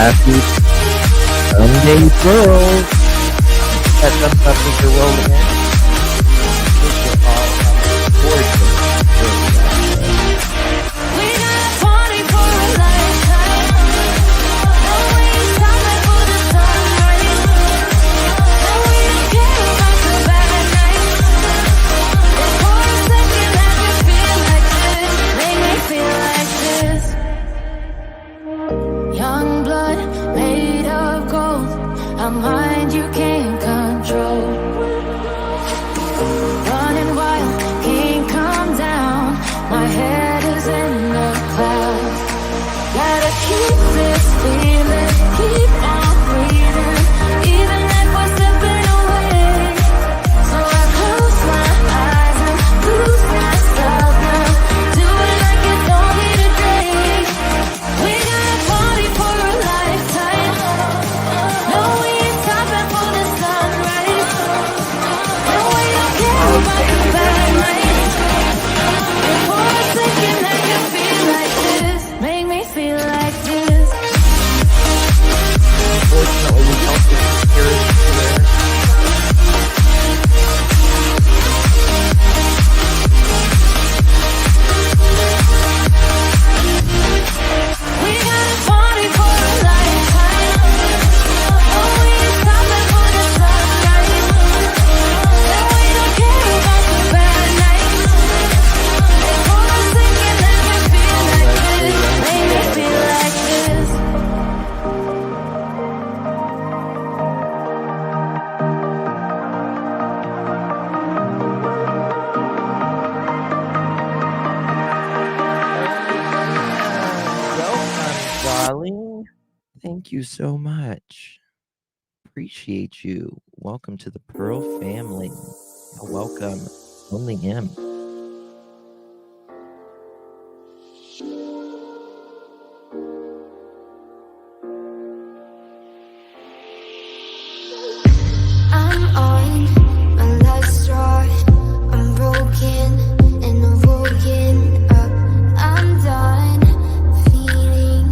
Happy Sunday, world. That thumbs up if you're rolling in. Hope you're all having a gorgeous We got a party for a lifetime. No, we ain't stopping for the sunrise. No, we don't care about the bad nights. If for a second I can feel like this, make me feel like this. Young blood made of gold, a mind you can't control. Running wild, can't come down. My head is in the clouds. Gotta keep this feeling, keep on breathing, even if we're slipping away. So I close my eyes and lose myself now. Do it like it's only today. We got a party for a lifetime. No, we ain't stopping for the sunrise. No, we don't care about the bad nights. And for a second I can feel like this, make me feel like this. Unfortunately, we don't get to hear it here. We got a party for a lifetime. No, we ain't stopping for the sunrise. No, we don't care about the bad nights. And for a second I can feel like this, make me feel like this. Welcome, darling. Thank you so much. Appreciate you. Welcome to the Pearl family. Welcome, only him. I'm on my last straw. I'm broken and I'm woken up. I'm done feeling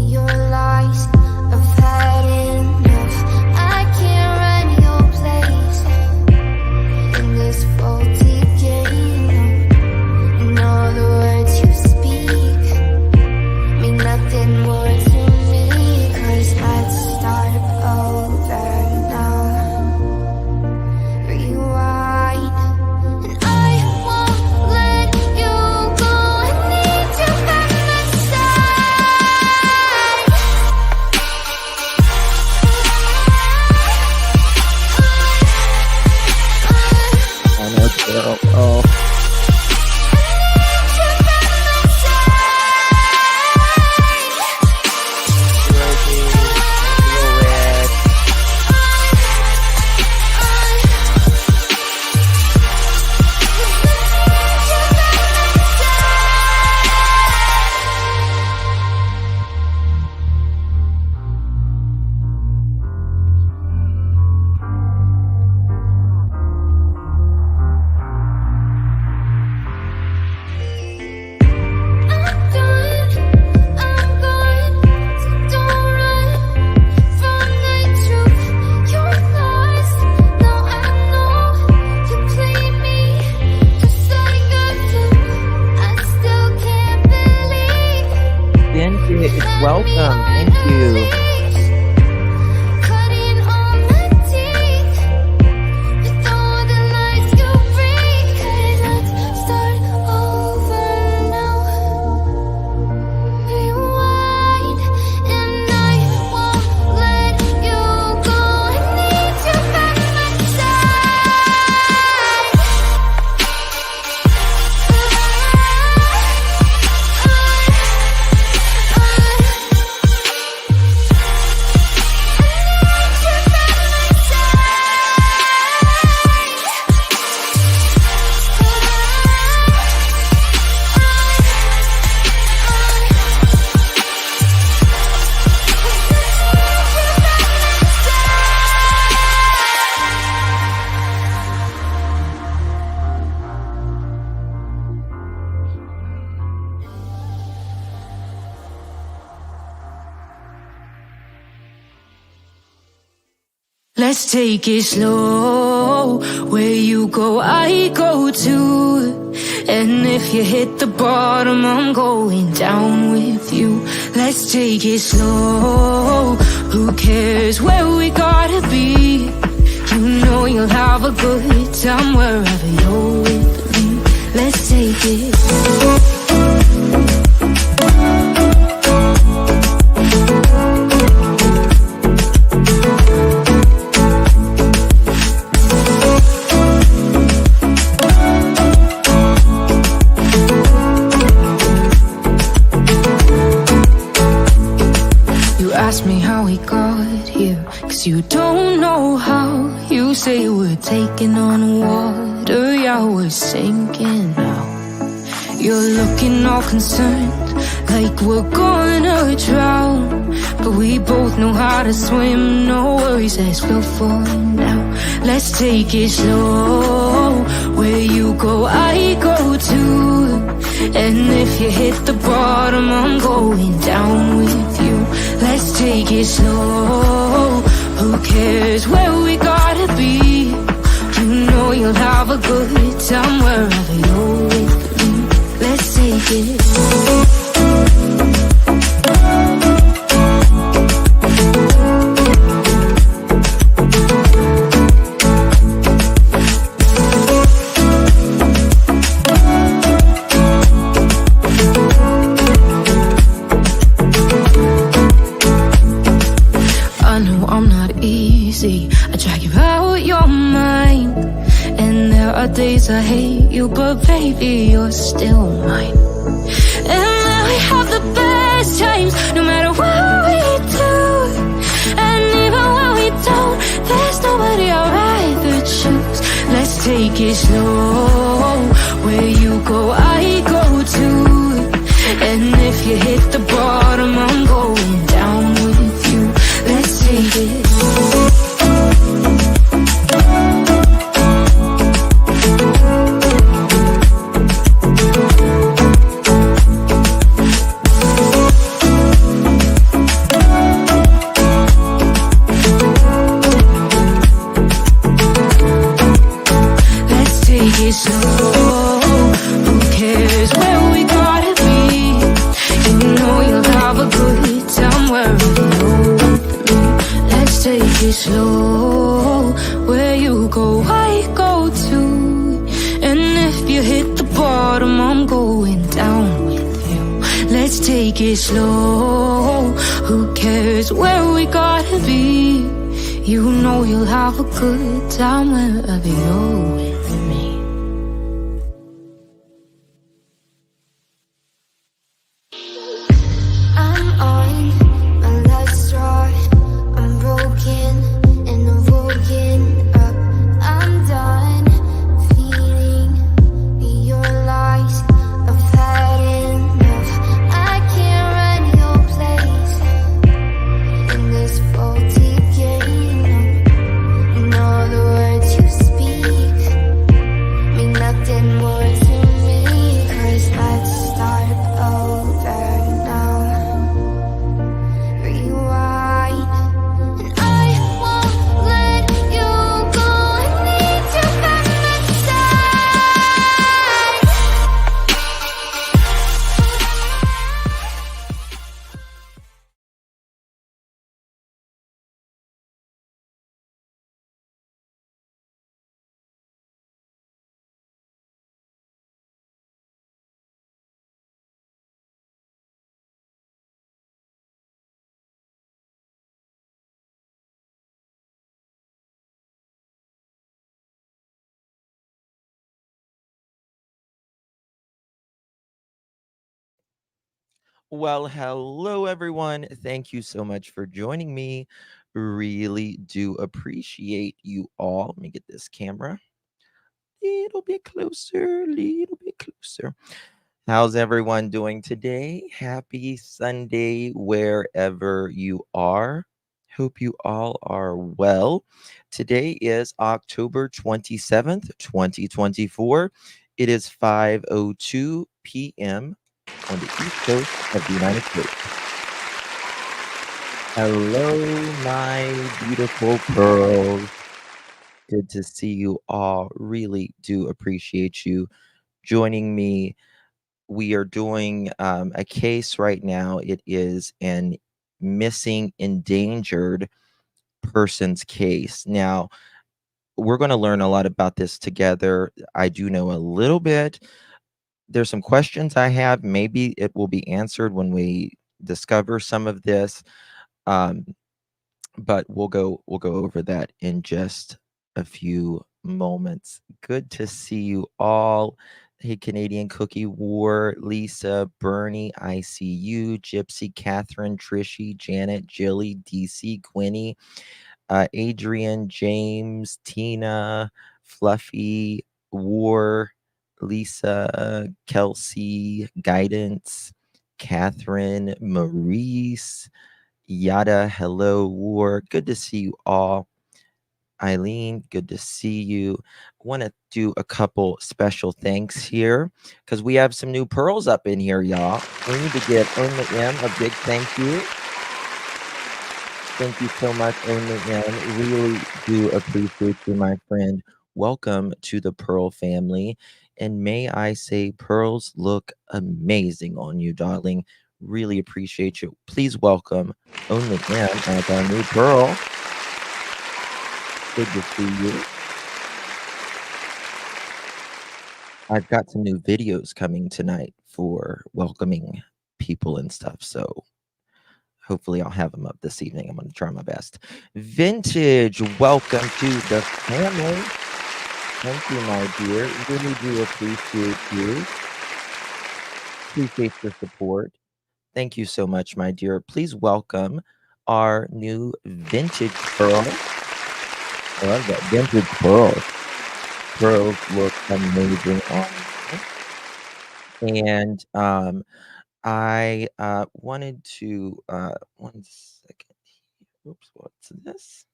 your lies. I've had enough. I can't run your place in this faulty game. And all the words you speak mean nothing more to me. 'Cause let's start over now. Rewind. And I won't let you go. I need you by my side. I know, girl. Oh, Rosie, Little Red. I'm gone, so don't run from the truth. You're lost, now I know you play me just like I do. I still can't believe Thank you. It's welcome. Thank you. cutting all my teeth with all the lies you bring. 'Cause let's start over now. Rewind, and I won't let you go. I need you by my side. Let's take it slow. Where you go, I go too. And if you hit the bottom, I'm going down with you. Let's take it slow. Who cares where we gotta be? You know you'll have a good time wherever you're with me. Let's take it slow. Ask me how we got here, 'cause you don't know how. You say we're taking on water, yeah, we're sinking now. You're looking all concerned, like we're gonna drown. But we both know how to swim, no worries as we'll fall now. Let's take it slow. Where you go, I go too. And if you hit the bottom, I'm going down with you. Let's take it slow. Who cares where we gotta be? You know you'll have a good time wherever you're with me. Let's take it slow. I drag you out your mind, and there are days I hate you, but baby, you're still mine. And now we have the best times, no matter what we do. And even when we don't, there's nobody I'd rather choose. Let's take it slow. Where you go, I go too. And if you hit the bottom, I'm going down with you. Let's take it slow. Slow. Who cares where we gotta be? You know you'll have a good time wherever you're with me. Let's take it slow. Where you go, I go too. And if you hit the bottom, I'm going down with you. Let's take it slow. Who cares where we gotta be? You know you'll have a good time wherever you're with me. Well, hello, everyone. Thank you so much for joining me. Really do appreciate you all. Let me get this camera little bit closer, little bit closer. How's everyone doing today? Happy Sunday, wherever you are. Hope you all are well. Today is October 27th, 2024. It is 5:02 p.m. on the East Coast of the United States. Hello, my beautiful pearls. Good to see you all. Really do appreciate you joining me. We are doing a case right now. It is an missing, endangered person's case. Now, we're going to learn a lot about this together. I do know a little bit. There's some questions I have. Maybe it will be answered when we discover some of this. Um, but we'll go over that in just a few moments. Good to see you all. Hey, Canadian Cookie War, Lisa, Bernie, ICU, Gypsy, Catherine, Trishy, Janet, Jilly, DC, Quinny, Adrian, James, Tina, Fluffy, War, Lisa, Kelsey, Guidance, Catherine, Maurice, Yada, hello, War. Good to see you all. Eileen, good to see you. I want to do a couple special thanks here because we have some new pearls up in here, y'all. We need to give Only M a big thank you. Thank you so much, Only M. Really do appreciate you, my friend. Welcome to the Pearl family. And may I say, pearls look amazing on you, darling. Really appreciate you. Please welcome Only M as our new pearl. Good to see you. I've got some new videos coming tonight for welcoming people and stuff. So hopefully I'll have them up this evening. I'm going to try my best. Vintage, welcome to the family. Thank you, my dear. Really do appreciate you. Appreciate your support. Thank you so much, my dear. Please welcome our new vintage pearl. I love that vintage pearl. Pearls look amazing on you. And I wanted to 1 second. Oops, what's this?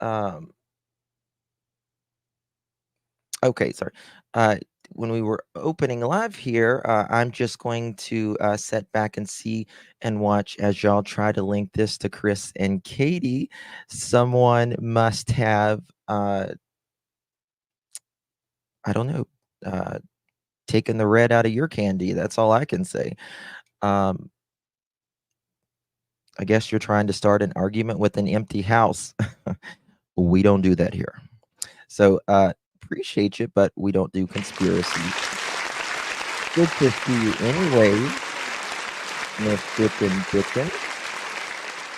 Um, okay, sorry. When we were opening live here, I'm just going to sit back and see and watch as y'all try to link this to Chris and Katie. Someone must have, I don't know, uh, taken the red out of your candy. That's all I can say. Um, I guess you're trying to start an argument with an empty house. We don't do that here. So appreciate you, but we don't do conspiracy. Good to see you anyway, Miss Dippin'.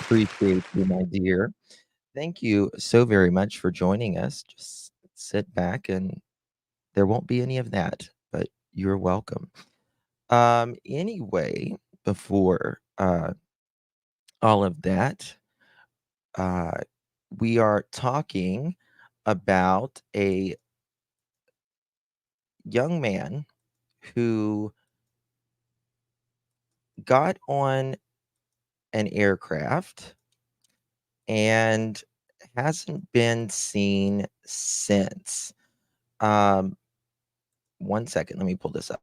Appreciate you, my dear. Thank you so very much for joining us. Just sit back and there won't be any of that, but you're welcome. Anyway, before all of that, uh, we are talking about a young man who got on an aircraft and hasn't been seen since. Um, 1 second, let me pull this up.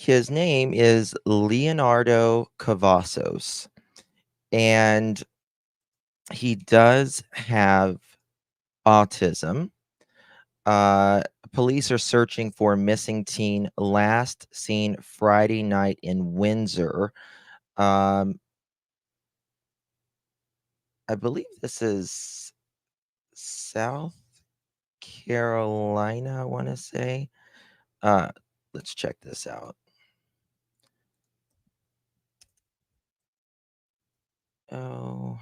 His name is Leonardo Cavazos, and he does have autism. Uh, Police are searching for a missing teen last seen Friday night in Windsor. Um, I believe this is South Carolina, I want to say. Uh, let's check this out. Oh,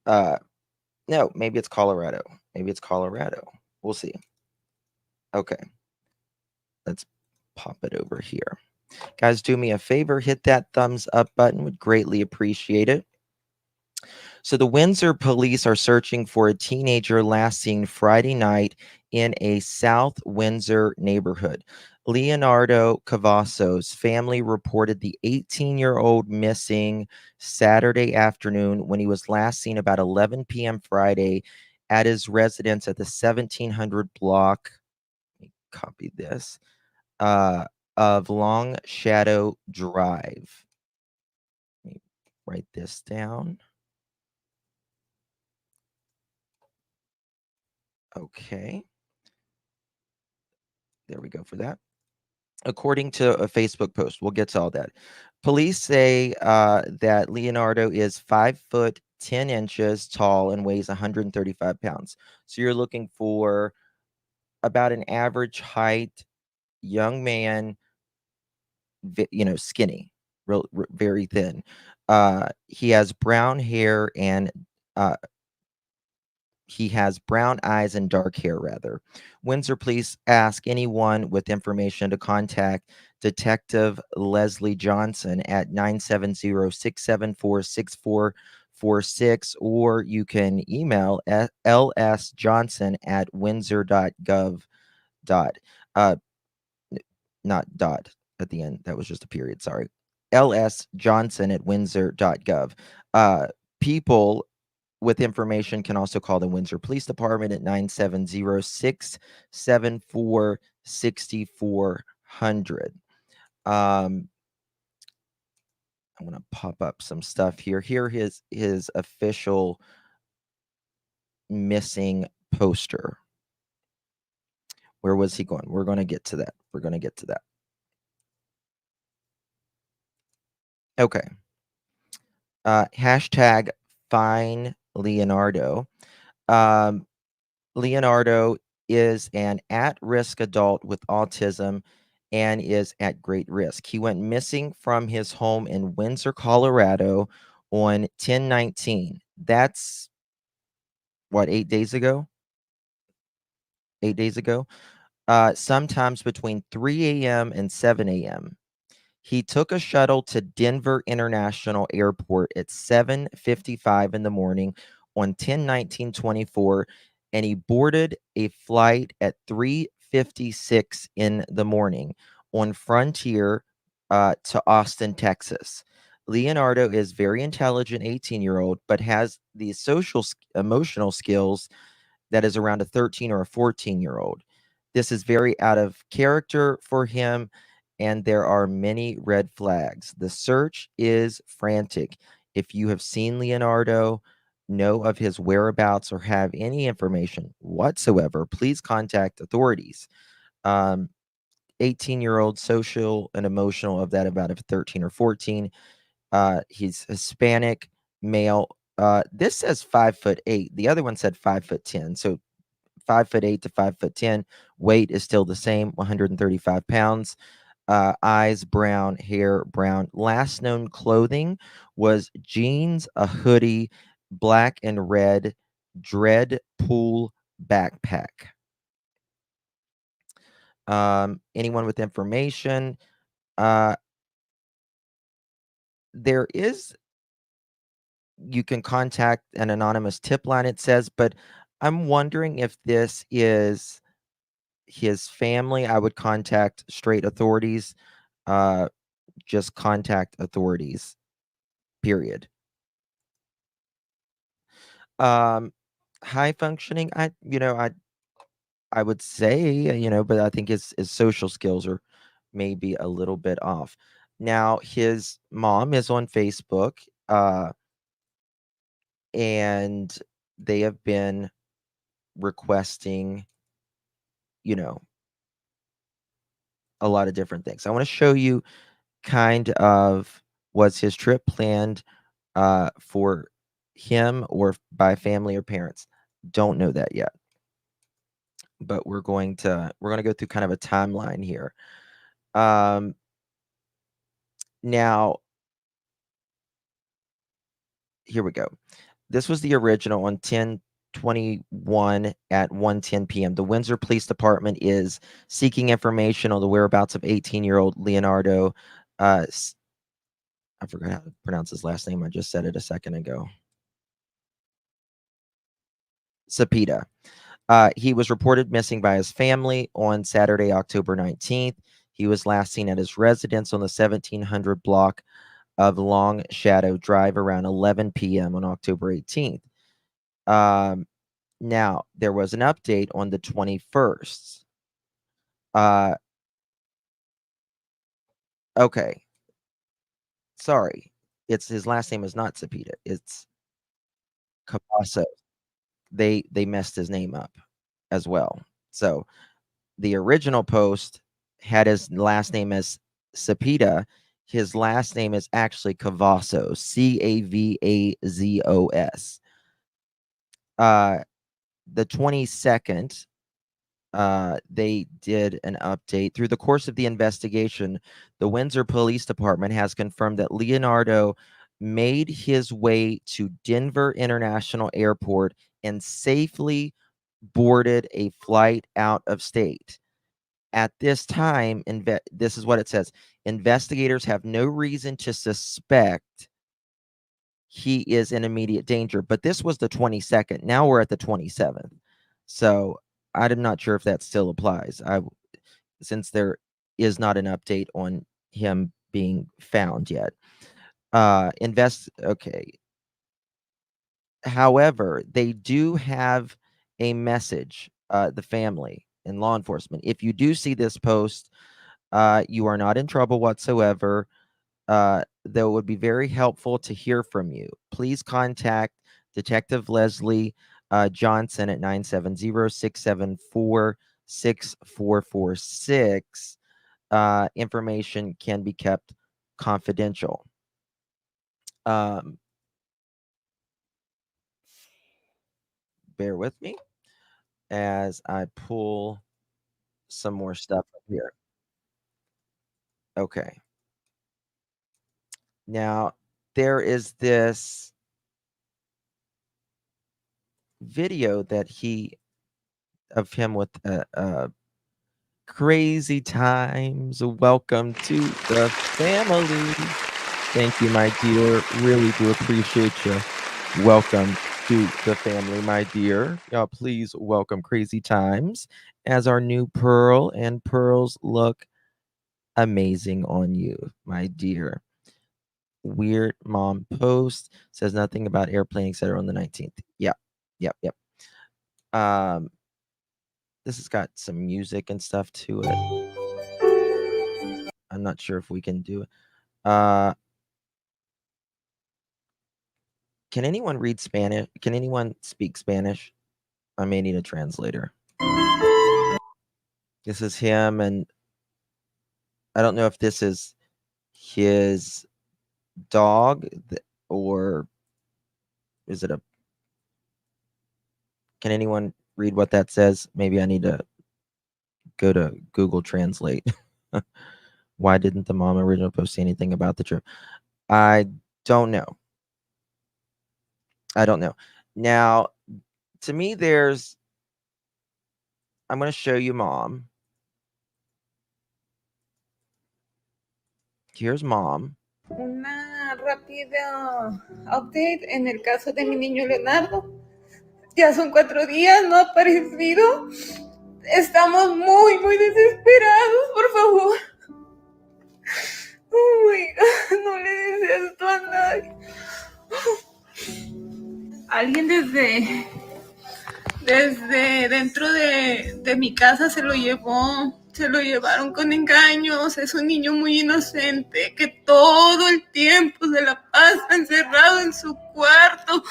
uh, no, maybe it's Colorado. Maybe it's Colorado. We'll see. Okay, let's pop it over here. Guys, do me a favor, hit that thumbs up button. Would greatly appreciate it. So the Windsor police are searching for a teenager last seen Friday night in a South Windsor neighborhood. Leonardo Cavazos' family reported the 18-year-old missing Saturday afternoon when he was last seen about 11 p.m. Friday at his residence at the 1700 block. Let me copy this. Uh, of Long Shadow Drive. Let me write this down. Okay. There we go for that. According to a Facebook post, we'll get to all that. Police say that Leonardo is 5 foot 10 inches tall and weighs 135 pounds. So you're looking for about an average height young man, skinny, very thin. He has brown hair and uh, he has brown eyes and dark hair, rather. Windsor police ask anyone with information to contact Detective Leslie Johnson at 970-674-6446, or you can email lsjohnson@windsor.gov. Uh, not dot at the end. That was just a period. Sorry. lsjohnson@windsor.gov. People with information can also call the Windsor Police Department at 970-674-6400. I'm going to pop up some stuff here. Here his official missing poster. Where was he going? We're going to get to that. We're going to get to that. Okay. Hashtag find Leonardo. Leonardo is an at-risk adult with autism and is at great risk. He went missing from his home in Windsor, Colorado on 10/19. That's what, 8 days ago? 8 days ago. Sometimes between 3 a.m. and 7 a.m. He took a shuttle to Denver International Airport at 7:55 in the morning on 10/19/24, and he boarded a flight at 3:56 in the morning on Frontier to Austin, Texas. Leonardo is very intelligent 18-year-old, but has the emotional skills that is around a 13 or a 14-year-old. This is very out of character for him, and there are many red flags. The search is frantic. If you have seen Leonardo, know of his whereabouts, or have any information whatsoever, please contact authorities. 18-year-old, social and emotional, of that about a 13 or 14. He's Hispanic, male. This says 5'8". The other one said 5'10". So 5'8" to 5'10". Weight is still the same, 135 pounds. Eyes brown, hair brown. Last known clothing was jeans, a hoodie, black and red dread pool backpack. Anyone with information? There is, you can contact an anonymous tip line, it says, but I'm wondering if this is his family. I would contact straight authorities. Just contact authorities, period. High functioning, I would say, but I think his social skills are maybe a little bit off. Now, his mom is on Facebook, and they have been requesting, you know, a lot of different things. I want to show you kind of, was his trip planned for him or by family or parents? Don't know that yet. But we're going to go through kind of a timeline here. Now, here we go. This was the original on 10/21 at 1:10 p.m. The Windsor Police Department is seeking information on the whereabouts of 18-year-old Leonardo. I forgot how to pronounce his last name. I just said it a second ago. Cepeda. He was reported missing by his family on Saturday, October 19th. He was last seen at his residence on the 1700 block of Long Shadow Drive around 11 p.m. on October 18th. Now, there was an update on the 21st. Okay. Sorry. It's his last name is not Cepeda. It's Cavazos. They messed his name up as well. So the original post had his last name as Cepeda. His last name is actually Cavazos, Cavazos. The 22nd, they did an update. Through the course of the investigation, the Windsor Police Department has confirmed that Leonardo made his way to Denver International Airport and safely boarded a flight out of state. At this time, this is what it says: investigators have no reason to suspect he is in immediate danger. But this was the 22nd. Now we're at the 27th. So I'm not sure if that still applies. Since there is not an update on him being found yet. Okay. However, they do have a message, the family and law enforcement. If you do see this post, you are not in trouble whatsoever. Though it would be very helpful to hear from you. Please contact Detective Leslie Johnson at 970-674-6446. Information can be kept confidential. Bear with me as I pull some more stuff up here. Okay. Now, there is this video that of him with crazy times. Welcome to the family. Thank you, my dear. Really do appreciate you. Welcome to the family, my dear. Y'all, please welcome Crazy Times as our new Pearl, and pearls look amazing on you, my dear. Weird mom post says nothing about airplane, etc. on the 19th. Yep. This has got some music and stuff to it. I'm not sure if we can do it. Can anyone read Spanish? Can anyone speak Spanish? I may need a translator. This is him, and I don't know if this is his dog or is it a... Can anyone read what that says? Maybe I need to go to Google Translate. Why didn't the mom original post say anything about the trip? I don't know. Now, to me, I'm going to show you mom. Here's mom. Una rápida update en el caso de mi niño Leonardo. Ya son 4 días, no ha aparecido. Estamos muy, muy desesperados, por favor. Oh my God, no le desees esto a nadie. Alguien desde dentro de mi casa se lo llevaron con engaños. Es un niño muy inocente que todo el tiempo se la pasa encerrado en su cuarto.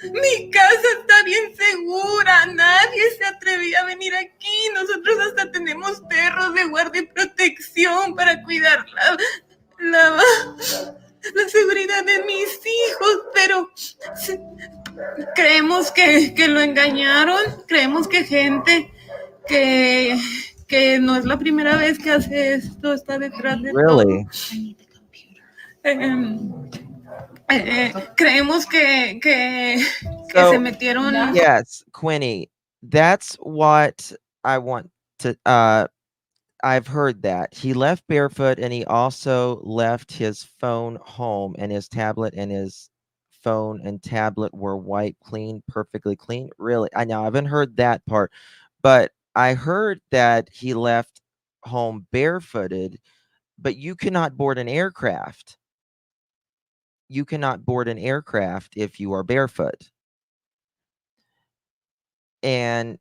Mi casa está bien segura, nadie se atrevía a venir aquí. Nosotros hasta tenemos perros de guardia y protección para cuidar la seguridad de mis hijos, pero creemos que lo engañaron, creemos que gente que no es la primera vez que hace esto, está detrás de Really? todo. Creemos que se metieron. Yes, Quinny, that's what I want to... I've heard that. He left barefoot, and he also left his phone home and his tablet and his phone and tablet were wiped clean, perfectly clean. Really? I know I haven't heard that part, but I heard that he left home barefooted, but you cannot board an aircraft. You cannot board an aircraft if you are barefoot. And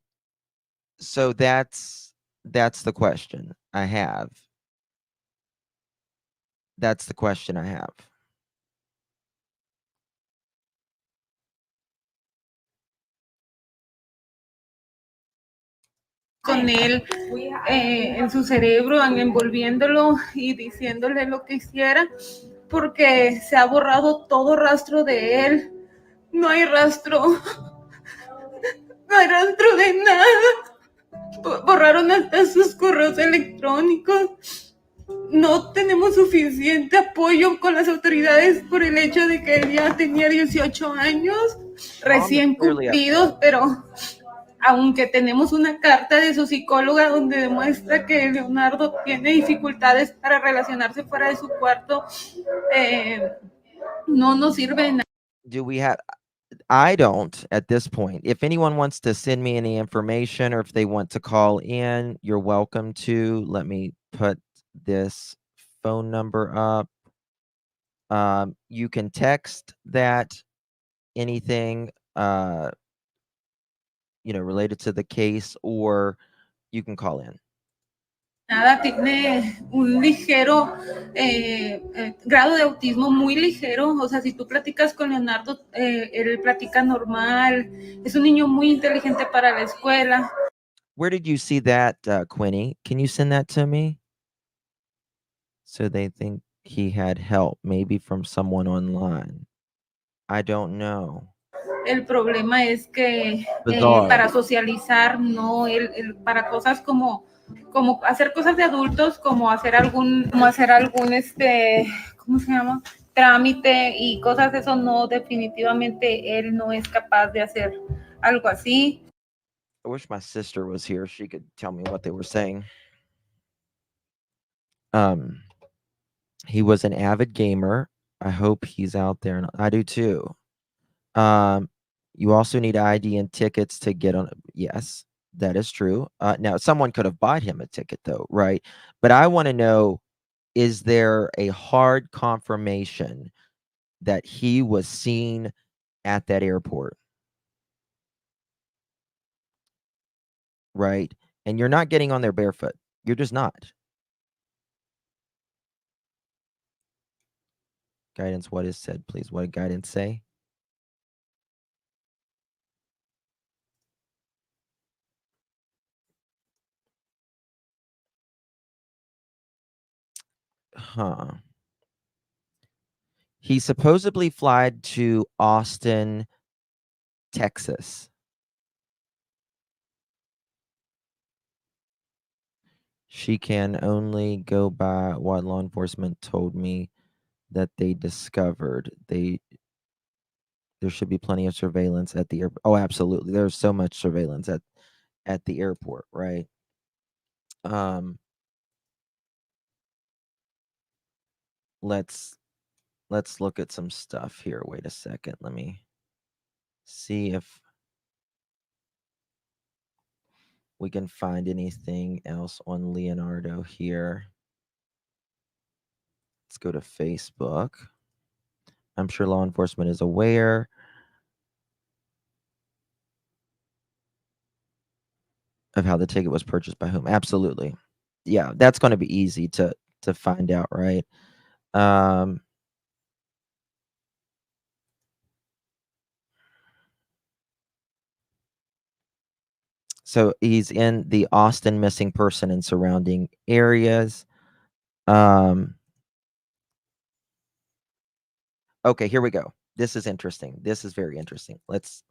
so that's the question I have. That's the question I have. Con él en su cerebro, envolviéndolo y diciéndole lo que hiciera, porque se ha borrado todo rastro de él. No hay rastro, no hay rastro de nada. Borraron hasta sus correos electrónicos. No tenemos suficiente apoyo con las autoridades por el hecho de que él ya tenía 18 años recién cumplidos, pero aunque tenemos una carta de su psicóloga donde demuestra que Leonardo tiene dificultades para relacionarse fuera de su cuarto, no nos sirve de nada. Do we have I don't at this point. If anyone wants to send me any information or if they want to call in, you're welcome to. Let me put this phone number up. You can text that anything related to the case, or you can call in. Nada, tiene un ligero grado de autismo muy ligero. O sea, si tú platicas con Leonardo, él platica normal. Es un niño muy inteligente para la escuela. Where did you see that, Quinny? Can you send that to me? So they think he had help, maybe from someone online. I don't know. El problema es que para socializar, no, para cosas como hacer cosas de adultos, como hacer algún ¿cómo se llama? Trámite y cosas de eso, no, definitivamente él no es capaz de hacer algo así. I wish my sister was here. She could tell me what they were saying. He was an avid gamer. I hope he's out there, and I do too. You also need ID and tickets to get on. Yes, that is true. Now, someone could have bought him a ticket, though, right? But I want to know, is there a hard confirmation that he was seen at that airport? Right? And you're not getting on there barefoot. You're just not. Guidance, what is said, please? What did guidance say? Huh. He supposedly flied to Austin, Texas. She can only go by what law enforcement told me that they discovered. There should be plenty of surveillance at the airport. Oh, absolutely. There's so much surveillance at the airport, right? Let's look at some stuff here. Wait a second. Let me see if we can find anything else on Leonardo here. Let's go to Facebook. I'm sure law enforcement is aware of how the ticket was purchased by whom. Absolutely. Yeah, that's going to be easy to find out, right? So he's in the Austin missing person and surrounding areas. Okay, here we go. This is interesting. This is very interesting. Let's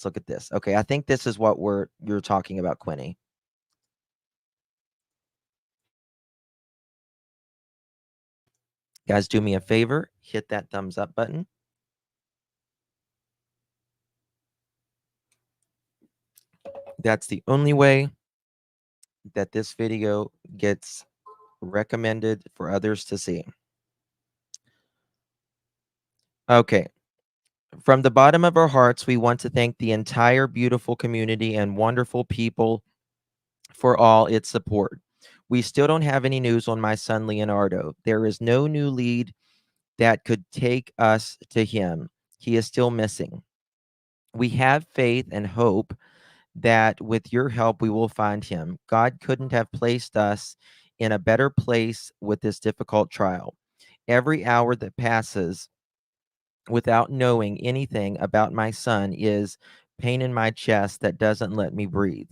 look at this. Okay, I think this is what you're talking about, Quinny. Guys, do me a favor, hit that thumbs up button. That's the only way that this video gets recommended for others to see. Okay. From the bottom of our hearts, we want to thank the entire beautiful community and wonderful people for all its support. We still don't have any news on my son Leonardo. There is no new lead that could take us to him. He is still missing. We have faith and hope that with your help, we will find him. God couldn't have placed us in a better place with this difficult trial. Every hour that passes without knowing anything about my son is pain in my chest that doesn't let me breathe.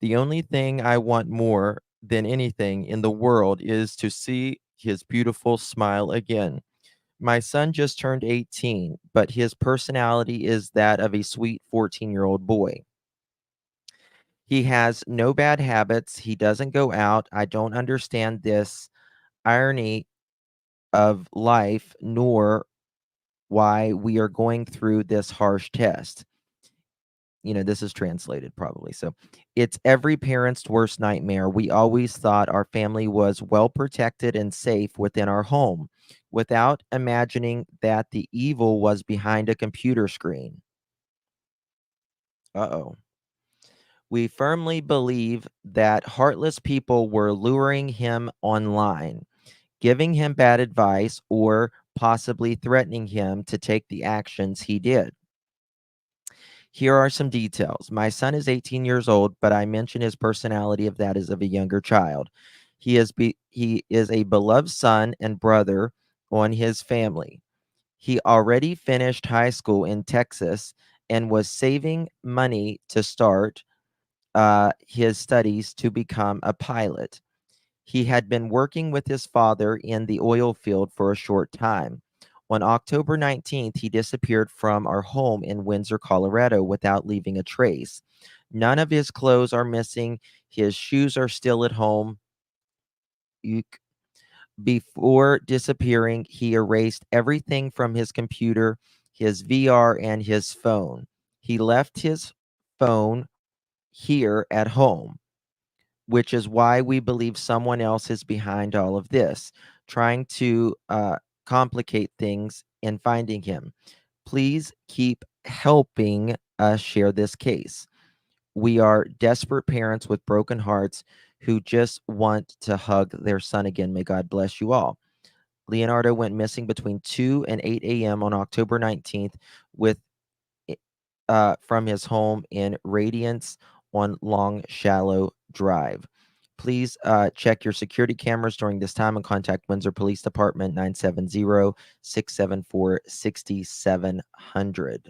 The only thing I want more than anything in the world is to see his beautiful smile again. My son just turned 18, but his personality is that of a sweet 14-year-old boy. He has no bad habits. He doesn't go out. I don't understand this irony of life, nor why we are going through this harsh test. This is translated probably. So it's every parent's worst nightmare. We always thought our family was well protected and safe within our home without imagining that the evil was behind a computer screen. Uh oh. We firmly believe that heartless people were luring him online, giving him bad advice, or possibly threatening him to take the actions he did. Here are some details. My son is 18 years old, but I mention his personality of that is of a younger child. He is a beloved son and brother on his family. He already finished high school in Texas and was saving money to start his studies to become a pilot. He had been working with his father in the oil field for a short time. On October 19th, he disappeared from our home in Windsor, Colorado, without leaving a trace. None of his clothes are missing. His shoes are still at home. Before disappearing, he erased everything from his computer, his VR, and his phone. He left his phone here at home, which is why we believe someone else is behind all of this, trying to complicate things in finding him. Please keep helping us share this case. We are desperate parents with broken hearts who just want to hug their son again. May God bless you all. Leonardo went missing between 2 and 8 a.m. on October 19th with from his home in Radiance on Long Shallow Drive. Please check your security cameras during this time and contact Windsor Police Department 970-674-6700.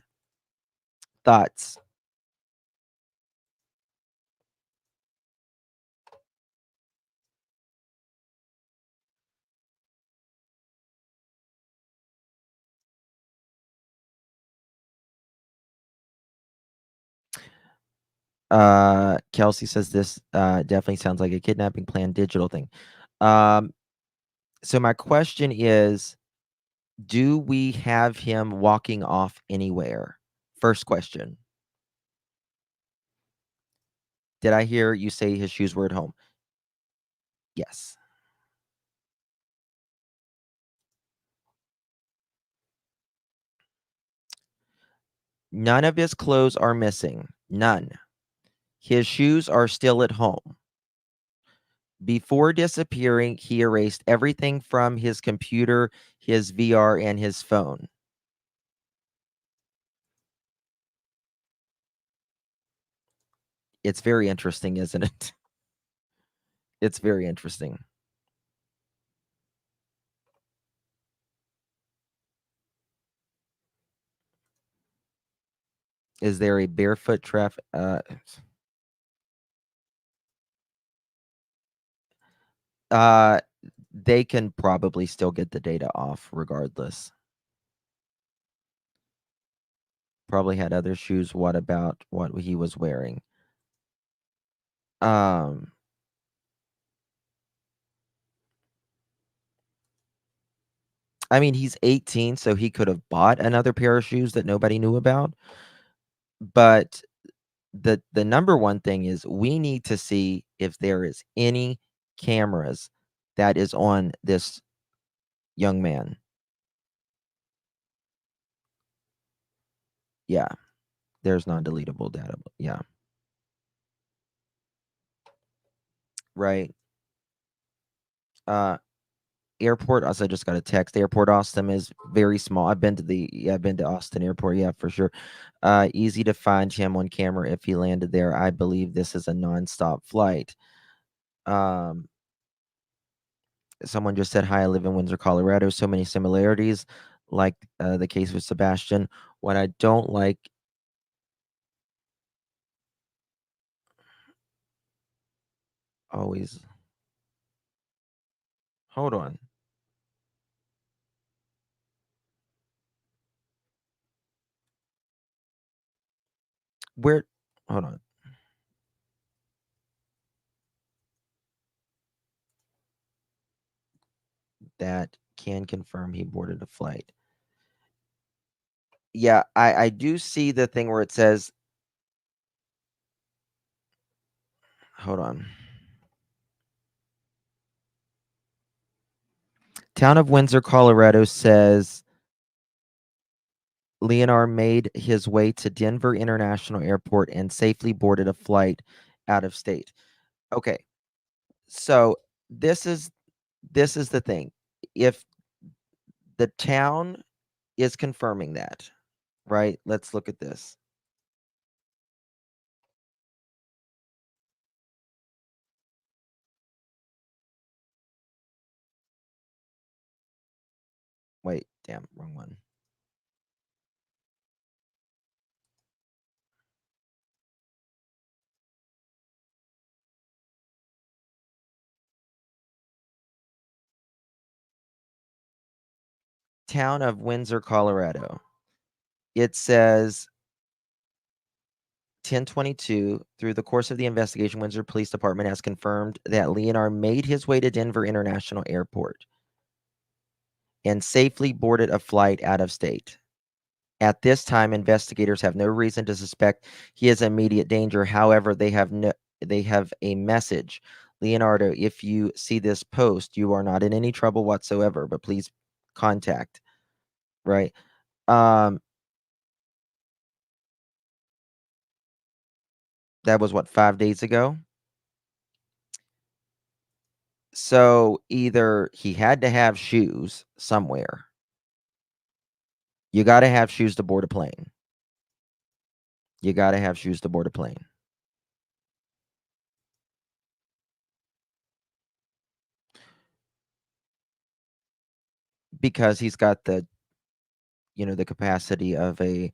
Thoughts? Kelsey says this definitely sounds like a kidnapping plan, digital thing. Um, so my question is, do we have him walking off anywhere? First question. Did I hear you say his shoes were at home? Yes. None of his clothes are missing. None. His shoes are still at home. Before disappearing, he erased everything from his computer, his VR, and his phone. It's very interesting, isn't it? It's very interesting. Is there a barefoot traffic? Uh, they can probably still get the data off regardless. Probably had other shoes. What about what he was wearing? Um, I mean, he's 18, so he could have bought another pair of shoes that nobody knew about. But the number one thing is we need to see if there is any cameras that is on this young man. Yeah, there's non-deletable data. Yeah. Right. Uh, Airport, also just got a text. Airport Austin is very small. I've been to Austin Airport, yeah, for sure. Easy to find him on camera if he landed there. I believe this is a nonstop flight. Um, Someone just said, "Hi, I live in Windsor, Colorado." So many similarities, like the case with Sebastian. What I don't like, always, hold on. Where, hold on. That can confirm he boarded a flight. Yeah, I do see the thing where it says, hold on. Town of Windsor, Colorado says Leonard made his way to Denver International Airport and safely boarded a flight out of state. Okay, so this is the thing. If the town is confirming that, right? Let's look at this. Wait, damn, wrong one. Town of Windsor, Colorado. It says 1022, through the course of the investigation, Windsor Police Department has confirmed that Leonard made his way to Denver International Airport and safely boarded a flight out of state. At this time, investigators have no reason to suspect he is in immediate danger. However, they have a message. Leonardo, if you see this post, you are not in any trouble whatsoever, but please contact, right? Um, that was what, 5 days ago? So either he had to have shoes somewhere. You got to have shoes to board a plane. You got to have shoes to board a plane. Because he's got the, the capacity of a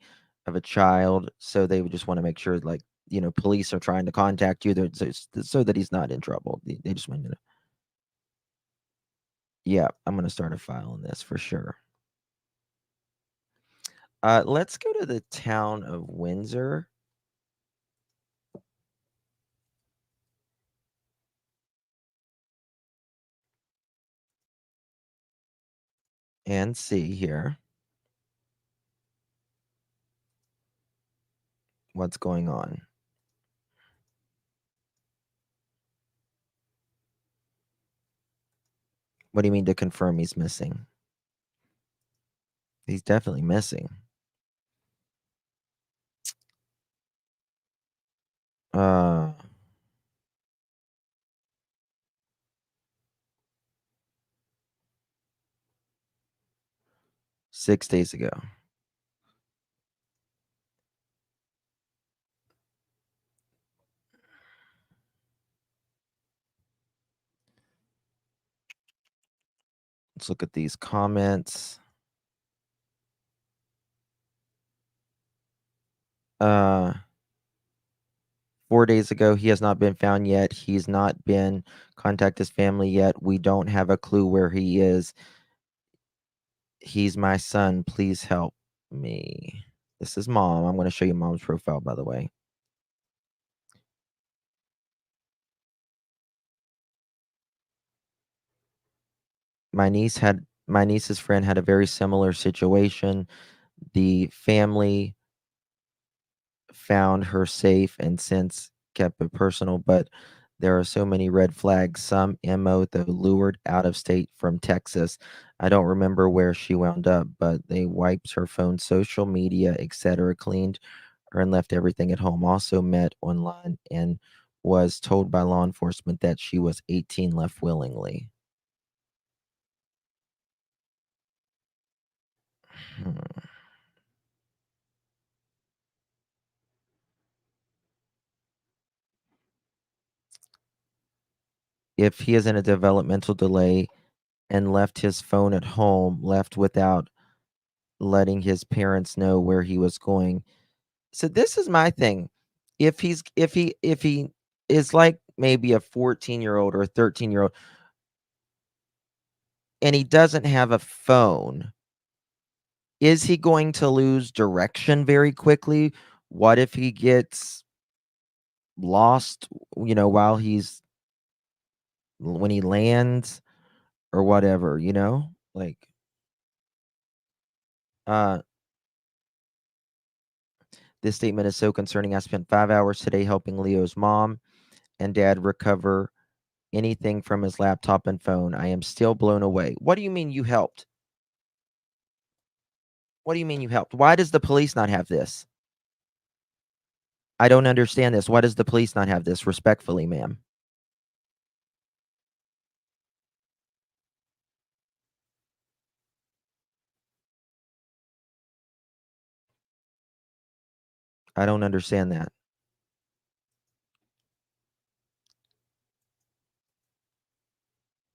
child, so they would just want to make sure, like, police are trying to contact you, so that he's not in trouble. They just want to know. Yeah, I'm gonna start a file on this for sure. Let's go to the town of Windsor. And see here what's going on. What do you mean to confirm he's missing? He's definitely missing. uh 6 days ago. Let's look at these comments. 4 days ago, he has not been found yet. He's not been contact his family yet. We don't have a clue where he is. He's my son. Please help me. This is mom. I'm going to show you mom's profile, by the way. My niece's friend had a very similar situation. The family found her safe and since kept it personal, but There are so many red flags. Some MO, though, lured out of state from Texas. I don't remember where she wound up, but they wiped her phone, social media, etc., cleaned her, and left everything at home. Also met online and was told by law enforcement that she was 18, left willingly. Hmm. If he is in a developmental delay and left his phone at home, left without letting his parents know where he was going. So this is my thing. If he is like maybe a 14-year-old or a 13-year-old and he doesn't have a phone, is he going to lose direction very quickly? What if he gets lost, while when he lands or whatever, Like uh this statement is so concerning. I spent 5 hours today helping Leo's mom and dad recover anything from his laptop and phone. I am still blown away. What do you mean you helped? What do you mean you helped? Why does the police not have this? I don't understand this. Why does the police not have this? Respectfully, ma'am. I don't understand that.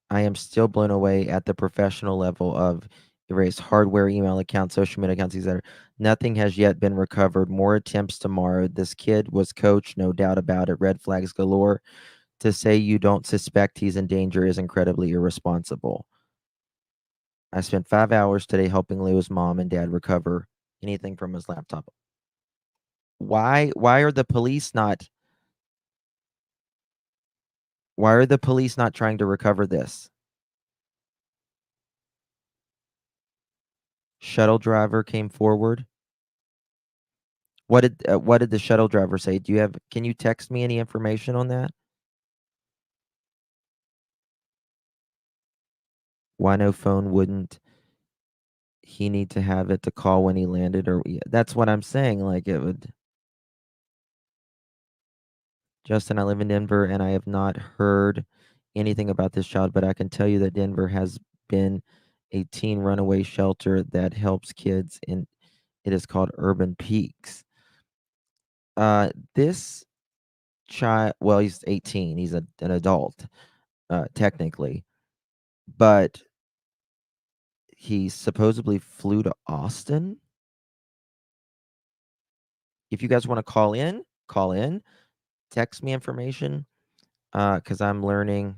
I am still blown away at the professional level of erased hardware, email accounts, social media accounts, etc. Nothing has yet been recovered. More attempts tomorrow. This kid was coached, no doubt about it. Red flags galore. To say you don't suspect he's in danger is incredibly irresponsible. I spent 5 hours today helping Leo's mom and dad recover anything from his laptop. Why are the police not trying to recover this? Shuttle driver came forward. What did the shuttle driver say? Can you text me any information on that? Why no phone wouldn't he need to have it to call when he landed? Or that's what I'm saying. Like it would. Justin, I live in Denver and I have not heard anything about this child, but I can tell you that Denver has been a teen runaway shelter that helps kids, and it is called Urban Peaks. This child, well, he's 18. He's an adult, technically, but he supposedly flew to Austin. If you guys want to call in, call in. Text me information, because I'm learning.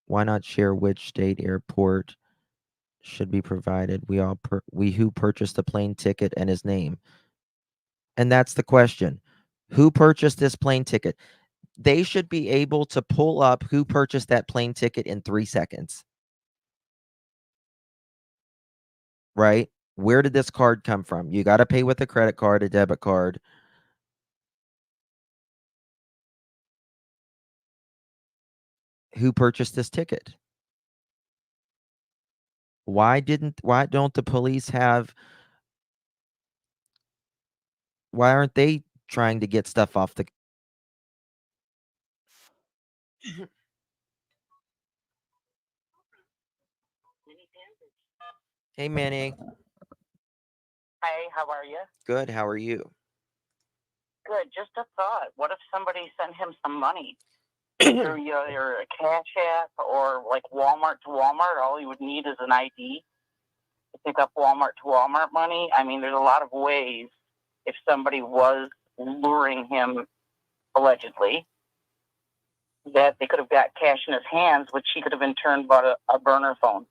Why not share which state airport should be provided? We who purchased the plane ticket and his name, and that's the question. Who purchased this plane ticket? They should be able to pull up who purchased that plane ticket in 3 seconds. Right? Where did this card come from? You got to pay with a credit card, a debit card. Who purchased this ticket? Why don't the police why aren't they trying to get stuff off the Hey Manny. Hi, how are you? Good. How are you? Good. Just a thought. What if somebody sent him some money through your Cash App or like Walmart to Walmart? All he would need is an ID to pick up Walmart to Walmart money. I mean, there's a lot of ways if somebody was luring him allegedly that they could have got cash in his hands, which he could have in turn bought a burner phone.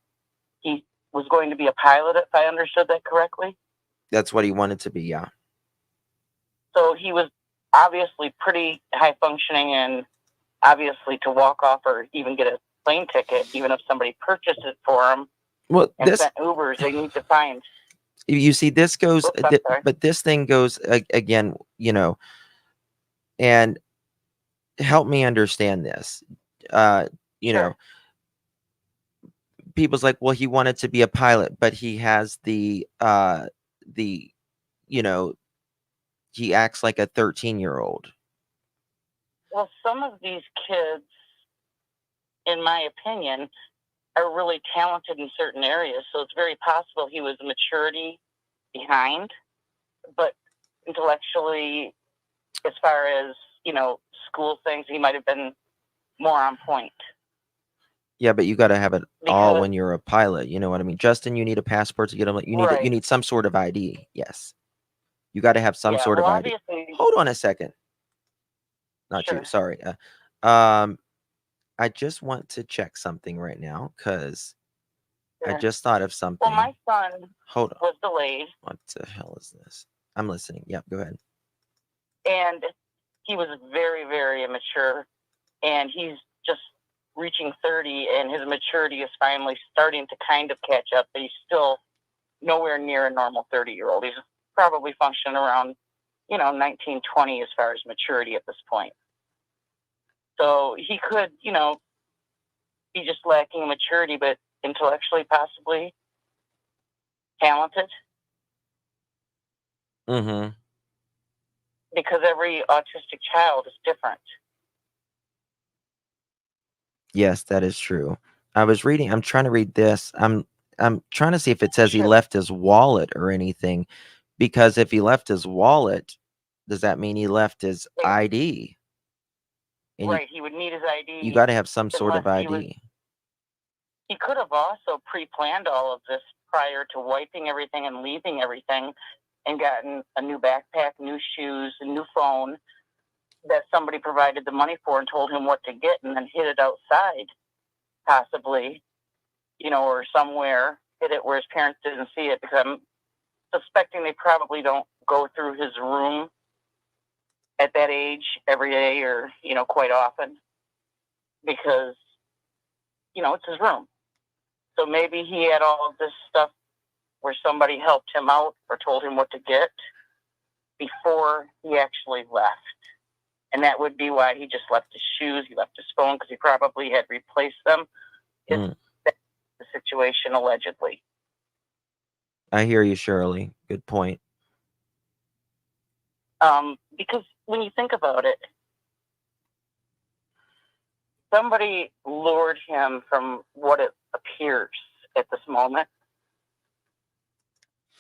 He was going to be a pilot, if I understood that correctly. That's what he wanted to be, yeah. So he was obviously pretty high functioning, and obviously to walk off or even get a plane ticket, even if somebody purchased it for him and sent Ubers, they need to find. You see, this goes, but this thing goes again, and help me understand this. You Sure. know, people's like, well, he wanted to be a pilot, but he has the you know, he acts like a 13-year-old. Well, some of these kids, in my opinion, are really talented in certain areas. So it's very possible he was maturity behind, but intellectually, as far as, school things, he might have been more on point. Yeah, but you got to have it all Because, when you're a pilot. You know what I mean? Justin, you need a passport to get him. You right. need some sort of ID. Yes, you got to have some Yeah, sort well, of ID. obviously, Hold on a second. Not you. sure. Sorry. Um, I just want to check something right now because I Sure. just thought of Well, something. my son Hold on. was delayed, What the hell is this? I'm listening. Yep, go ahead. and he was very, very immature, and he's just reaching 30, and his maturity is finally starting to kind of catch up, but he's still nowhere near a normal 30-year-old. He's probably functioning around, 19, 20 as far as maturity at this point. So he could, be just lacking maturity, but intellectually possibly talented. Mm-hmm. Because every autistic child is different. Yes, that is true. I was reading. I'm trying to read this. I'm trying to see if it says he Sure. left his wallet or anything, because if he left his wallet, does that mean he left his ID? And Right, he would need his ID. you got to have some sort of unless ID. He could have also pre-planned all of this prior to wiping everything and leaving everything, and gotten a new backpack, new shoes, a new phone that somebody provided the money for and told him what to get, and then hid it outside, possibly, or somewhere, hid it where his parents didn't see it, because I'm suspecting they probably don't go through his room at that age every day or, quite often, because, it's his room. So maybe he had all of this stuff where somebody helped him out or told him what to get before he actually left. And that would be why he just left his shoes, he left his phone, because he probably had replaced them. It's the situation, allegedly. I hear you, Shirley. Good point. Because when you think about it, somebody lured him from what it appears at this moment.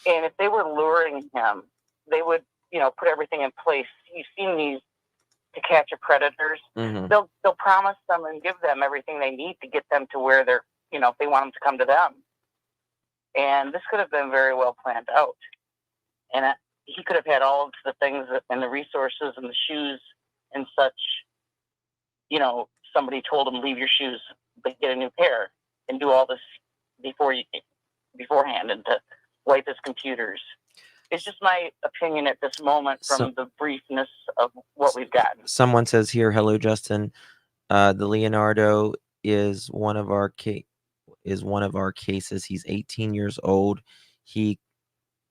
And if they were luring him, they would, put everything in place. You've seen these To Catch a Predators. Mm-hmm. They'll promise them and give them everything they need to get them to where they're, if they want them to come to them. And this could have been very well planned out. And he could have had all of the things and the resources and the shoes and such. Somebody told him, leave your shoes, but get a new pair and do all this beforehand, and to wipe his computers. It's just my opinion at this moment from the briefness of what we've gotten. Someone says here, hello, Justin. The Leonardo is one of our cases. He's 18 years old. He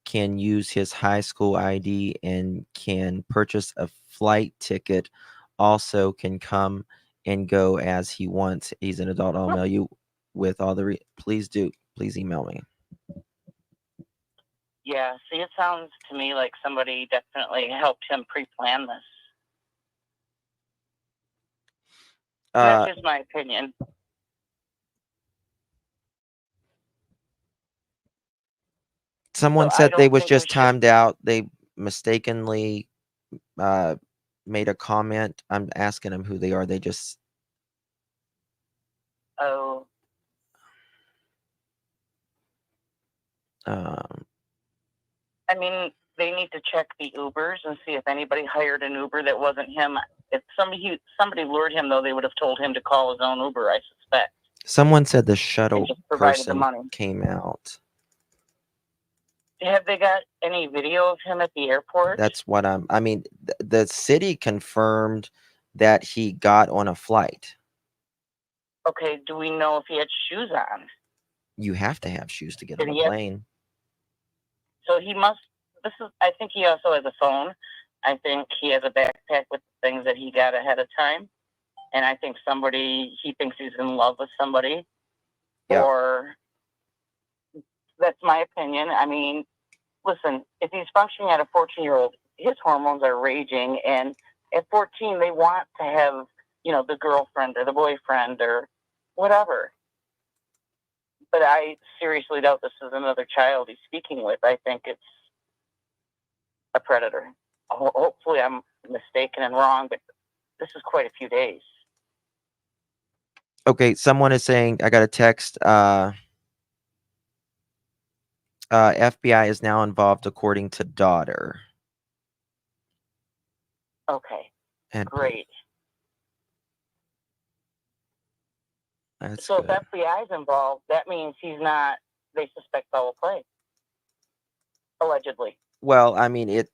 can use his high school ID and can purchase a flight ticket. Also can come and go as he wants. He's an adult. I'll mail you with all the please email me. Yeah, see, it sounds to me like somebody definitely helped him pre-plan this. That's just my opinion. Someone said they was just timed out. They mistakenly made a comment. I'm asking them who they are. They just I mean, they need to check the Ubers and see if anybody hired an Uber that wasn't him. If somebody lured him, though, they would have told him to call his own Uber, I suspect. Someone said the shuttle person came out. Have they got any video of him at the airport? That's what I mean, the city confirmed that he got on a flight. Okay, do we know if he had shoes on? You have to have shoes to get on a plane. So he must, I think he also has a phone. I think he has a backpack with things that he got ahead of time. And I think he thinks he's in love with somebody. Yep. Or that's my opinion. I mean, listen, if he's functioning at a 14-year-old, his hormones are raging. And at 14, they want to have, the girlfriend or the boyfriend or whatever. But I seriously doubt this is another child he's speaking with. I think it's a predator. Hopefully I'm mistaken and wrong, but this is quite a few days. Okay, someone is saying, I got a text, FBI is now involved according to daughter. Okay, And great. That's so good. if FBI is involved, that means they suspect foul play. Allegedly. Well, I mean,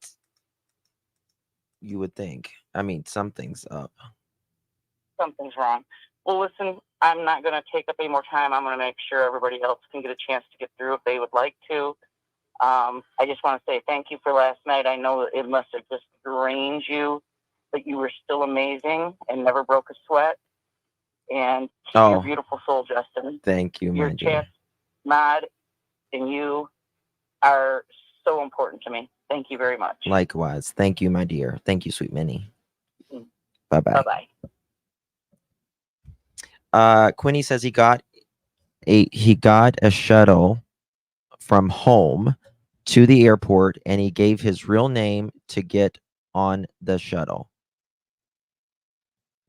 you would think. I mean, something's up. Something's wrong. Well, listen, I'm not going to take up any more time. I'm going to make sure everybody else can get a chance to get through if they would like to. I just want to say thank you for last night. I know it must have just drained you, but you were still amazing and never broke a sweat. And your beautiful soul, Justin. Thank you, your my dear. Chat, Mod, and you are so important to me. Thank you very much. Likewise. Thank you, my dear. Thank you, sweet Minnie. Mm. Bye-bye. Bye-bye. Quinny says he got a shuttle from home to the airport, and he gave his real name to get on the shuttle.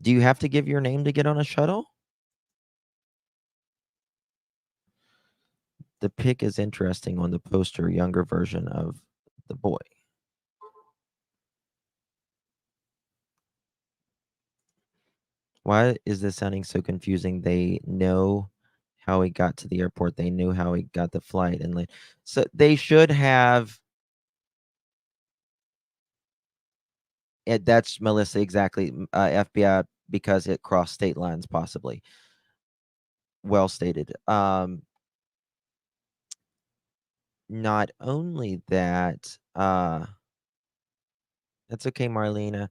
Do you have to give your name to get on a shuttle? The pic is interesting on the poster, younger version of the boy. Why is this sounding so confusing? They know how he got to the airport. They knew how he got the flight, and so they should have. That's Melissa, exactly. FBI, because it crossed state lines, possibly. Well stated. Not only that, that's okay, Marlena.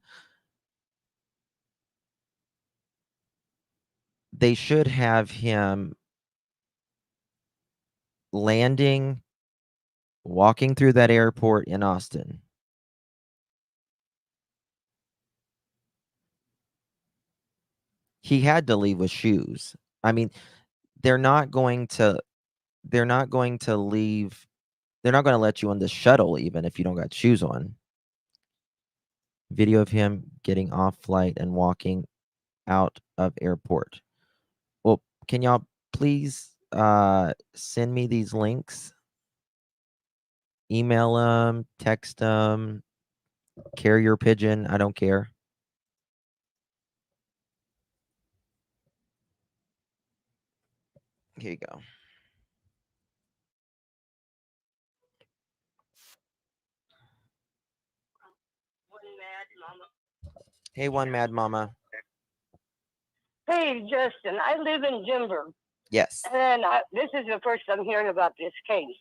They should have him landing, walking through that airport in Austin. He had to leave with shoes. I mean, they're not going to leave. They're not going to let you on the shuttle even if you don't got shoes on. Video of him getting off flight and walking out of airport. Well, can y'all please send me these links? Email them, text them, carrier pigeon. I don't care. Here you go. Hey, one mad mama. Hey, Justin, I live in Denver. Yes. And this is the first I'm hearing about this case.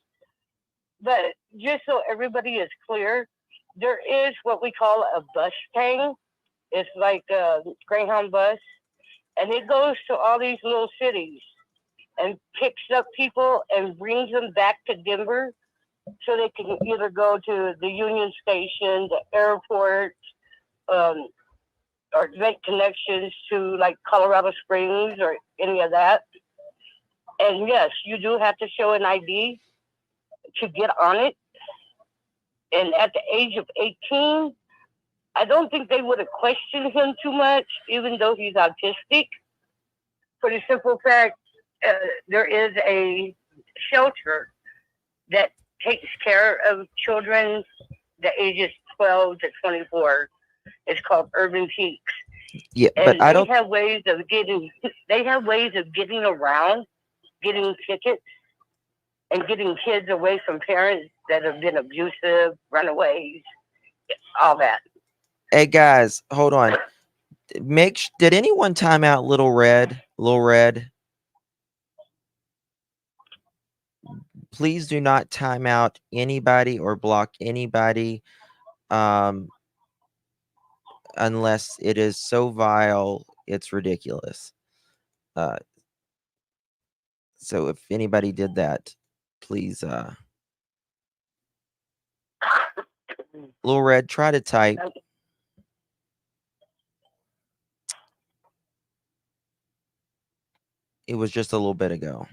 But just so everybody is clear, there is what we call a bus pang. It's like a Greyhound bus. And it goes to all these little cities and picks up people and brings them back to Denver so they can either go to the Union Station, the airport, or make connections to like Colorado Springs or any of that. And yes, you do have to show an ID to get on it. And at the age of 18, I don't think they would have questioned him too much, even though he's autistic. For the simple fact, there is a shelter that takes care of children the ages 12 to 24. It's called Urban Peaks. Yeah, and but I don't. They have ways of getting around, getting tickets, and getting kids away from parents that have been abusive, runaways, all that. Hey guys, hold on. Did anyone time out Little Red? Little Red. Please do not time out anybody or block anybody. unless it is so vile, it's ridiculous. So if anybody did that, please, Lil Red, try to type. It was just a little bit ago.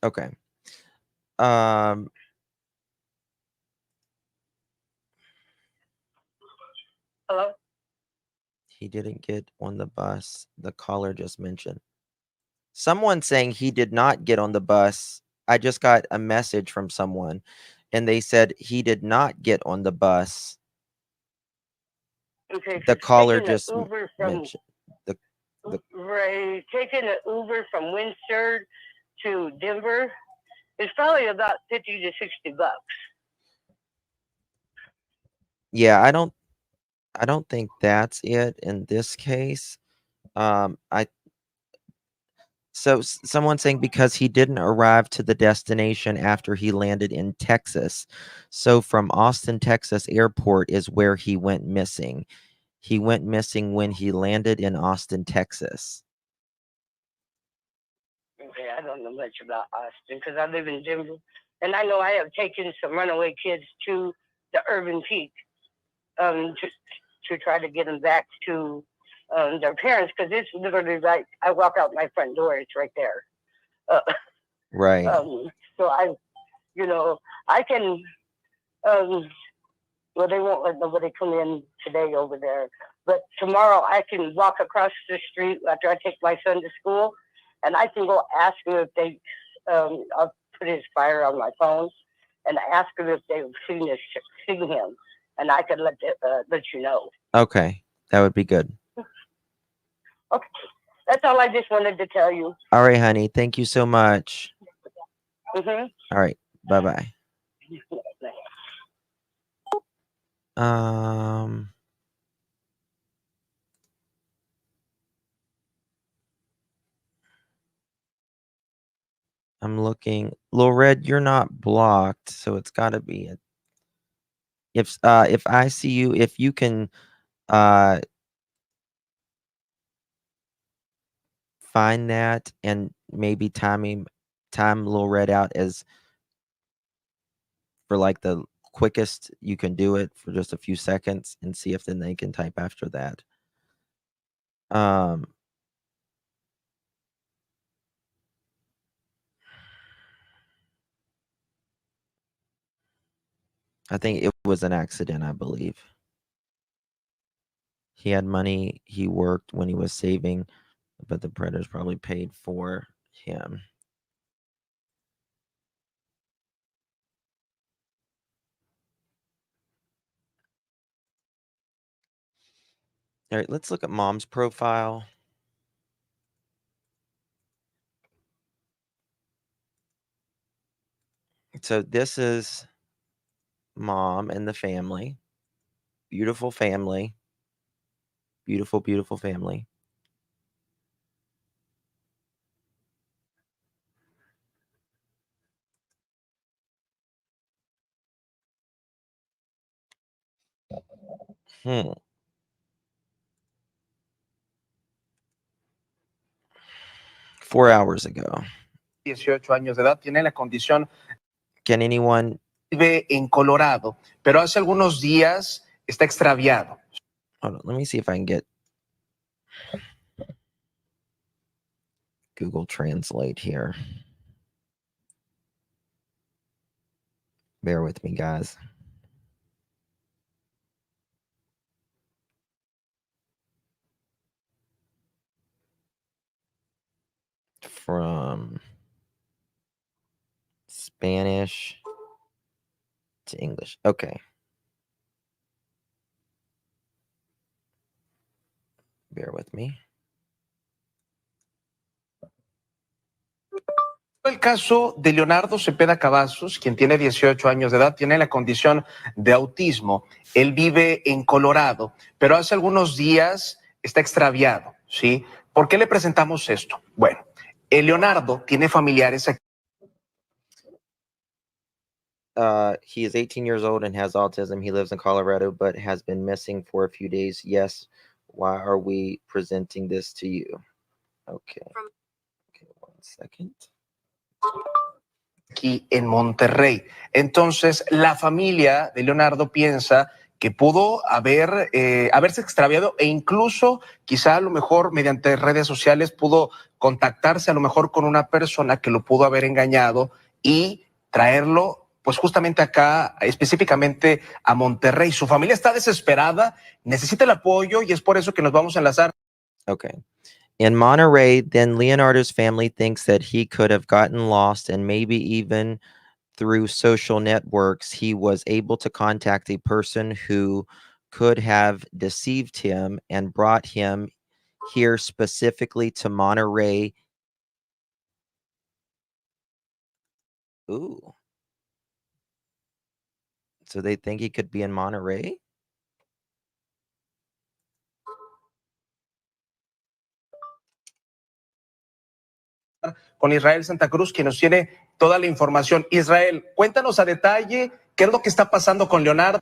Okay. Hello? He didn't get on the bus. The caller just mentioned. Someone saying he did not get on the bus. I just got a message from someone, and they said he did not get on the bus. Okay, The so caller taking just an Uber from mentioned. right, taking an Uber from Windsor to Denver is probably about $50 to $60. Yeah, I don't think that's it in this case. Someone saying because he didn't arrive to the destination after he landed in Texas. So from Austin, Texas airport is where he went missing. He went missing when he landed in Austin, Texas. Okay, I don't know much about Austin because I live in Denver. And I know I have taken some runaway kids to the urban peak to try to get them back to their parents, because it's literally like I walk out my front door, it's right there. Right. So I can, well, they won't let nobody come in today over there. But tomorrow I can walk across the street after I take my son to school, and I can go ask them if they, I'll put his flyer on my phone, and ask them if they've seen him, and I could let you know. Okay, that would be good. Okay, that's all I just wanted to tell you. All right, honey. Thank you so much. Mm-hmm. All right. Bye-bye. I'm looking. Lil Red, you're not blocked, so it's got to be it. If I see you, if you can find that and maybe time Lil Red out as for like the quickest you can do it for just a few seconds, and see if then they can type after that. I think it was an accident, I believe. He had money, he worked when he was saving, but the predators probably paid for him. All right, let's look at mom's profile. So this is mom and the family. Beautiful family. Beautiful, beautiful family. Hmm. 4 hours ago. 18 años de edad, tiene la condición. Can anyone? Vive en Colorado, pero hace algunos días está extraviado. Hold on, let me see if I can get Google Translate here. Bear with me, guys. From Spanish to English. Okay. Bear with me. El caso de Leonardo Cepeda Cavazos, quien tiene 18 años de edad, tiene la condición de autismo. Él vive en Colorado, pero hace algunos días está extraviado, ¿sí? ¿Por qué le presentamos esto? Bueno, Leonardo tiene familiares aquí. He is 18 years old and has autism. He lives in Colorado, but has been missing for a few days. Yes. Why are we presenting this to you? Okay. Okay, 1 second. Aquí en Monterrey. Entonces, la familia de Leonardo piensa que pudo haberse extraviado e incluso quizá a lo mejor mediante redes sociales pudo contactarse a lo mejor con una persona que lo pudo haber engañado y traerlo pues justamente acá, específicamente a Monterrey. Su familia está desesperada, necesita el apoyo y es por eso que nos vamos a enlazar. Okay. In Monterey, then Leonardo's family thinks that he could have gotten lost, and maybe even through social networks, he was able to contact a person who could have deceived him and brought him here specifically to Monterey. Ooh. So they think he could be in Monterey? Con Israel Santa Cruz, quien nos tiene toda la información. Israel, cuéntanos a detalle qué es lo que está pasando con Leonardo.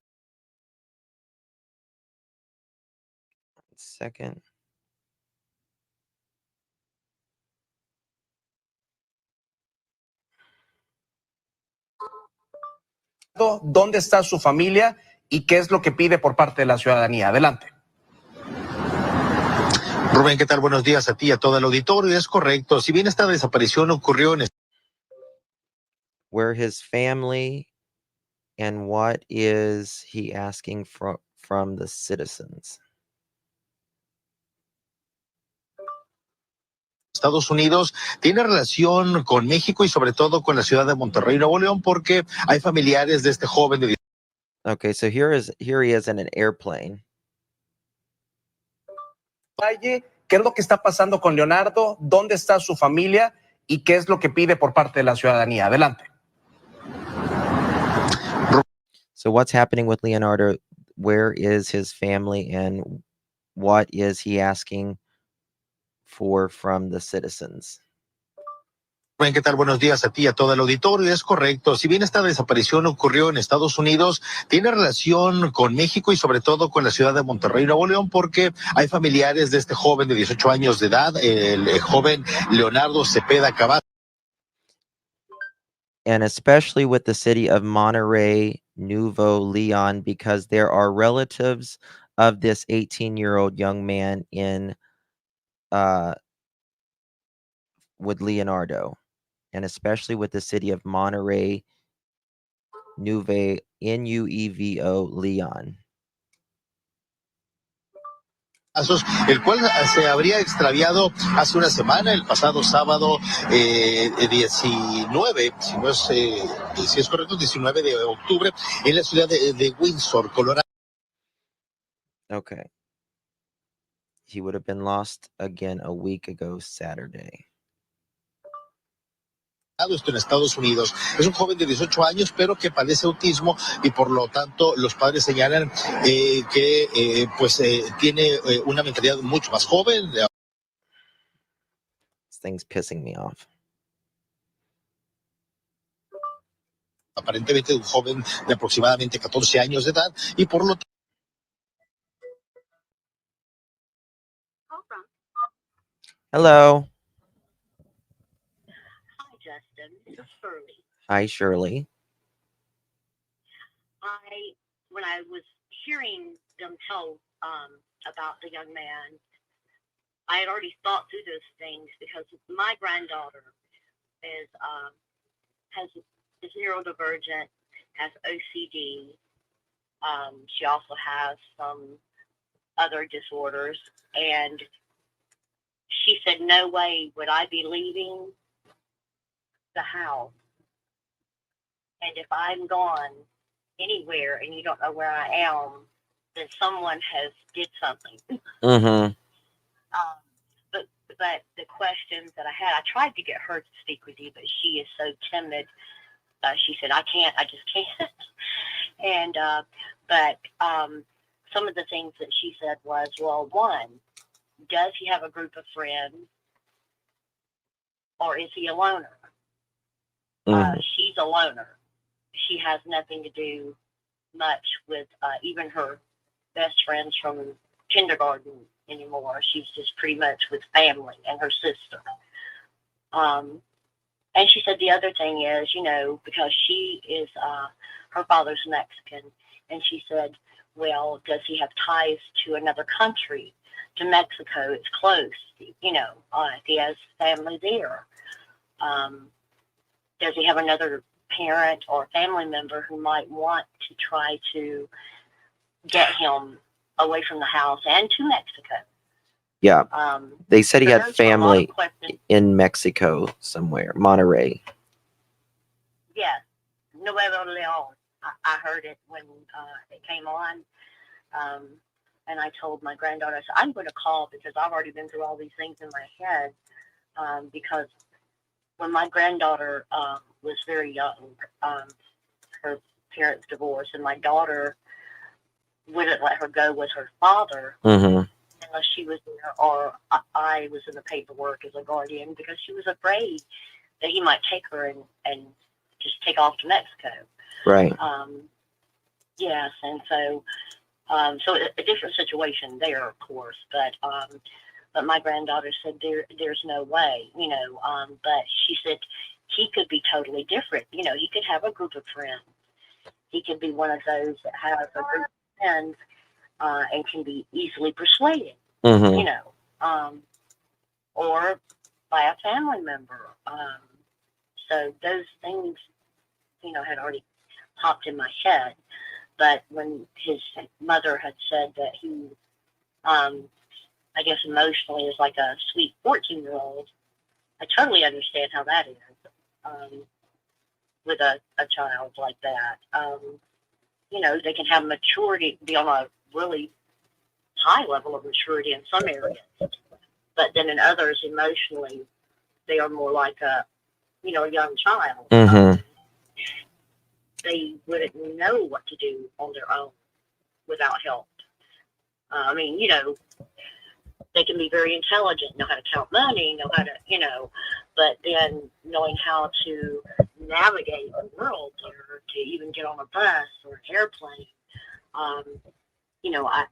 Second. ¿Dónde está su familia y qué es lo que pide por parte de la ciudadanía? Adelante. Rubén, ¿qué tal? Buenos días a ti y a todo el auditorio. Es correcto, si bien esta desaparición ocurrió en Where his family and what is he asking from the citizens? Estados Unidos, tiene relación con México y sobre todo con la ciudad de Monterrey, Nuevo León, porque hay familiares de este joven de... Okay, so here he is in an airplane. ¿Qué es lo que está pasando con Leonardo? ¿Dónde está su familia? ¿Y qué es lo que pide por parte de la ciudadanía? Adelante. So what's happening with Leonardo? Where is his family and what is he asking for from the citizens? Rubén, ¿qué tal? Buenos días a ti y a todo el auditorio. Es correcto, si bien esta desaparición ocurrió en Estados Unidos, tiene relación con México y sobre todo con la ciudad de Monterrey, Nuevo León, porque hay familiares de este joven de 18 años de edad, el joven Leonardo Cepeda Cavazos. And especially with the city of Monterey, Nuevo Leon, because there are relatives of this 18-year-old young man in with Leonardo, and especially with the city of Monterey, Nuevo Leon. El cual se habría extraviado hace una semana, el pasado sábado 19, si es correcto, 19 de octubre, en la ciudad de Windsor, Colorado. Okay. He would have been lost again a week ago Saturday. Esto en Estados Unidos. Es un joven de 18 años, pero que padece autismo y por lo tanto los padres señalan que tiene una mentalidad mucho más joven. This thing's pissing me off. Aparentemente un joven de aproximadamente 14 años de edad y por lo tanto... Hello. Hi, Justin. This is Shirley. Hi, Shirley. When I was hearing them tell about the young man, I had already thought through those things because my granddaughter is neurodivergent, has OCD. She also has some other disorders, and she said, "No way would I be leaving the house, and if I'm gone anywhere and you don't know where I am, then someone has did something." Mm-hmm. But the questions that I had, I tried to get her to speak with you, but she is so timid. She said, I just can't. And but some of the things that she said was, well, one, does he have a group of friends, or is he a loner? Mm-hmm. She's a loner. she has nothing to do much with even her best friends from kindergarten anymore. She's just pretty much with family and her sister. And she said the other thing is, because she is, her father's Mexican, and she said, well, does he have ties to another country? To Mexico, it's close, if he has family there. Does he have another parent or family member who might want to try to get him away from the house and to Mexico? Yeah. They said he so had those were a lot of family questions. in Mexico somewhere, Monterrey. Yes, Nuevo Leon. I heard it when it came on. And I told my granddaughter, I said, I'm going to call because I've already been through all these things in my head. Because when my granddaughter was very young, her parents divorced, and my daughter wouldn't let her go with her father Mm-hmm. unless she was there or I was in the paperwork as a guardian, because she was afraid that he might take her and just take off to Mexico. Right. Yes, and so a different situation there, of course, but my granddaughter said there's no way, but she said he could be totally different. He could have a group of friends. He could be one of those that has a group of friends and can be easily persuaded, Mm-hmm. or by a family member. So those things, had already popped in my head. But when his mother had said that he, I guess emotionally is like a sweet 14-year-old, I totally understand how that is with a child like that. They can have maturity, be on a really high level of maturity in some areas, but then in others, emotionally, they are more like a young child. Mm-hmm. They wouldn't know what to do on their own without help. They can be very intelligent, know how to count money, know how to, but then knowing how to navigate the world or to even get on a bus or an airplane, I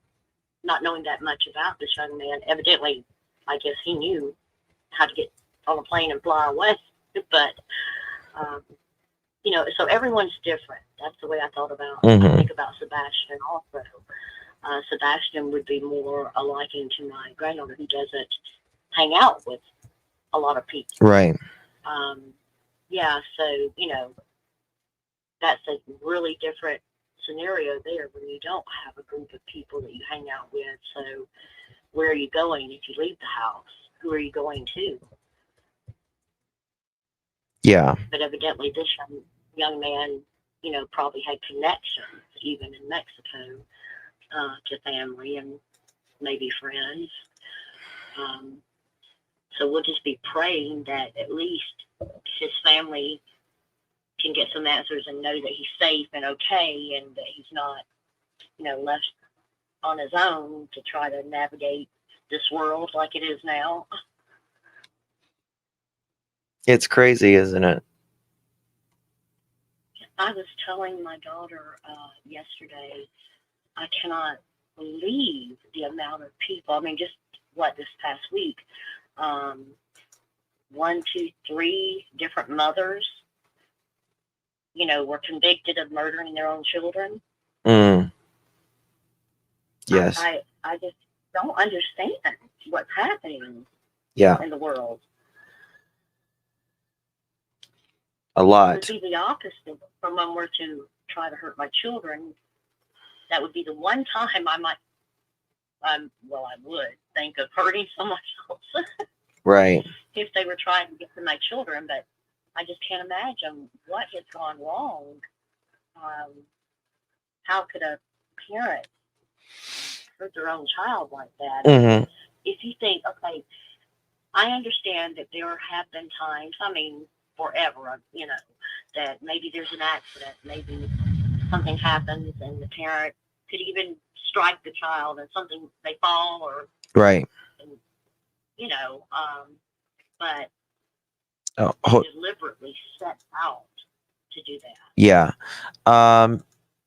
not knowing that much about this young man, evidently, I guess he knew how to get on a plane and fly away, but so everyone's different. That's the way I thought about. Mm-hmm. I think about Sebastian also. Sebastian would be more a liking to my granddaughter, who doesn't hang out with a lot of people. Right. Yeah, so that's a really different scenario there when you don't have a group of people that you hang out with. So where are you going if you leave the house? Who are you going to? Yeah. But evidently this young man, probably had connections even in Mexico to family and maybe friends. So we'll just be praying that at least his family can get some answers and know that he's safe and okay, and that he's not, left on his own to try to navigate this world like it is now. It's crazy, isn't it? I was telling my daughter yesterday, I cannot believe the amount of people. I mean, just this past week, 1, 2, 3 different mothers, were convicted of murdering their own children. Mm. Yes. I just don't understand what's happening in the world. A lot. It would be the opposite. If someone were to try to hurt my children, that would be the one time I might, I would think of hurting someone else. Right. If they were trying to get to my children, but I just can't imagine what has gone wrong. How could a parent hurt their own child like that? Mm-hmm. If you think, okay, I understand that there have been times, forever, that maybe there's an accident, maybe something happens and the parent could even strike the child and they fall or, right. But Oh, deliberately set out to do that. Yeah.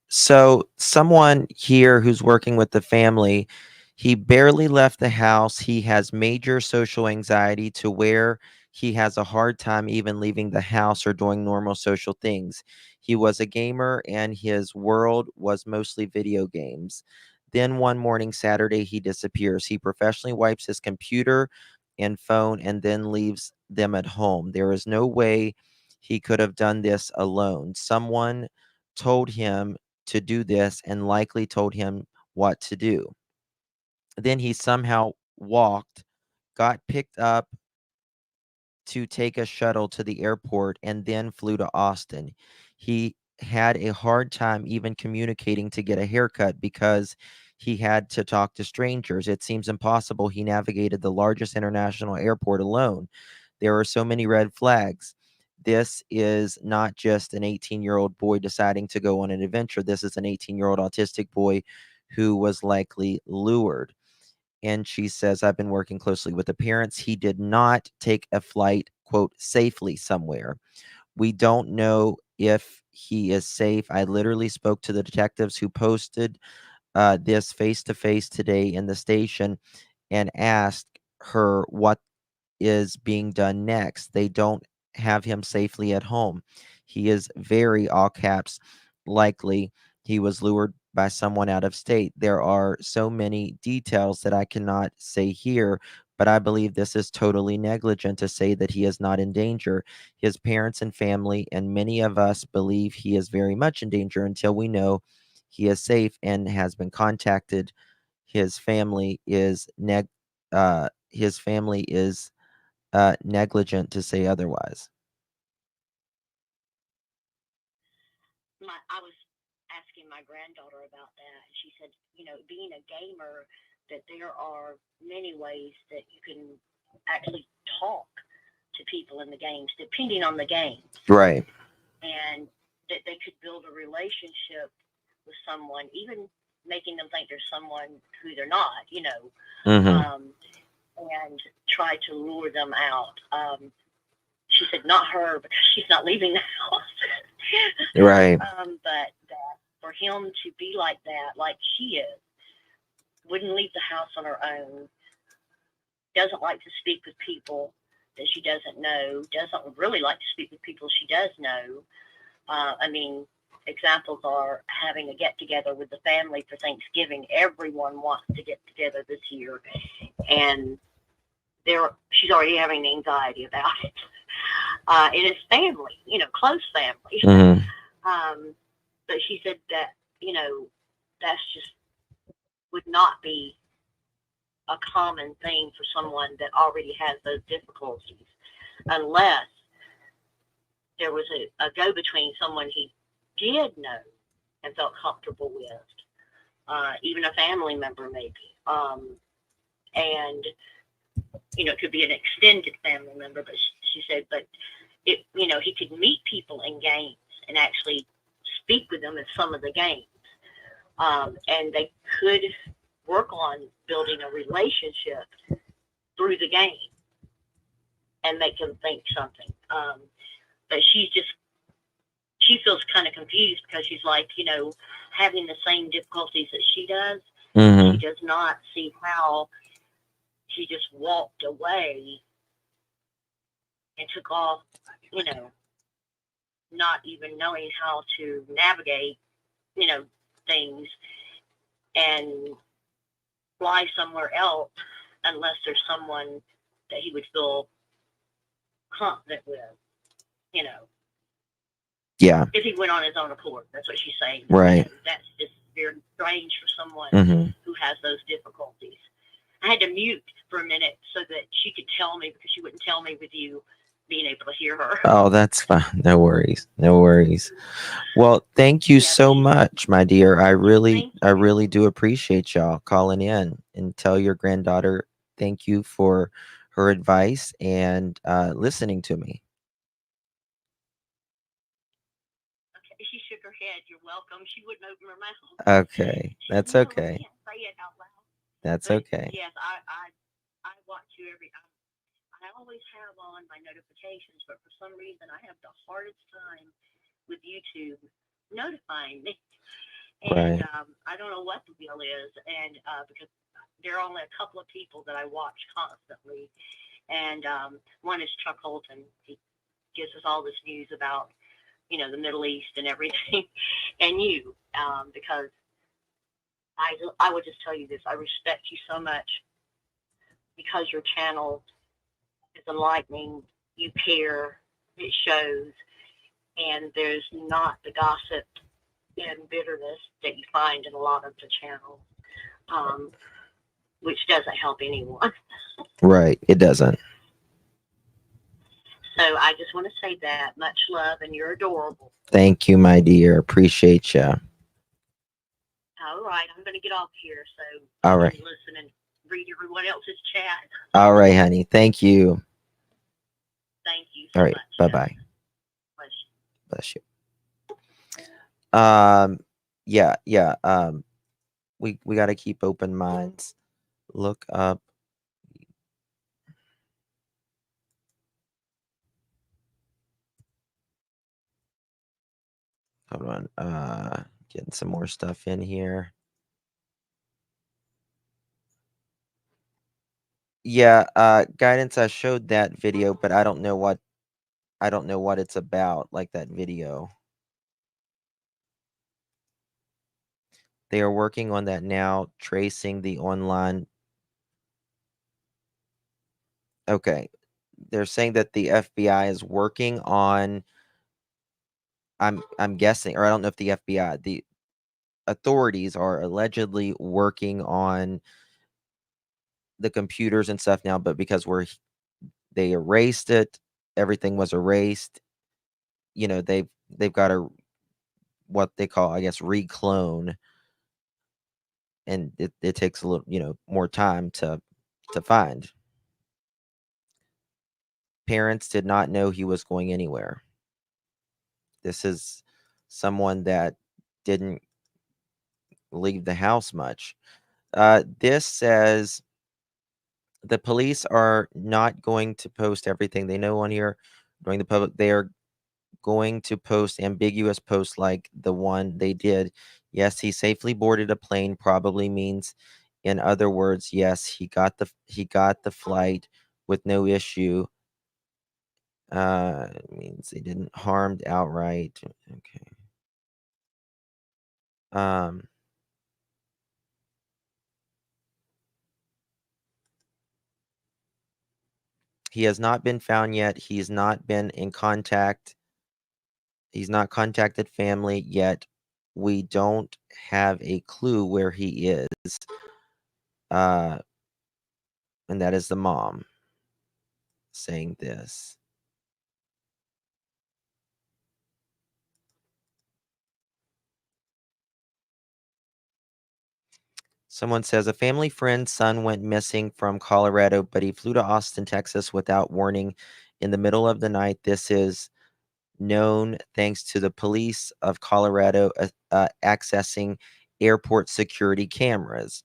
So someone here who's working with the family, he barely left the house. He has major social anxiety to where he has a hard time even leaving the house or doing normal social things. He was a gamer and his world was mostly video games. Then one morning, Saturday, he disappears. He professionally wipes his computer and phone and then leaves them at home. There is no way he could have done this alone. Someone told him to do this and likely told him what to do. Then he somehow walked, got picked up to take a shuttle to the airport, and then flew to Austin. He had a hard time even communicating to get a haircut because he had to talk to strangers. It seems impossible he navigated the largest international airport alone. There are so many red flags. This is not just an 18-year-old boy deciding to go on an adventure. This is an 18-year-old autistic boy who was likely lured. And she says, I've been working closely with the parents. He did not take a flight, quote, safely somewhere. We don't know if he is safe. I literally spoke to the detectives who posted this face to face today in the station and asked her what is being done next. They don't have him safely at home. He is very, all caps, likely he was lured by someone out of state. There are so many details that I cannot say here, but I believe this is totally negligent to say that he is not in danger. His parents and family, and many of us believe he is very much in danger until we know he is safe and has been contacted. His family is negligent to say otherwise. I was asking my granddaughter about that, and she said, being a gamer, that there are many ways that you can actually talk to people in the games, depending on the game, Right. and that they could build a relationship with someone, even making them think there's someone who they're not, and try to lure them out. She said, not her, because she's not leaving the house. Right. But that for him to be like that, like she is, wouldn't leave the house on her own, doesn't like to speak with people that she doesn't know, doesn't really like to speak with people she does know. Examples are having a get together with the family for Thanksgiving. Everyone wants to get together this year, and she's already having anxiety about it. And it's family, close family. Mm-hmm. But she said that, that's just would not be a common thing for someone that already has those difficulties, unless there was a go-between, someone he did know and felt comfortable with, even a family member maybe. And, it could be an extended family member, but she said, but he could meet people in games and actually speak with them in some of the games. And they could work on building a relationship through the game and make them think something. But she feels kind of confused because she's like, having the same difficulties that she does. Mm-hmm. She does not see how she just walked away and took off, not even knowing how to navigate, things, and fly somewhere else unless there's someone that he would feel confident with, Yeah. if he went on his own accord. That's what she's saying. Right. That's just very strange for someone Mm-hmm. who has those difficulties. I had to mute for a minute so that she could tell me, because she wouldn't tell me with you being able to hear her. Oh, that's fine. No worries. No worries. Well, thank you so much, my dear. I really do appreciate y'all calling in, and tell your granddaughter thank you for her advice and listening to me. Okay, she shook her head. You're welcome. She wouldn't open her mouth. Okay, that's No, okay. I can't say it out loud. That's But okay. yes, I watch you I always have on my notifications, but for some reason I have the hardest time with YouTube notifying me. Right. And I don't know what the deal is. And because there are only a couple of people that I watch constantly. And one is Chuck Holton. He gives us all this news about, you know, the Middle East and everything. And you, because I would just tell you this. I respect you so much because your channel is enlightening. You care. It shows. And there's not the gossip and bitterness that you find in a lot of the channels, which doesn't help anyone. Right. It doesn't. So I just want to say that. Much love, and you're adorable. Thank you, my dear. Appreciate you. All right, I'm going to get off here so All I right. can listen and read everyone else's chat. All right, honey. Thank you. Thank you so All right. much. Bye-bye. Bless you. Bless you. Yeah. We got to keep open minds. Look up. Hold on. Getting some more stuff in here. Yeah, guidance, I showed that video, but I don't know what it's about, like that video. They are working on that now, tracing the online. Okay. They're saying that the FBI is working on, I'm guessing, or I don't know if the FBI, the authorities are allegedly working on the computers and stuff now, but because they erased it, everything was erased. You know, they've got to, what they call, I guess, reclone, and it takes a little, more time to find. Parents did not know he was going anywhere. This is someone that didn't leave the house much. This says the police are not going to post everything they know on here during the public. They are going to post ambiguous posts like the one they did. Yes, he safely boarded a plane probably means, in other words, yes, he got the flight with no issue. It means they didn't harmed outright. Okay. He has not been found yet. He's not been in contact. He's not contacted family yet. We don't have a clue where he is. And that is the mom saying this. Someone says a family friend's son went missing from Colorado, but he flew to Austin, Texas without warning in the middle of the night. This is known thanks to the police of Colorado accessing airport security cameras.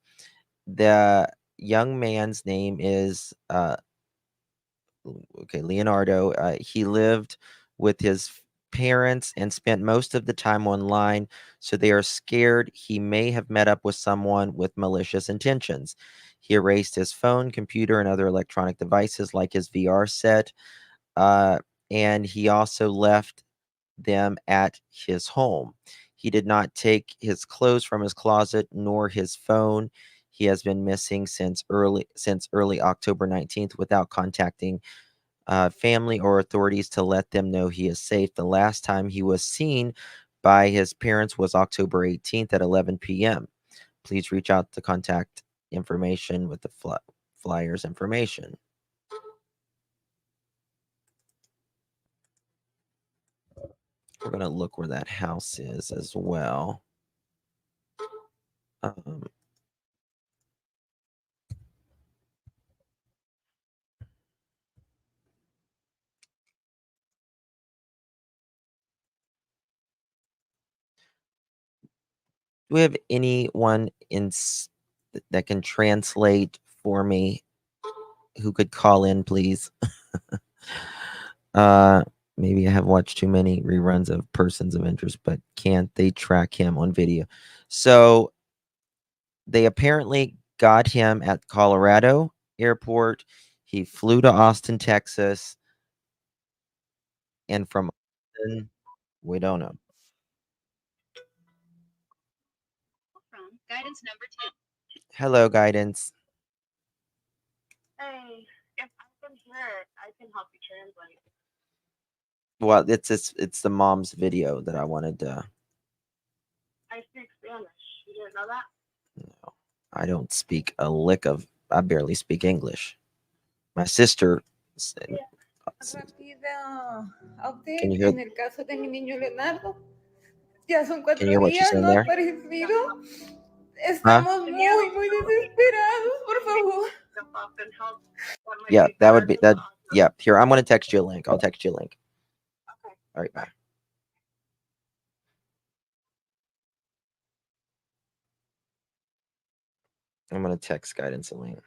The young man's name is Leonardo. He lived with his parents and spent most of the time online, so they are scared he may have met up with someone with malicious intentions. He erased his phone, computer, and other electronic devices like his VR set, and he also left them at his home. He did not take his clothes from his closet nor his phone. He has been missing since early October 19th without contacting family or authorities to let them know he is safe. The last time he was seen by his parents was October 18th at 11 p.m. Please reach out to contact information with the flyer's information. We're going to look where that house is as well. Do we have anyone that can translate for me who could call in, please? Maybe I have watched too many reruns of Persons of Interest, but can't they track him on video? So they apparently got him at Colorado airport. He flew to Austin, Texas, and from Austin, we don't know. Guidance number 2. Hello, guidance. Hey, if I can hear it, I can help you translate. Well, it's the mom's video that I wanted to. I speak Spanish. You didn't know that? No, I don't speak a lick of. I barely speak English. My sister. Rápido. Can you Update hear? en el caso de mi niño Leonardo. Ya son Can you 4 hear what she's días, saying no ha there? aparecido. Huh? Estamos muy, muy desesperados, por favor. Step up and help. That might Yeah, be that would be that. awesome. Yeah, here I'm gonna text you a link. I'll text you a link. Okay. All right, bye. I'm gonna text guidance a link.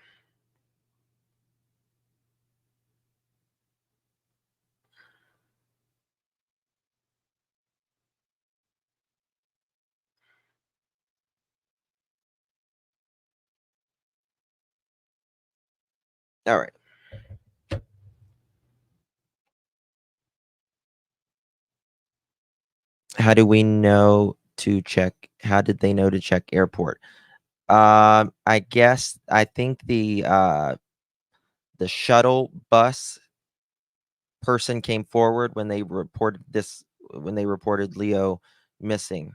All right. How do we know to check? How did they know to check airport? I guess I think the shuttle bus person came forward when they reported Leo missing.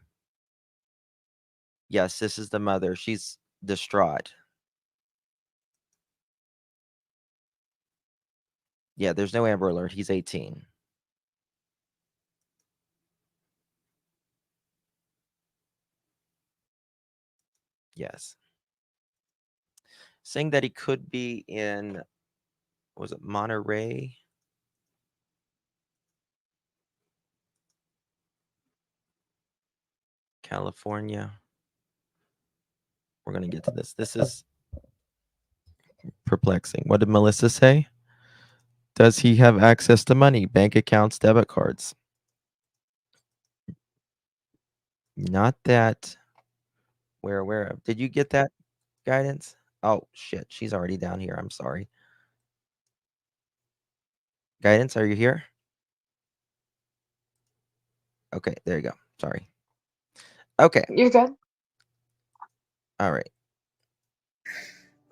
Yes, this is the mother. She's distraught. Yeah, there's no Amber Alert. He's 18. Yes. Saying that he could be in, was it Monterey? California. We're going to get to this. This is perplexing. What did Melissa say? Does he have access to money, bank accounts, debit cards? Not that we're aware of. Did you get that guidance? Oh, shit. She's already down here. I'm sorry. Guidance, are you here? Okay, there you go. Sorry. Okay. You're good. All right.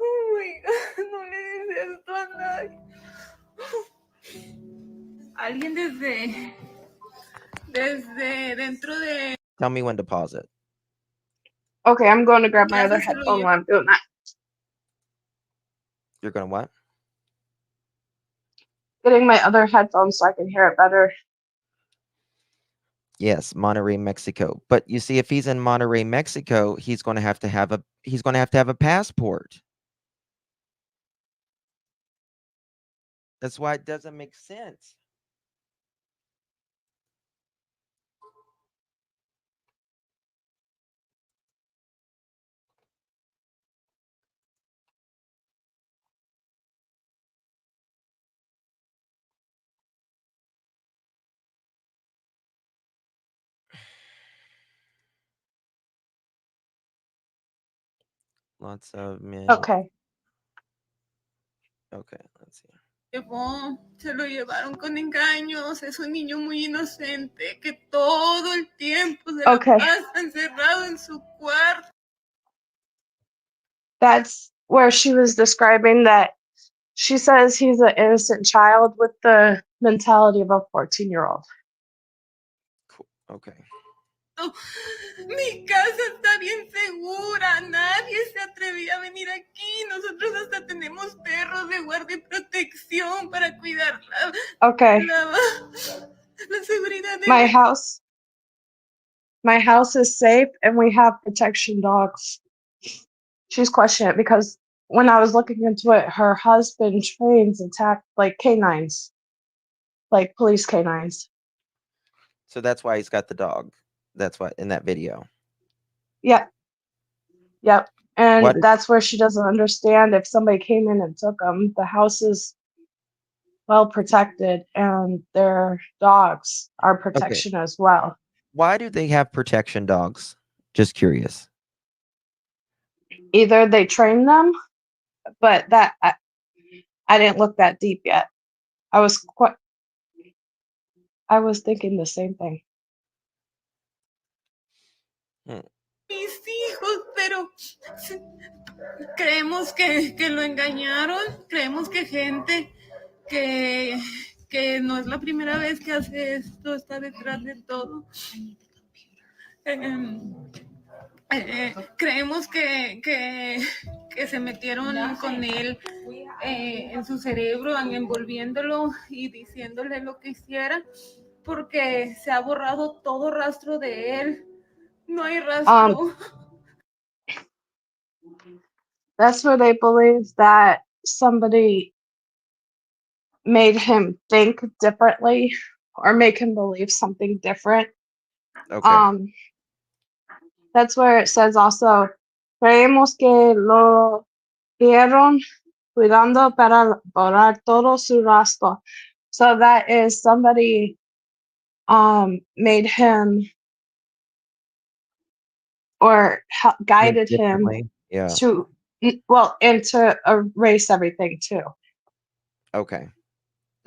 Oh my God, no le dices esto a nadie. Alguien desde dentro de Tell me when to pause it. Okay, I'm going to grab my other casa se lo headphone llevó. while I'm doing that. You're going to what? Getting my other headphones so I can hear it better. Yes, Monterrey, Mexico. But you see, if he's in Monterrey, Mexico, he's going to have a passport. That's why it doesn't make sense. Lots of men. Okay. Okay, let's see. Se lo llevaron con engaños, es un niño muy inocente que todo el tiempo se la Okay. pasa encerrado en su cuarto. That's where she was describing that she says he's an innocent child with the mentality of a 14-year-old. Cool. Okay. Mi casa está bien segura, nadie se atrevía a venir aquí, nosotros hasta tenemos perros de guardia y protección para cuidar Okay. la seguridad de My house is safe and we have protection dogs. She's questioning it because when I was looking into it, her husband trains attack like canines, like police canines. So that's why he's got the dog. That's why in that video. Yep. And What is- that's where she doesn't understand if somebody came in and took them. The house is well protected, and their dogs are protection as well. Why do they have protection dogs? Just curious. Either they train them, but that I didn't look that deep yet. I was thinking the same thing. Mis hijos, pero creemos que lo engañaron, creemos que gente que no es la primera vez que hace esto, está detrás de todo. Creemos que se metieron con él en su cerebro, envolviéndolo y diciéndole lo que hiciera, porque se ha borrado todo rastro de él. No hay rastro. That's where they believe that somebody made him think differently or make him believe something different. Okay. That's where it says also, creemos que lo vieron cuidando para borrar todo su rastro. So that is somebody made him or guided him Yeah. to, well, and to erase everything too. Okay.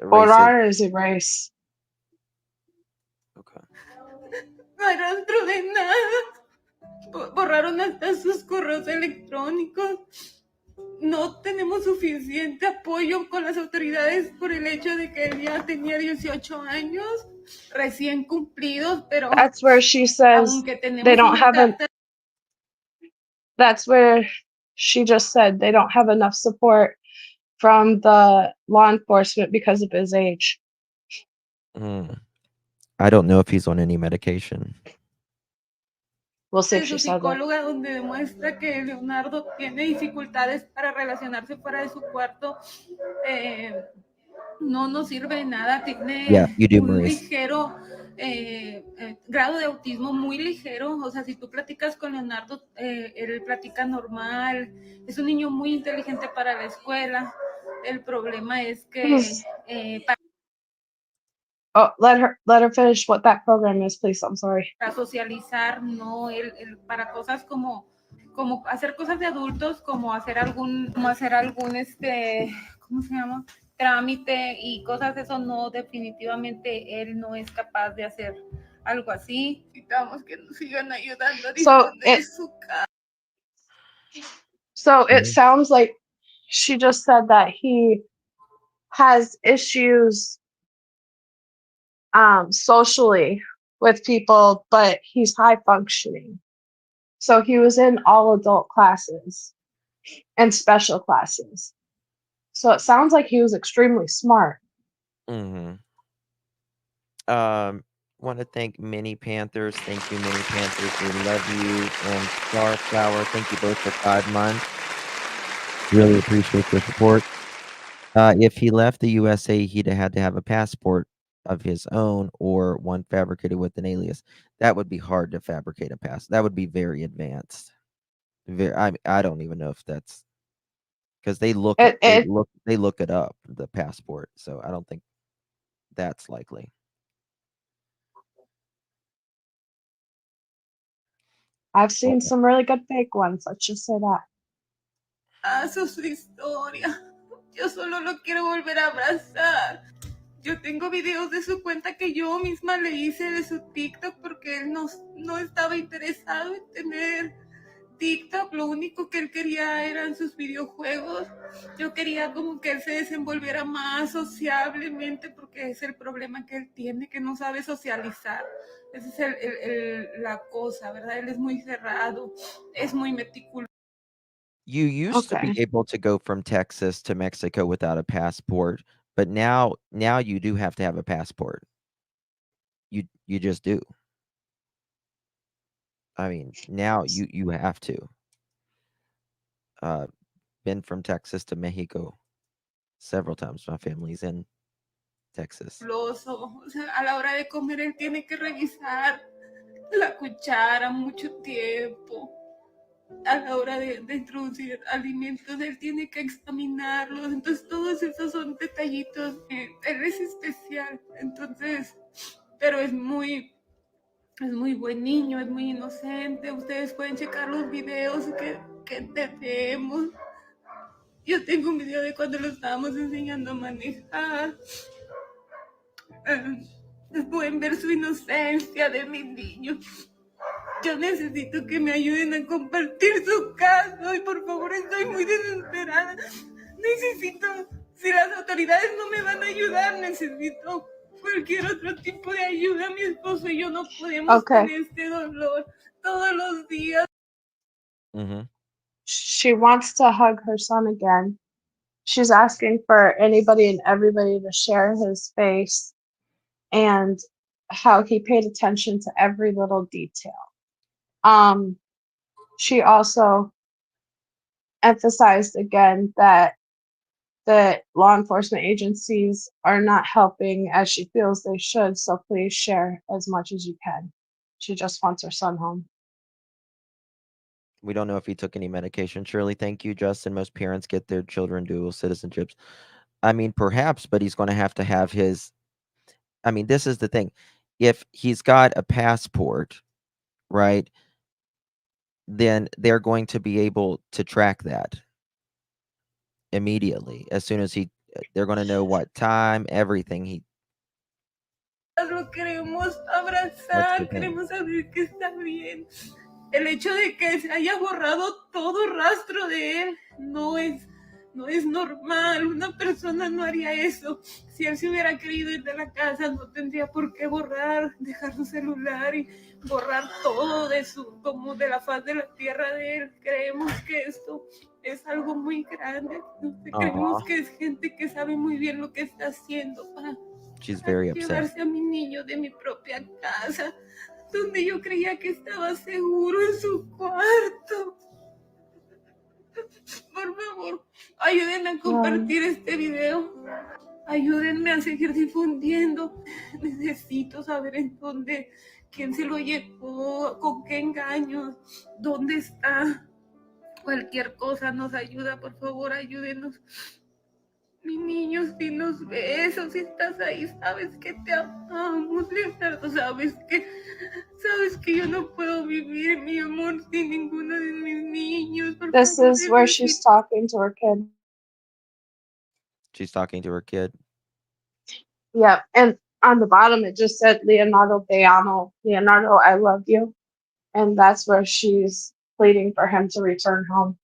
Borrar is erase. Okay. No hay rastro de nada. Borraron hasta sus correos electrónicos. No tenemos suficiente apoyo con las autoridades por el hecho de que él ya tenía 18 años recién cumplidos, pero that's where she says they don't have that's where she just said they don't have enough support from the law enforcement because of his age. I don't know if he's on any medication. We'll see if she said that. psicóloga, donde demuestra que Leonardo tiene dificultades para relacionarse fuera de su cuarto. No nos sirve de nada, tiene un ligero grado de autismo muy ligero. O sea, si tú platicas con Leonardo, él platica normal, es un niño muy inteligente para la escuela. El problema es que let her finish what that program is, please. I'm sorry. Para socializar, no, él para cosas como hacer cosas de adultos, como hacer algún ¿cómo se llama? Trámite y cosas de eso, no, definitivamente él no es capaz de hacer algo así. Necesitamos que nos sigan ayudando a disponer su casa. So it sounds like she just said that he has issues socially with people, but he's high functioning. So he was in all adult classes and special classes. So it sounds like he was extremely smart. Want to thank Mini Panthers. Thank you, Mini Panthers. We love you. And Starflower, thank you both for 5 months. Really appreciate your support. If he left the USA, he'd have had to have a passport of his own or one fabricated with an alias. That would be hard to fabricate a pass. That would be very advanced. I don't even know if that's because they look it up, the passport. So I don't think that's likely. I've seen some really good fake ones. Let's just say that. Su historia. Yo solo lo quiero volver a abrazar. Yo tengo videos de su cuenta que yo misma le hice de su TikTok porque él no estaba interesado en tener TikTok. Lo único que él quería eran sus videojuegos. Yo quería como que él se desenvolviera más sociablemente porque es el problema que él tiene, que no sabe socializar. Esa es la cosa, ¿verdad? Él es muy cerrado, es muy meticuloso. You used to be able to go from Texas to Mexico without a passport, but now you do have to have a passport. You just do. I mean, now you have to. Been from Texas to Mexico several times. My family's in Texas. O sea, a la hora de comer él tiene que revisar la cuchara mucho tiempo. a la hora de introducir alimentos, él tiene que examinarlos, entonces todos esos son detallitos, él es especial, entonces, pero es muy buen niño, es muy inocente, ustedes pueden checar los videos que tenemos. Yo tengo un video de cuando lo estábamos enseñando a manejar. Pueden ver su inocencia de mi niño. Yo necesito que me ayuden a compartir su caso y por favor estoy muy desesperada. Necesito, si las autoridades no me van a ayudar, necesito cualquier otro tipo de ayuda. Mi esposo y yo no podemos con este dolor todos los días. She wants to hug her son again. She's asking for anybody and everybody to share his face and how he paid attention to every little detail. She also emphasized again that the law enforcement agencies are not helping as she feels they should, so please share as much as you can. She just wants her son home. We don't know if he took any medication. Shirley, thank you, Justin. Most parents get their children dual citizenships. I mean, perhaps, but he's going to have his. I mean, this is the thing. If he's got a passport, right, then they're going to be able to track that immediately. As soon as they're going to know what time, everything. Lo queremos abrazar, queremos saber que está bien. El hecho de que se haya borrado todo rastro de él no es normal. Una persona no haría eso. Si él se hubiera querido ir de la casa, no tendría por qué dejar su celular y borrar todo como de la faz de la tierra de él. Creemos que esto es algo muy grande. Creemos que es gente que sabe muy bien lo que está haciendo para llevarse a mi niño de mi propia casa, donde yo creía que estaba seguro en su cuarto. Por favor, ayúdenme a compartir este video. Ayúdenme a seguir difundiendo. Necesito saber en dónde, quién se lo llevó, con qué engaños, dónde está. Cualquier cosa nos ayuda, por favor, ayúdenos. Mi niño, si nos ves o si estás ahí, sabes que te amamos, Leonardo, sabes que yo no puedo vivir, mi amor, sin ninguno de mis niños. Por This favor, is where she's talking to her kid. She's talking to her kid. Yeah, and on the bottom it just said Leonardo te amo. Leonardo, I love you. And that's where she's pleading for him to return home.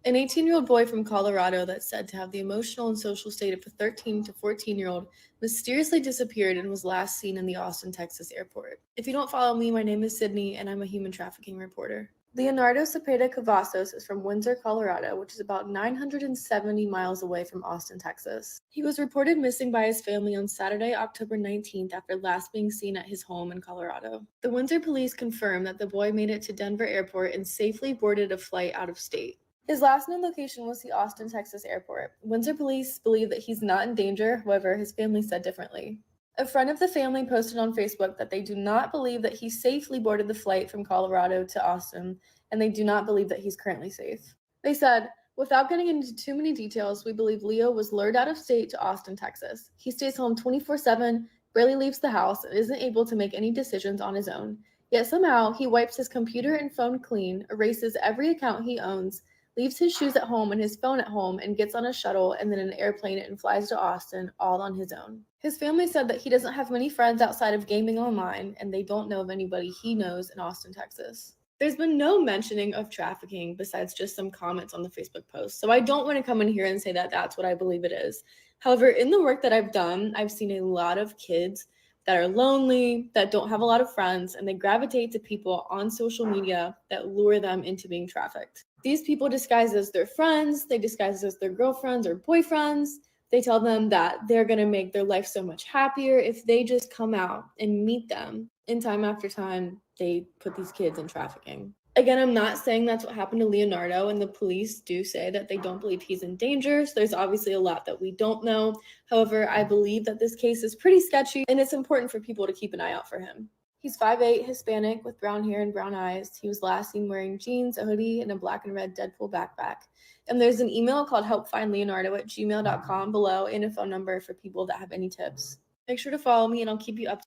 An 18-year-old boy from Colorado that's said to have the emotional and social state of a 13 to 14-year-old mysteriously disappeared and was last seen in the Austin, Texas airport. If you don't follow me, my name is Sydney, and I'm a human trafficking reporter. Leonardo Cepeda Cavazos is from Windsor, Colorado, which is about 970 miles away from Austin, Texas. He was reported missing by his family on Saturday, October 19th, after last being seen at his home in Colorado. The Windsor police confirmed that the boy made it to Denver Airport and safely boarded a flight out of state. His last known location was the Austin, Texas airport. Windsor police believe that he's not in danger, however, his family said differently. A friend of the family posted on Facebook that they do not believe that he safely boarded the flight from Colorado to Austin, and they do not believe that he's currently safe. They said, without getting into too many details, we believe Leo was lured out of state to Austin, Texas. He stays home 24/7, barely leaves the house, and isn't able to make any decisions on his own. Yet somehow, he wipes his computer and phone clean, erases every account he owns, leaves his shoes at home and his phone at home, and gets on a shuttle and then an airplane and flies to Austin, all on his own. His family said that he doesn't have many friends outside of gaming online, and they don't know of anybody he knows in Austin, Texas. There's been no mentioning of trafficking besides just some comments on the Facebook post, so I don't want to come in here and say that that's what I believe it is. However, in the work that I've done, I've seen a lot of kids that are lonely, that don't have a lot of friends, and they gravitate to people on social media that lure them into being trafficked. These people disguise as their friends, they disguise as their girlfriends or boyfriends. They tell them that they're going to make their life so much happier if they just come out and meet them. And time after time, they put these kids in trafficking. Again, I'm not saying that's what happened to Leonardo, and the police do say that they don't believe he's in danger. So there's obviously a lot that we don't know. However, I believe that this case is pretty sketchy, and it's important for people to keep an eye out for him. He's 5'8", Hispanic, with brown hair and brown eyes. He was last seen wearing jeans, a hoodie, and a black and red Deadpool backpack. And there's an email called helpfindleonardo@gmail.com below, and a phone number for people that have any tips. Make sure to follow me, and I'll keep you up.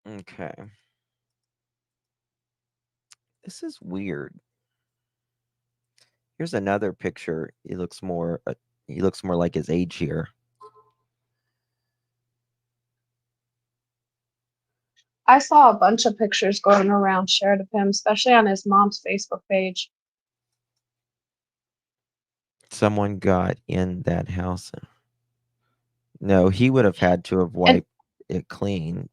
Okay. This is weird. Here's another picture. He looks more like his age here. I saw a bunch of pictures going around shared of him, especially on his mom's Facebook page. Someone got in that house. No, he would have had to have wiped it clean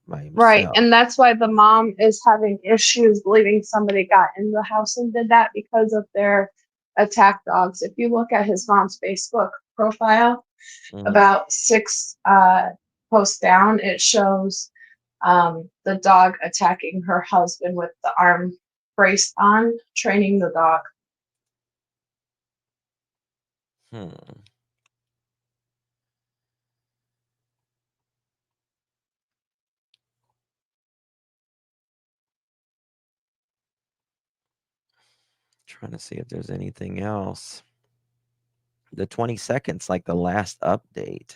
by himself. Right, and that's why the mom is having issues believing somebody got in the house and did that because of their attack dogs. If you look at his mom's Facebook profile, about 6 posts down, it shows the dog attacking her husband with the arm brace on, training the dog. Trying to see if there's anything else. The 22nd's like the last update.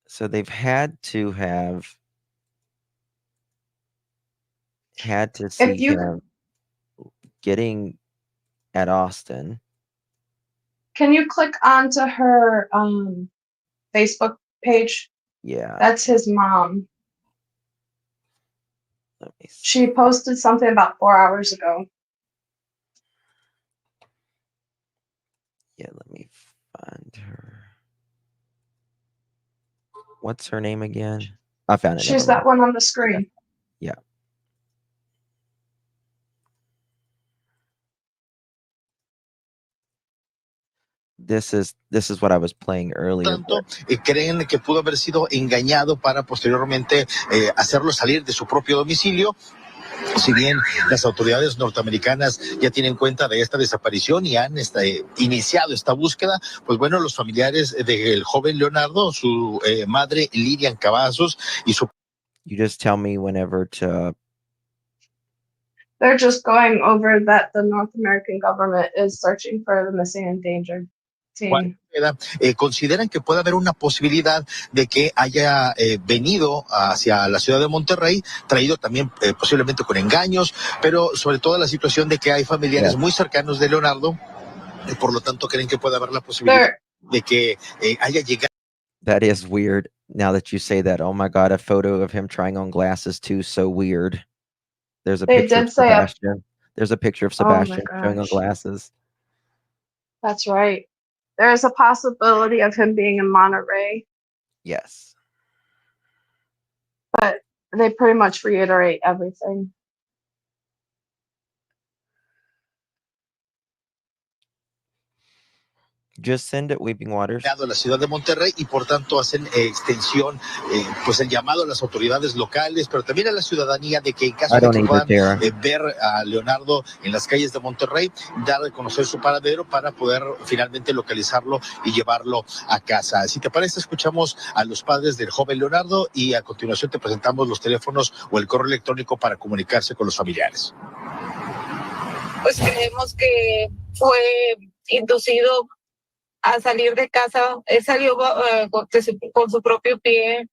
So they've had to see him getting at Austin. Can you click onto her Facebook page? Yeah. That's his mom. Let me see. She posted something about 4 hours ago. Yeah, let me find her. What's her name again? I found it. She's that one on the screen. Yeah. This is what I was playing earlier. Tanto, creen que pudo haber sido engañado para posteriormente hacerlo salir de su propio domicilio. Si bien las autoridades norteamericanas ya tienen cuenta de esta desaparición y han iniciado esta búsqueda, pues bueno, los familiares del joven Leonardo, su madre Lilian Cavazos y su... You just tell me whenever to... They're just going over that the North American government is searching for the missing and endangered teen. Consideran que puede haber una posibilidad de que haya venido hacia la ciudad de Monterrey, traído también posiblemente con engaños, pero sobre todo la situación de que hay familiares muy cercanos de Leonardo, y por lo tanto creen que puede haber la posibilidad de que haya llegado. That is weird. Now that you say that, oh my God, a photo of him trying on glasses too, so weird. There's a picture of Sebastian. There's a picture of Sebastian showing on glasses. That's right. There is a possibility of him being in Monterey. Yes. But they pretty much reiterate everything. Just send it, Weeping Waters. A la ciudad de Monterrey y por tanto hacen extensión, pues el llamado a las autoridades locales, pero también a la ciudadanía de que en caso de que puedan ver a Leonardo en las calles de Monterrey, dar a conocer su paradero para poder finalmente localizarlo y llevarlo a casa. Si te parece, escuchamos a los padres del joven Leonardo y a continuación te presentamos los teléfonos o el correo electrónico para comunicarse con los familiares. Pues creemos que fue inducido a salir de casa. Él salió con su propio pie,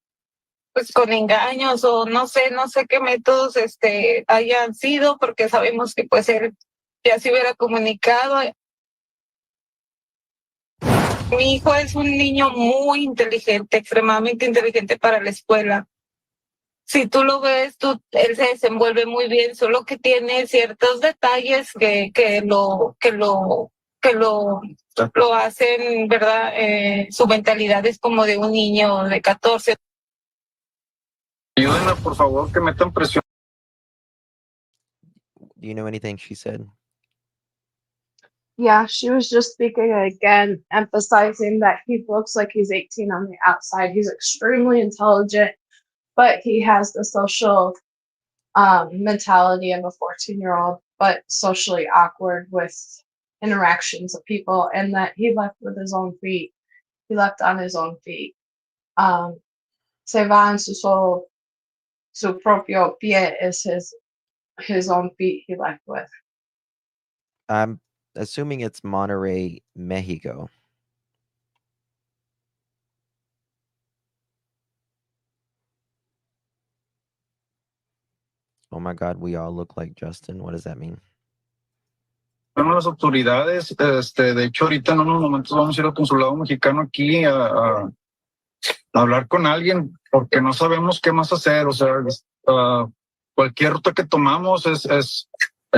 pues con engaños o no sé qué métodos hayan sido, porque sabemos que pues él ya se hubiera comunicado. Mi hijo es un niño muy inteligente, extremadamente inteligente para la escuela. Si tú lo ves, él se desenvuelve muy bien, solo que tiene ciertos detalles que lo hacen, ¿verdad? Su mentalidad es como de un niño de 14. Ayúdenme, por favor, que metan presión. Do you know anything she said? Yeah, she was just speaking again, emphasizing that he looks like he's 18 on the outside. He's extremely intelligent, but he has the social mentality of a 14-year-old, but socially awkward with interactions of people, and that he left with his own feet. He left on his own feet. Se va en su propio pie is his own feet he left with. I'm assuming it's Monterrey, Mexico. Oh my God, we all look like Justin. What does that mean? Bueno, las autoridades, de hecho, ahorita en unos momentos vamos a ir al consulado mexicano aquí a hablar con alguien, porque no sabemos qué más hacer. O sea, cualquier ruta que tomamos es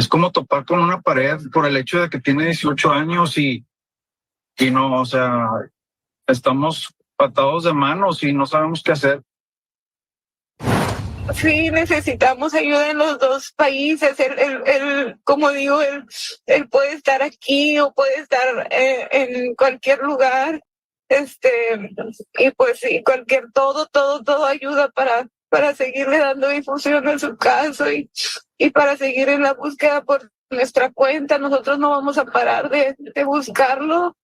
como topar con una pared por el hecho de que tiene 18 años y no, o sea, estamos atados de manos y no sabemos qué hacer. Sí, necesitamos ayuda en los dos países. Él, como digo, él puede estar aquí o puede estar en cualquier lugar. Y pues sí, todo ayuda para seguirle dando difusión a su caso y para seguir en la búsqueda por nuestra cuenta. Nosotros no vamos a parar de buscarlo.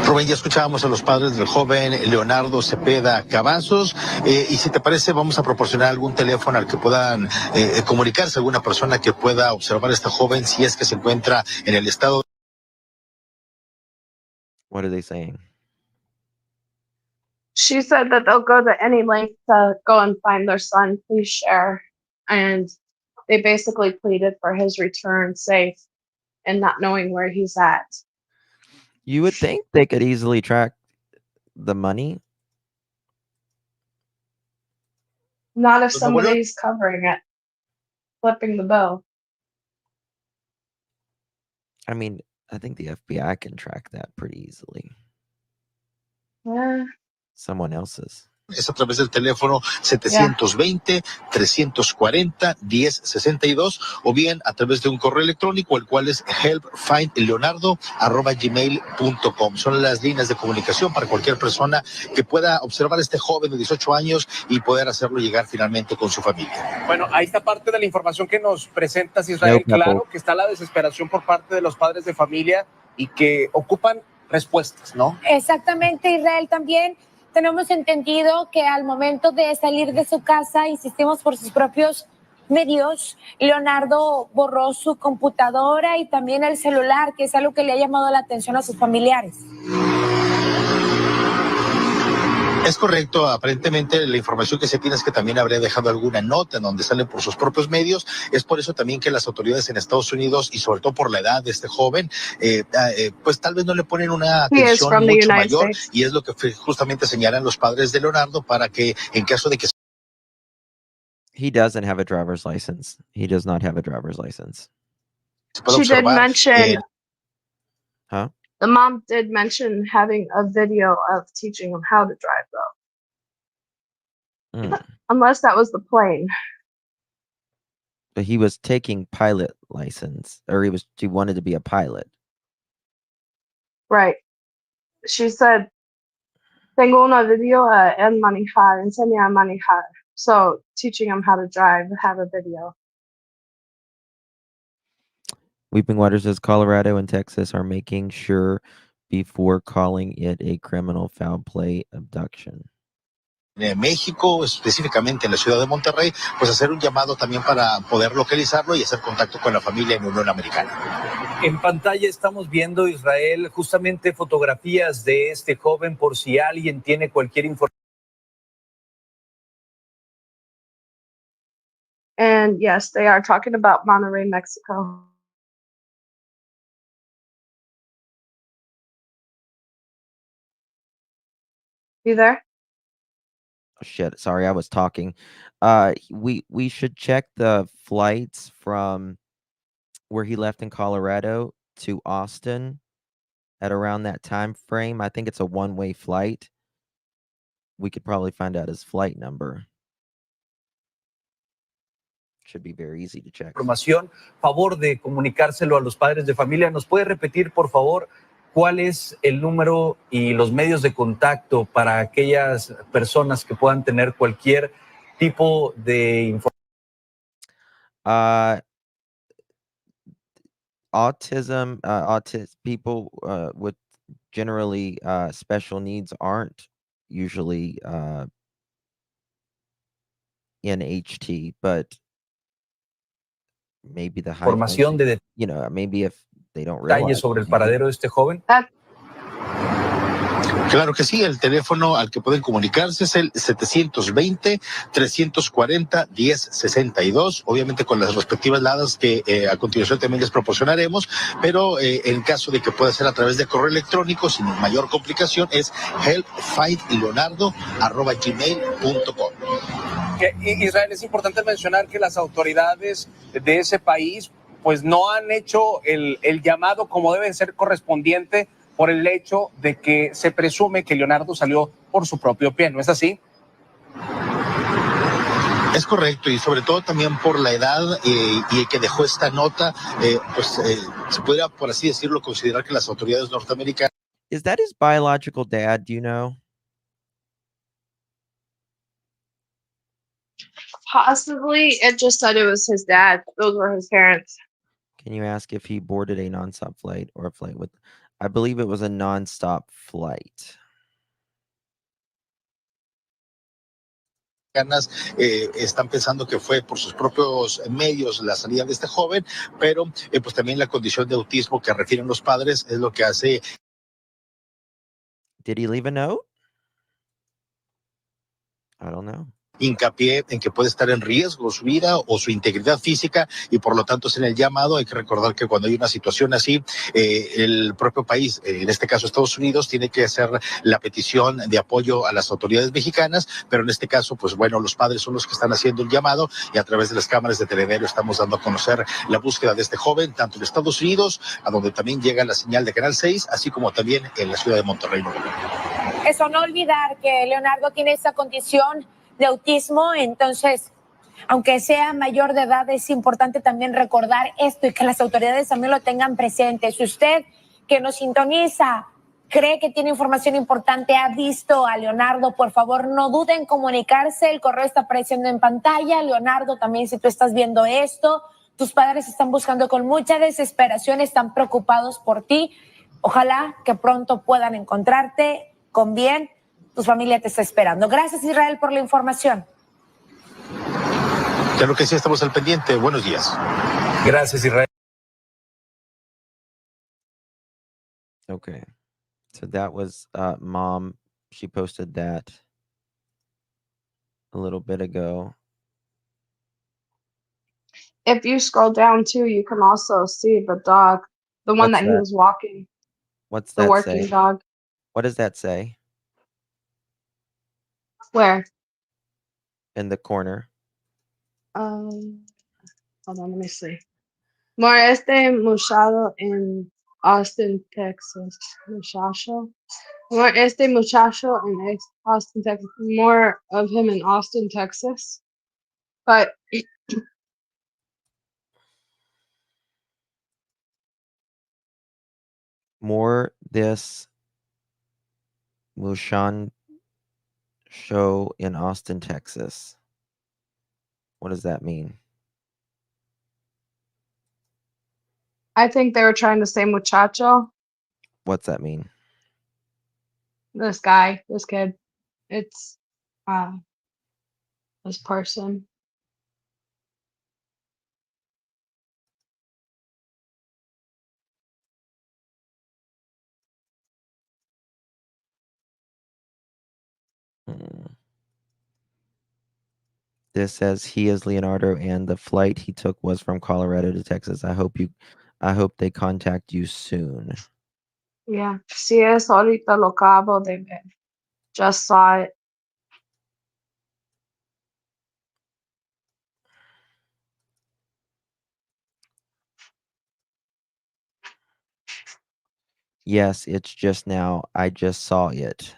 Rubén, ya escuchábamos a los padres del joven Leonardo Cepeda Cavazos, y si te parece vamos a proporcionar algún teléfono al que puedan comunicarse, alguna persona que pueda observar a este joven si es que se encuentra en el estado. What are they saying? She said that they'll go to any length to go and find their son. Please share. And they basically pleaded for his return safe and not knowing where he's at. You would think they could easily track the money. Not if somebody's covering it, flipping the bill. I mean, I think the FBI can track that pretty easily. Yeah. Someone else's. Es a través del teléfono 720-340-1062 o bien a través de un correo electrónico, el cual es helpfindleonardo@gmail.com. Son las líneas de comunicación para cualquier persona que pueda observar a este joven de 18 años y poder hacerlo llegar finalmente con su familia. Bueno, ahí está parte de la información que nos presentas, Israel. Claro que está la desesperación por parte de los padres de familia y que ocupan respuestas, ¿no? Exactamente, Israel, también tenemos entendido que al momento de salir de su casa, insistimos por sus propios medios, Leonardo borró su computadora y también el celular, que es algo que le ha llamado la atención a sus familiares. Es correcto, aparentemente la información que se tiene es que también habría dejado alguna nota en donde sale por sus propios medios. Es por eso también que las autoridades en Estados Unidos, y sobre todo por la edad de este joven, pues tal vez no le ponen una atención mucho mayor, y es lo que justamente señalan los padres de Leonardo para que en caso de que... He doesn't have a driver's license. He does not have a driver's license. She did mention... Huh? The mom did mention having a video of teaching him how to drive, though. Unless that was the plane. But he was taking pilot license, or he wanted to be a pilot. Right. She said, tengo una video en manejar, enseña a manejar. So teaching him how to drive, have a video. Weeping Waters says Colorado and Texas are making sure before calling it a criminal foul play abduction. En México, específicamente en la ciudad de Monterrey, pues hacer un llamado también para poder localizarlo y hacer contacto con la familia en Unión Americana. En pantalla estamos viendo, Israel, justamente fotografías de este joven por si alguien tiene cualquier información. And yes, they are talking about Monterrey, Mexico. You there? Oh, shit, sorry, I was talking. We should check the flights from where he left in Colorado to Austin at around that time frame. I think it's a one-way flight. We could probably find out his flight number. Should be very easy to check. Información, favor de comunicárselo a los padres de familia. ¿Nos puede repetir, por favor, cuál es el número y los medios de contacto para aquellas personas que puedan tener cualquier tipo de información? People with generally special needs aren't usually in HT, but maybe the high Información function, de maybe if they don't detalles realize sobre el maybe. paradero de este joven. Claro que sí, el teléfono al que pueden comunicarse es el 720-340-1062, obviamente con las respectivas ladas que a continuación también les proporcionaremos, pero en caso de que pueda ser a través de correo electrónico sin mayor complicación es helpfightleonardo@gmail.com. Israel, es importante mencionar que las autoridades de ese país pues no han hecho el llamado como debe ser correspondiente por el hecho de que se presume que Leonardo salió por su propio pie, ¿no es así? Es correcto, y sobre todo también por la edad y que dejó esta nota, se pudiera, por así decirlo, considerar que las autoridades norteamericanas... Is that his biological dad? Do you know? Possibly, it just said it was his dad. Those were his parents. Can you ask if he boarded a nonstop flight or a flight with? I believe it was a nonstop flight. Están pensando que fue por sus propios medios la salida de este joven, pero pues también la condición de autismo que refieren los padres es lo que hace. Did he leave a note? I don't know. Hincapié en que puede estar en riesgo su vida o su integridad física, y por lo tanto es en el llamado. Hay que recordar que cuando hay una situación así, el propio país, en este caso Estados Unidos, tiene que hacer la petición de apoyo a las autoridades mexicanas, pero en este caso, pues bueno, los padres son los que están haciendo el llamado, y a través de las cámaras de Televideo estamos dando a conocer la búsqueda de este joven, tanto en Estados Unidos, a donde también llega la señal de Canal 6, así como también en la ciudad de Monterrey, Nuevo León. Eso, no olvidar que Leonardo tiene esa condición de autismo, entonces, aunque sea mayor de edad, es importante también recordar esto y que las autoridades también lo tengan presente. Si usted que nos sintoniza cree que tiene información importante, ha visto a Leonardo, por favor, no dude en comunicarse. El correo está apareciendo en pantalla. Leonardo, también si tú estás viendo esto, tus padres están buscando con mucha desesperación, están preocupados por ti. Ojalá que pronto puedan encontrarte con bien. Tu familia te está esperando. Gracias, Israel, por la información. Claro que sí, estamos al pendiente. Buenos días. Gracias, Israel. Okay. So that was mom. She posted that a little bit ago. If you scroll down too, you can also see the dog, the one What's that he that? was walking, What's the that working say? dog. What does that say Where? in the corner? Hold on, let me see. More muchacho in Austin, Texas. Muchacho. More muchacho in Austin, Texas. More of him in Austin, Texas. But More this Mushan show in Austin, Texas. What does that mean? I think they were trying to say muchacho. What's that mean? This guy, this kid. It's this person. This says he is Leonardo and the flight he took was from Colorado to Texas. I hope they contact you soon. Yeah. Si es ahorita lo acabo de ver. Just saw it. Yes, it's just now. I just saw it.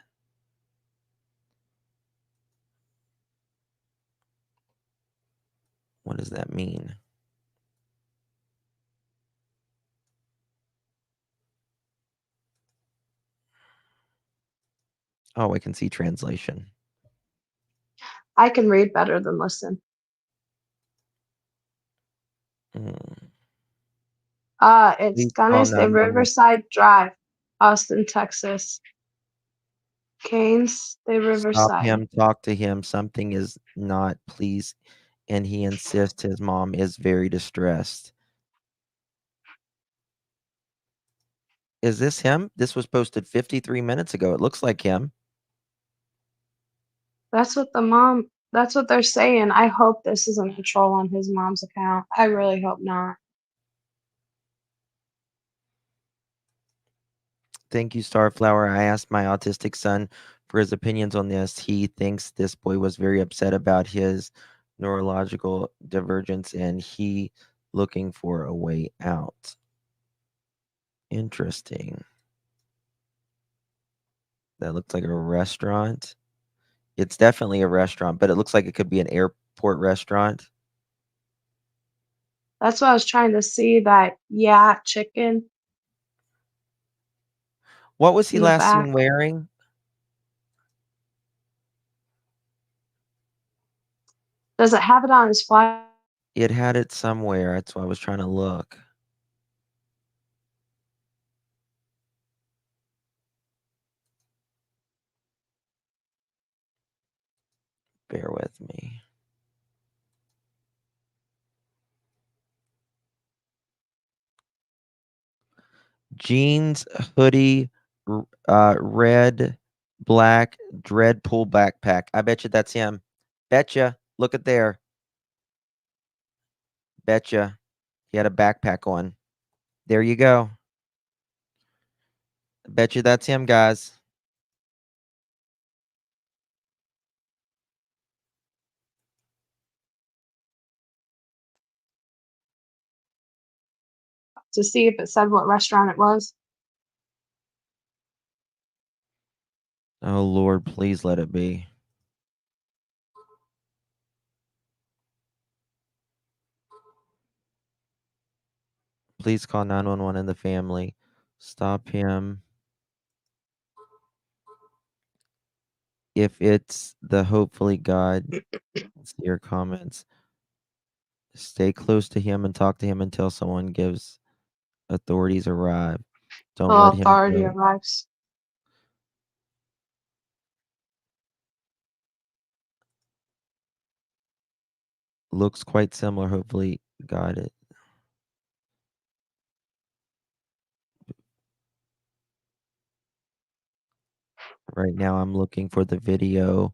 What does that mean? Oh, I can see translation. I can read better than listen. Mm. It's Please gonna call stay 911. Riverside Drive, Austin, Texas. Canes, stay Stop Riverside. him, talk to him. Something is not pleased, and he insists his mom is very distressed. Is this him? This was posted 53 minutes ago. It looks like him. That's what they're saying. I hope this isn't a troll on his mom's account. I really hope not. Thank you, Starflower. I asked my autistic son for his opinions on this. He thinks this boy was very upset about his neurological divergence and he looking for a way out. Interesting. That looks like a restaurant. It's definitely a restaurant, but it looks like it could be an airport restaurant. That's what I was trying to see, that chicken What was he in the last back. seen wearing? Does it have it on his flyer? It had it somewhere. That's why I was trying to look. Bear with me. Jeans, hoodie, red, black, dread pull backpack. I bet you that's him. Betcha. Look at there. Betcha. He had a backpack on. There you go. Bet you that's him, guys. To see if it said what restaurant it was. Oh, Lord, please let it be. Please call 911 in the family. Stop him. If it's the hopefully God, see your comments. Stay close to him and talk to him until someone gives authorities arrive. Don't let him Authority go. arrives. Looks quite similar. Hopefully, got it. Right now, I'm looking for the video.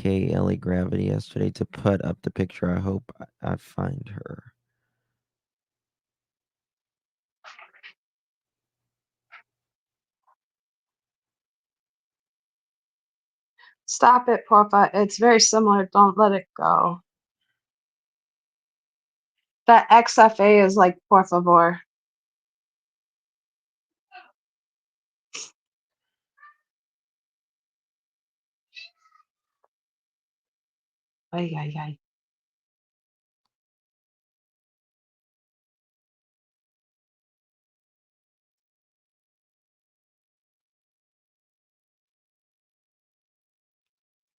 Ellie Gravity yesterday to put up the picture. I hope I find her. Stop it, porfa. It's very similar. Don't let it go. That XFA is like por favor. Ay, ay, ay.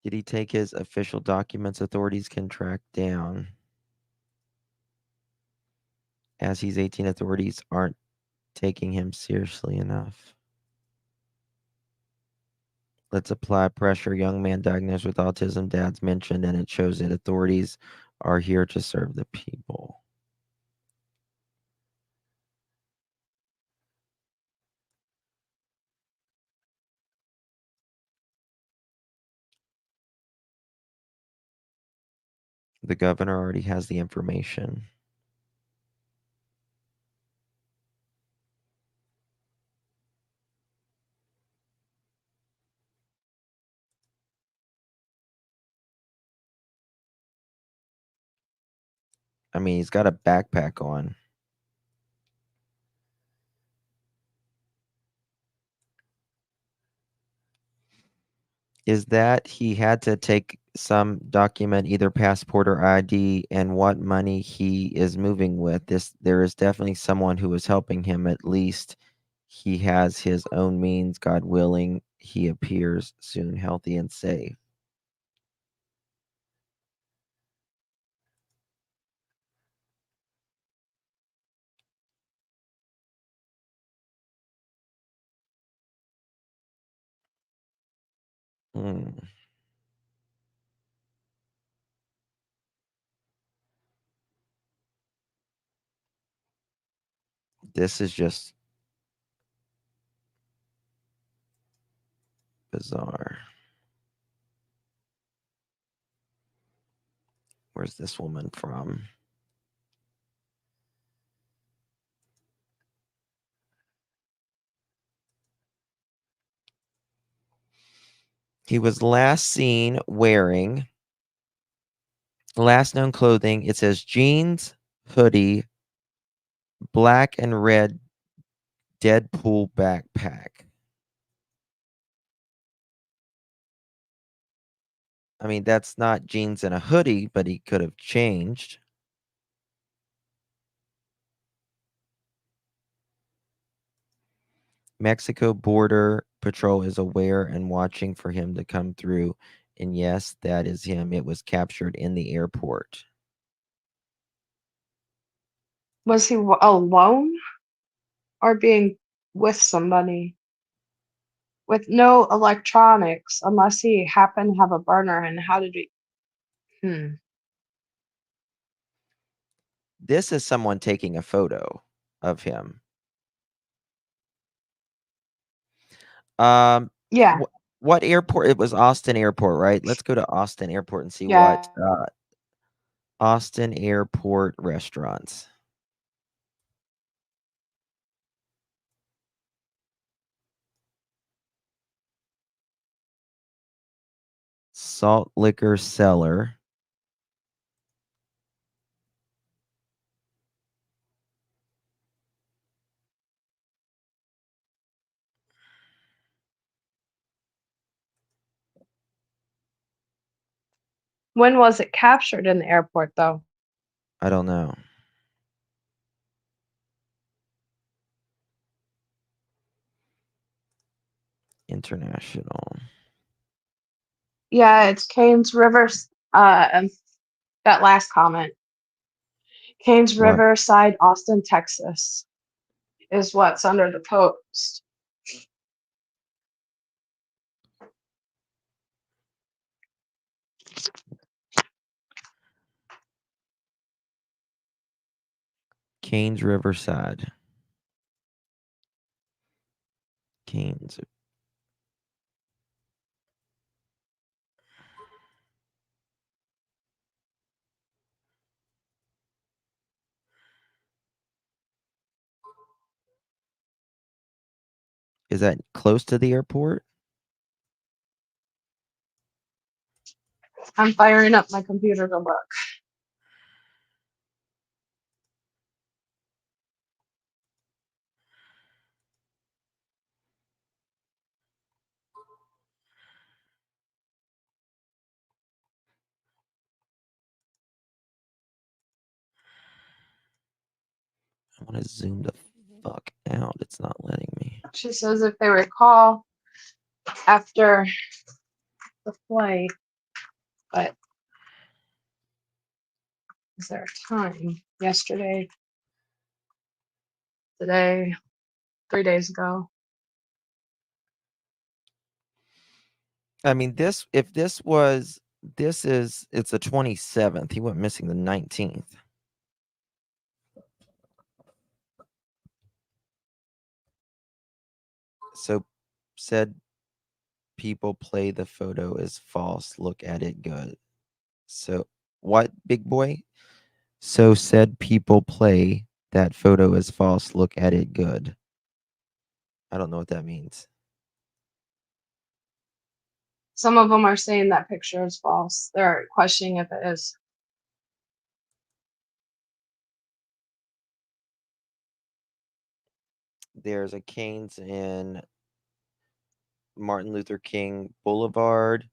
Did he take his official documents authorities can track down? As he's 18, authorities aren't taking him seriously enough. Let's apply pressure. Young man diagnosed with autism, dad's mentioned, and it shows that authorities are here to serve the people. The governor already has the information. I mean, he's got a backpack on. Is that he had to take some document, either passport or ID, and what money he is moving with. There is definitely someone who is helping him. At least he has his own means. God willing, he appears soon healthy and safe. Hmm. This is just bizarre. Where's this woman from? He was last seen wearing last known clothing. It says jeans, hoodie, black and red Deadpool backpack. I mean, that's not jeans and a hoodie, but he could have changed. Mexico Border Patrol is aware and watching for him to come through. And yes, that is him. It was captured in the airport. Was he alone or being with somebody? With no electronics, unless he happened to have a burner. And how did he? This is someone taking a photo of him. Yeah. What airport? It was Austin Airport, right? Let's go to Austin Airport and see Yeah. what Austin Airport restaurants. Salt liquor cellar. When was it captured in the airport, though? I don't know. International. Yeah, it's Canes Rivers. That last comment. Canes What? Riverside, Austin, Texas, is what's under the post. Canes Riverside. Canes. Is that close to the airport? I'm firing up my computer to look. I want to zoom the fuck out. It's not letting me. She says if they recall after the flight, but is there a time? Yesterday, today, 3 days ago. I mean, if this was it's the 27th. He went missing the 19th. So said people play the photo as false. Look at it good. So what, big boy? So said people play that photo as false. Look at it good. I don't know what that means. Some of them are saying that picture is false. They're questioning if it is. There's a Canes in Martin Luther King Boulevard,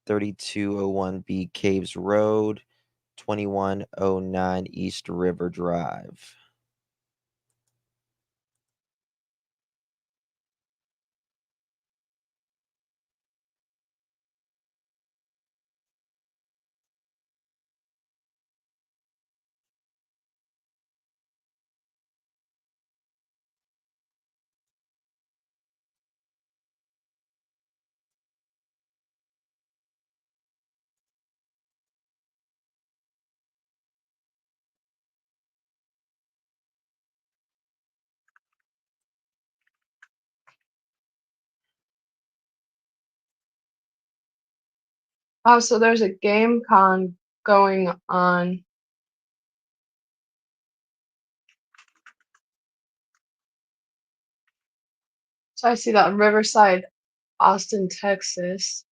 3201B Caves Road, 2109 East River Drive. Oh, so there's a game con going on. So I see that Riverside, Austin, Texas.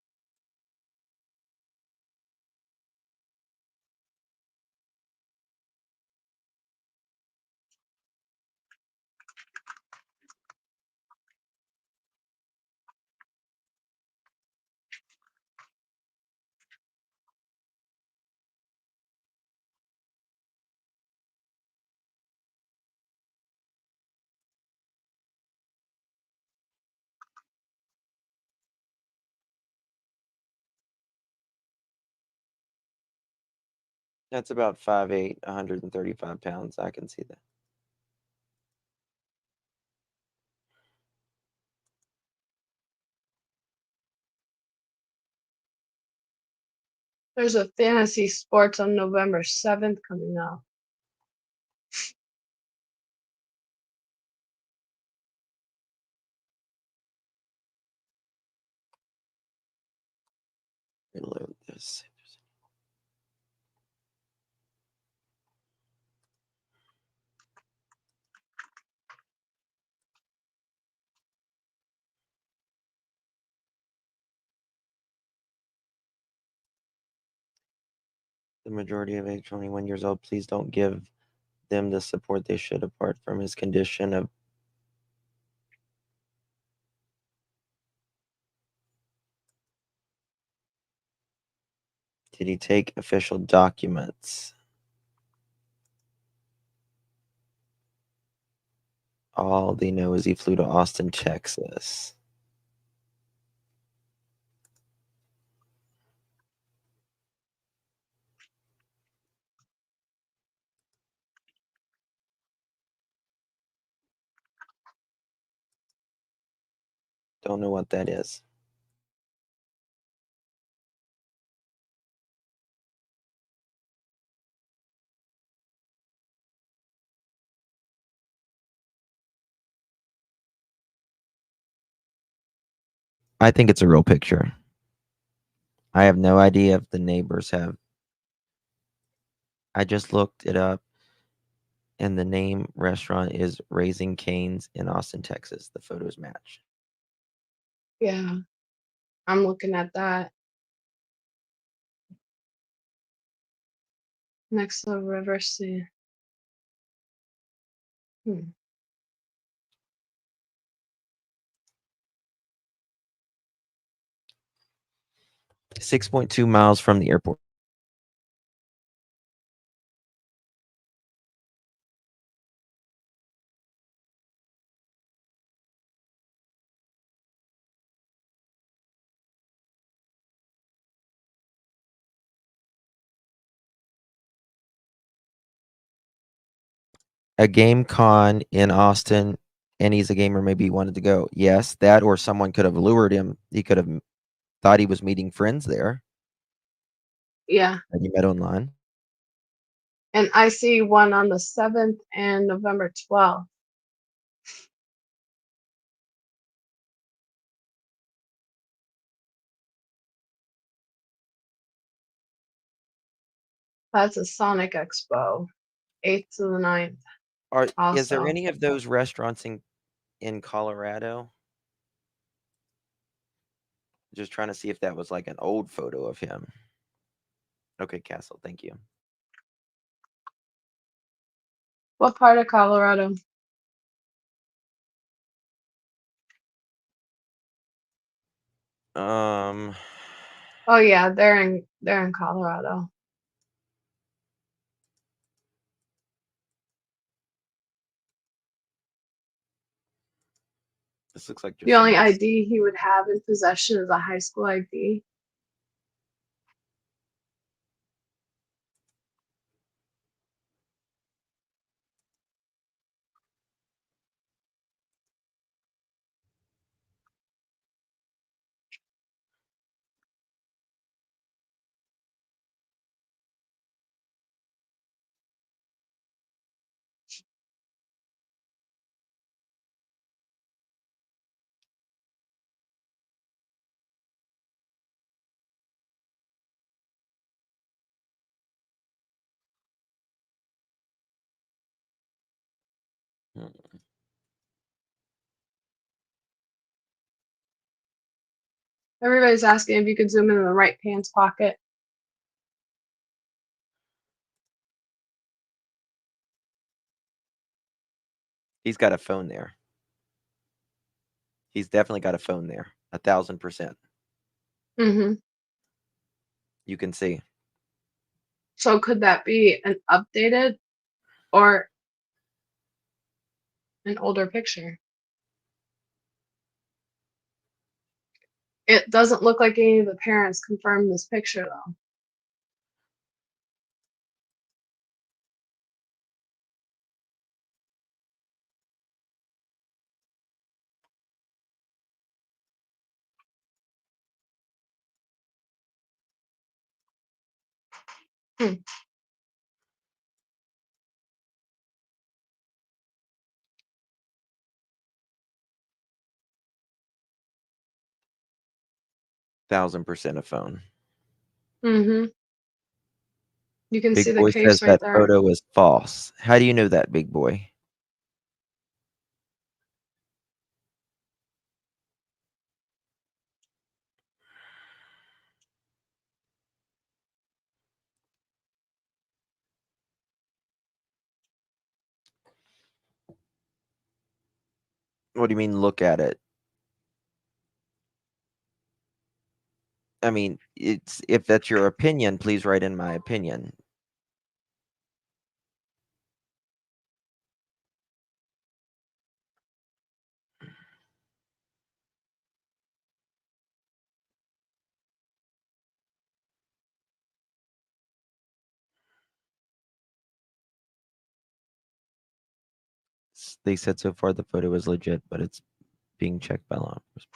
That's about 5'8", 135 pounds. I can see that. There's a fantasy sports on November 7th coming up. Reload this. The majority of age 21 years old, please don't give them the support they should apart from his condition of did he take official documents? All they know is he flew to Austin, Texas. Don't know what that is. I think it's a real picture. I have no idea if the neighbors have. I just looked it up, and the name restaurant is Raising Cane's in Austin, Texas. The photos match. Yeah, I'm looking at that. Next to the river sea. 6.2 miles from the airport. A game con in Austin, and he's a gamer. Maybe he wanted to go. Yes, that or someone could have lured him. He could have thought he was meeting friends there Yeah, that he met online. and I see one on the 7th and November 12th. That's a Sonic Expo, 8th to the 9th. Is there Also, any of those restaurants in Colorado? Just trying to see if that was like an old photo of him. Okay, Castle, thank you. what part of Colorado? Um, Oh yeah, they're in Colorado. this looks like The just only someone's. ID he would have in possession is a high school ID. Everybody's asking if you could zoom in the right pants pocket. He's got a phone there. He's definitely got a phone there. 1,000%. Mm-hmm. You can see. So could that be an updated or an older picture? It doesn't look like any of the parents confirmed this picture, though. Hmm. %1,000% a phone. Mm-hmm. You can Big see the boy says case right that there. photo is false. How do you know that, big boy? What do you mean, look at it? I mean, it's if that's your opinion, please write in my opinion. They said so far the photo is legit, but it's being checked by law enforcement.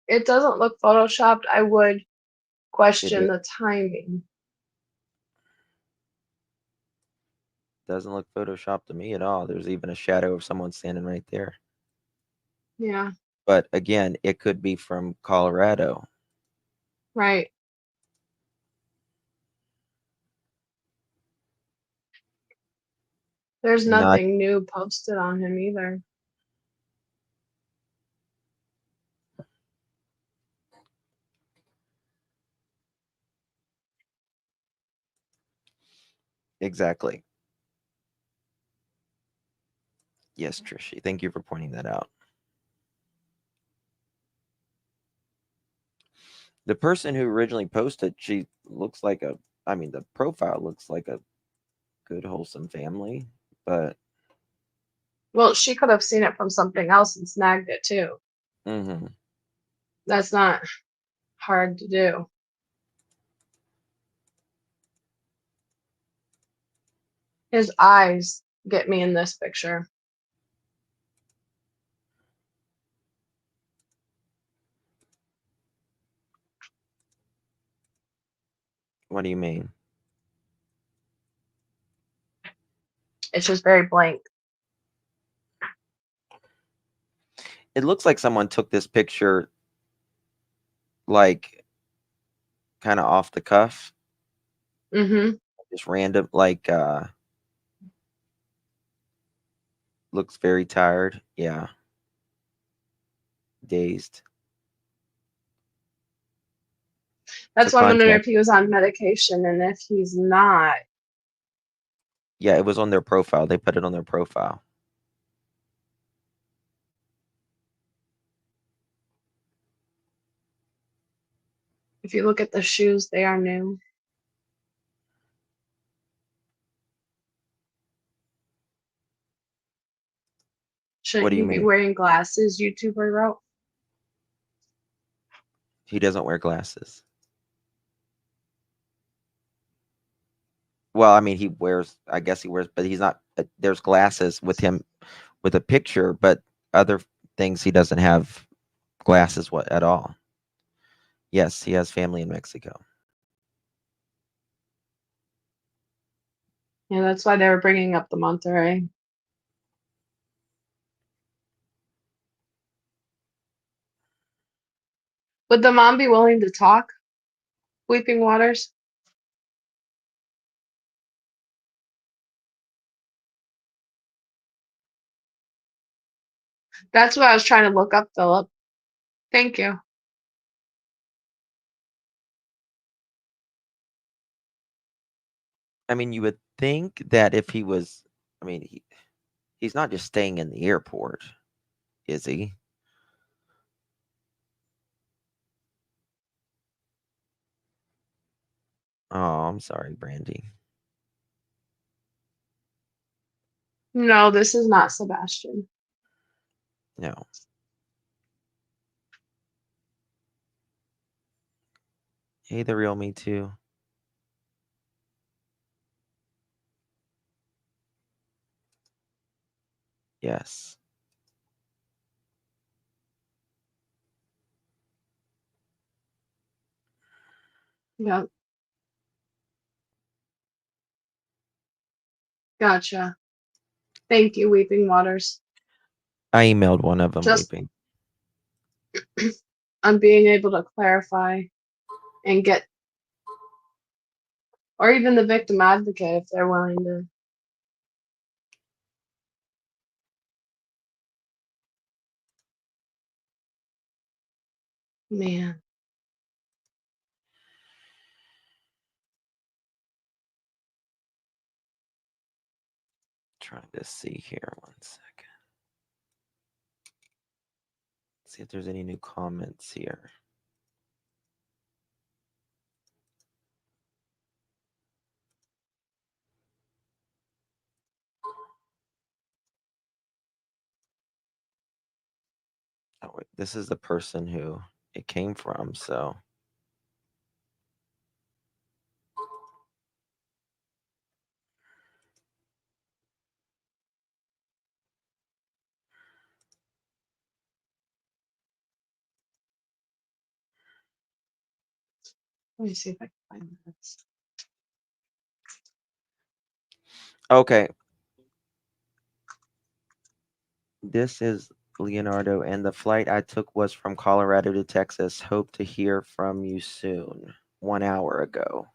It doesn't look photoshopped. I would question is. the timing. Doesn't look photoshopped to me at all. There's even a shadow of someone standing right there. Yeah, But again, it could be from Colorado. right. There's Not nothing new posted on him either. exactly. Yes, Trishy. Thank you for pointing that out. The person who originally posted, she looks like the profile looks like a good, wholesome family, but Well, she could have seen it from something else and snagged it too. mm-hmm. That's not hard to do. His eyes get me in this picture. What do you mean? It's just very blank. It looks like someone took this picture like kind of off the cuff. Mm-hmm. Just random, looks very tired. Yeah. Dazed. That's So why I'm wondering contact. if he was on medication, and if he's not, Yeah, it was on their profile. They put it on their profile. if you look at the shoes, they are new. What Shouldn't do you he be mean? wearing glasses, YouTuber wrote? He doesn't wear glasses. Well, I mean, I guess he wears, but he's not, there's glasses with him with a picture, but other things he doesn't have glasses at all. Yes, he has family in Mexico. Yeah, that's why they were bringing up the Monterey. Would the mom be willing to talk? Weeping Waters? That's what I was trying to look up, Philip. Thank you. I mean, you would think that if he was, I mean, he's not just staying in the airport, is he? Oh, I'm sorry, Brandy. No, this is not Sebastian. No. Hey, the real me too. Yes. Yep. Gotcha. Thank you, Weeping Waters. I emailed one of them Just weeping. on being able to clarify and get, or even the victim advocate if they're willing to. Man. Trying to see here 1 second. See if there's any new comments here. Oh, wait, this is the person who it came from, so. Let me see if I can find this. Okay. This is Leonardo, and the flight I took was from Colorado to Texas. Hope to hear from you soon. 1 hour ago.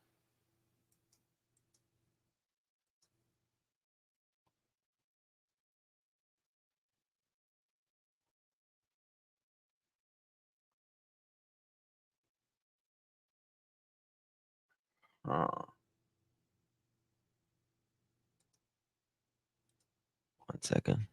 Oh. 1 second.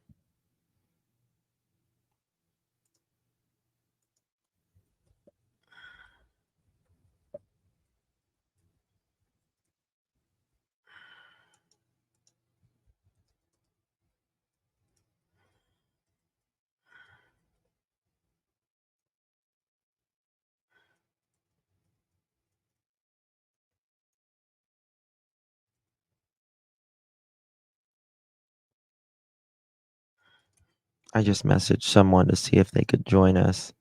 I just messaged someone to see if they could join us.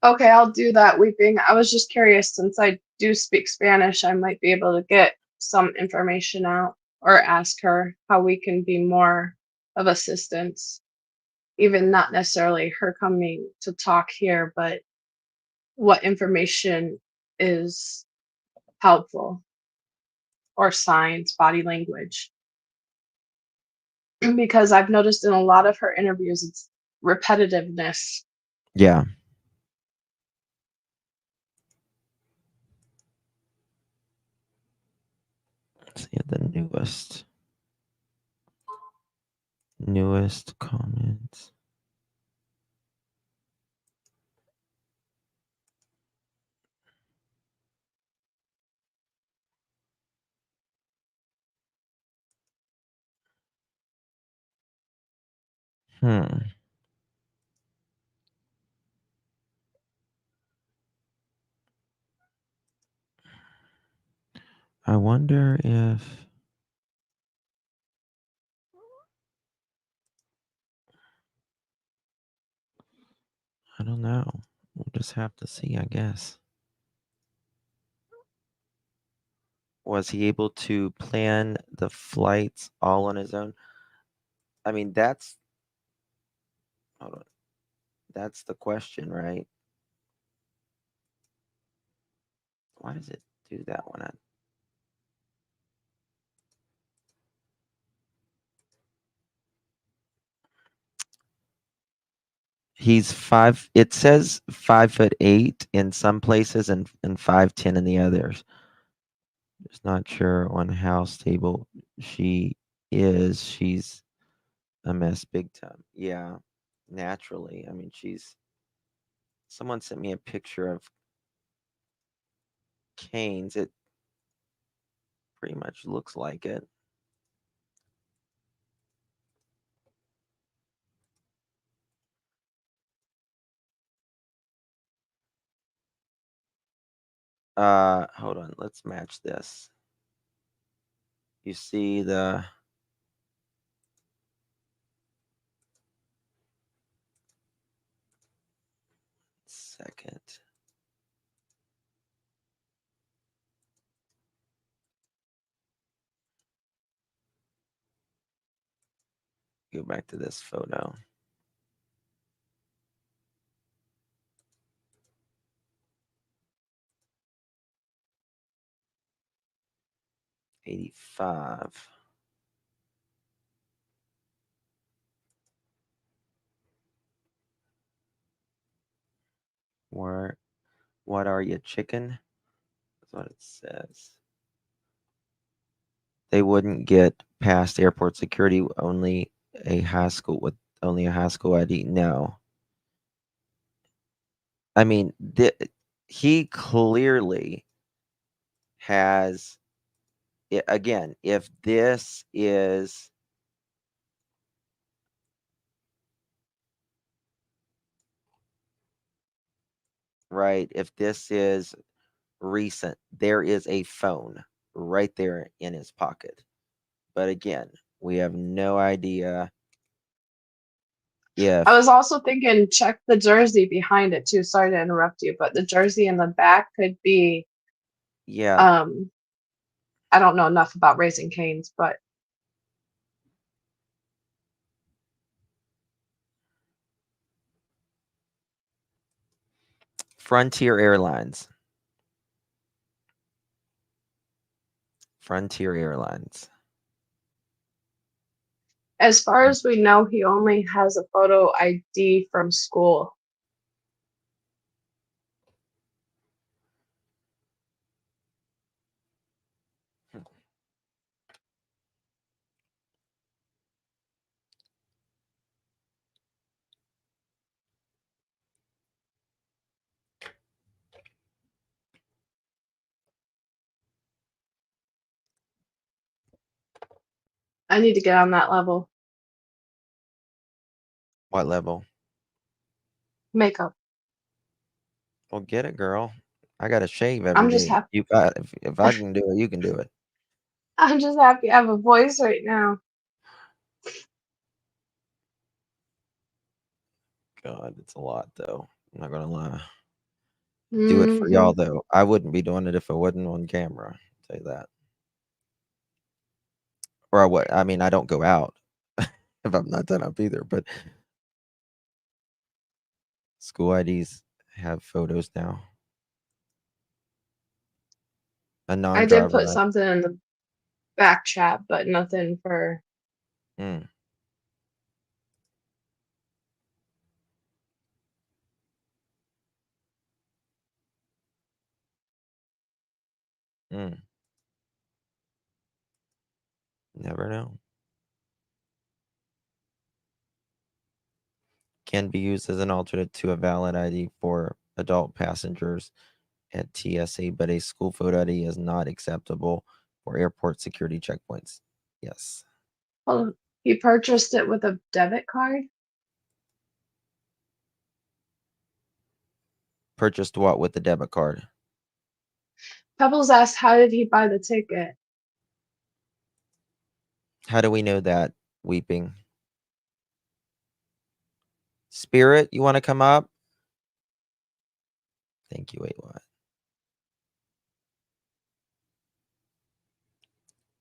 Okay, I'll do that, Weeping. I was just curious since I do speak Spanish, I might be able to get some information out or ask her how we can be more of assistance. Even not necessarily her coming to talk here, but what information is helpful or signs, body language. Because I've noticed in a lot of her interviews, it's repetitiveness. Yeah. Let's see the newest comments. I wonder if I don't know. We'll just have to see, I guess. Was he able to plan the flights all on his own? I mean, hold on. That's the question, right? Why does it do that one? He's it says 5'8" in some places and 5'10" in the others. Just not sure on how stable she is. She's a mess big time. Yeah, naturally. I mean, someone sent me a picture of Canes. It pretty much looks like it. Hold on. Let's match this. You see the second. Go back to this photo. $85. What are you, chicken? That's what it says. They wouldn't get past airport security. Only a high school ID. No, I mean he clearly has. Again, if this is right, if this is recent, there is a phone right there in his pocket. But again, we have no idea if I was also thinking check the jersey behind it too. Sorry to interrupt you, but the jersey in the back could be yeah, I don't know enough about Raising Cane's, but Frontier Airlines. Frontier Airlines. as far as we know, he only has a photo ID from school. I need to get on that level. What level? Makeup. Well, get it, girl. I gotta shave every I'm just day. happy. You got if I can do it, you can do it. I'm just happy I have a voice right now. God, it's a lot though. I'm not gonna lie. Do it for Mm-hmm. y'all though. I wouldn't be doing it if it wasn't on camera. I'll tell you that. Or what? I mean, I don't go out if I'm not done up either. But school IDs have photos now. A I did non-driver put ID. something in the back chat, but nothing for. Mm. Mm. Never know. Can be used as an alternate to a valid ID for adult passengers at TSA, but a school photo ID is not acceptable for airport security checkpoints. Yes. Well, he purchased it with a debit card. Purchased what with the debit card? Pebbles asked, "How did he buy the ticket?" How do we know that, Weeping? Spirit, you want to come up? Thank you. Wait, what?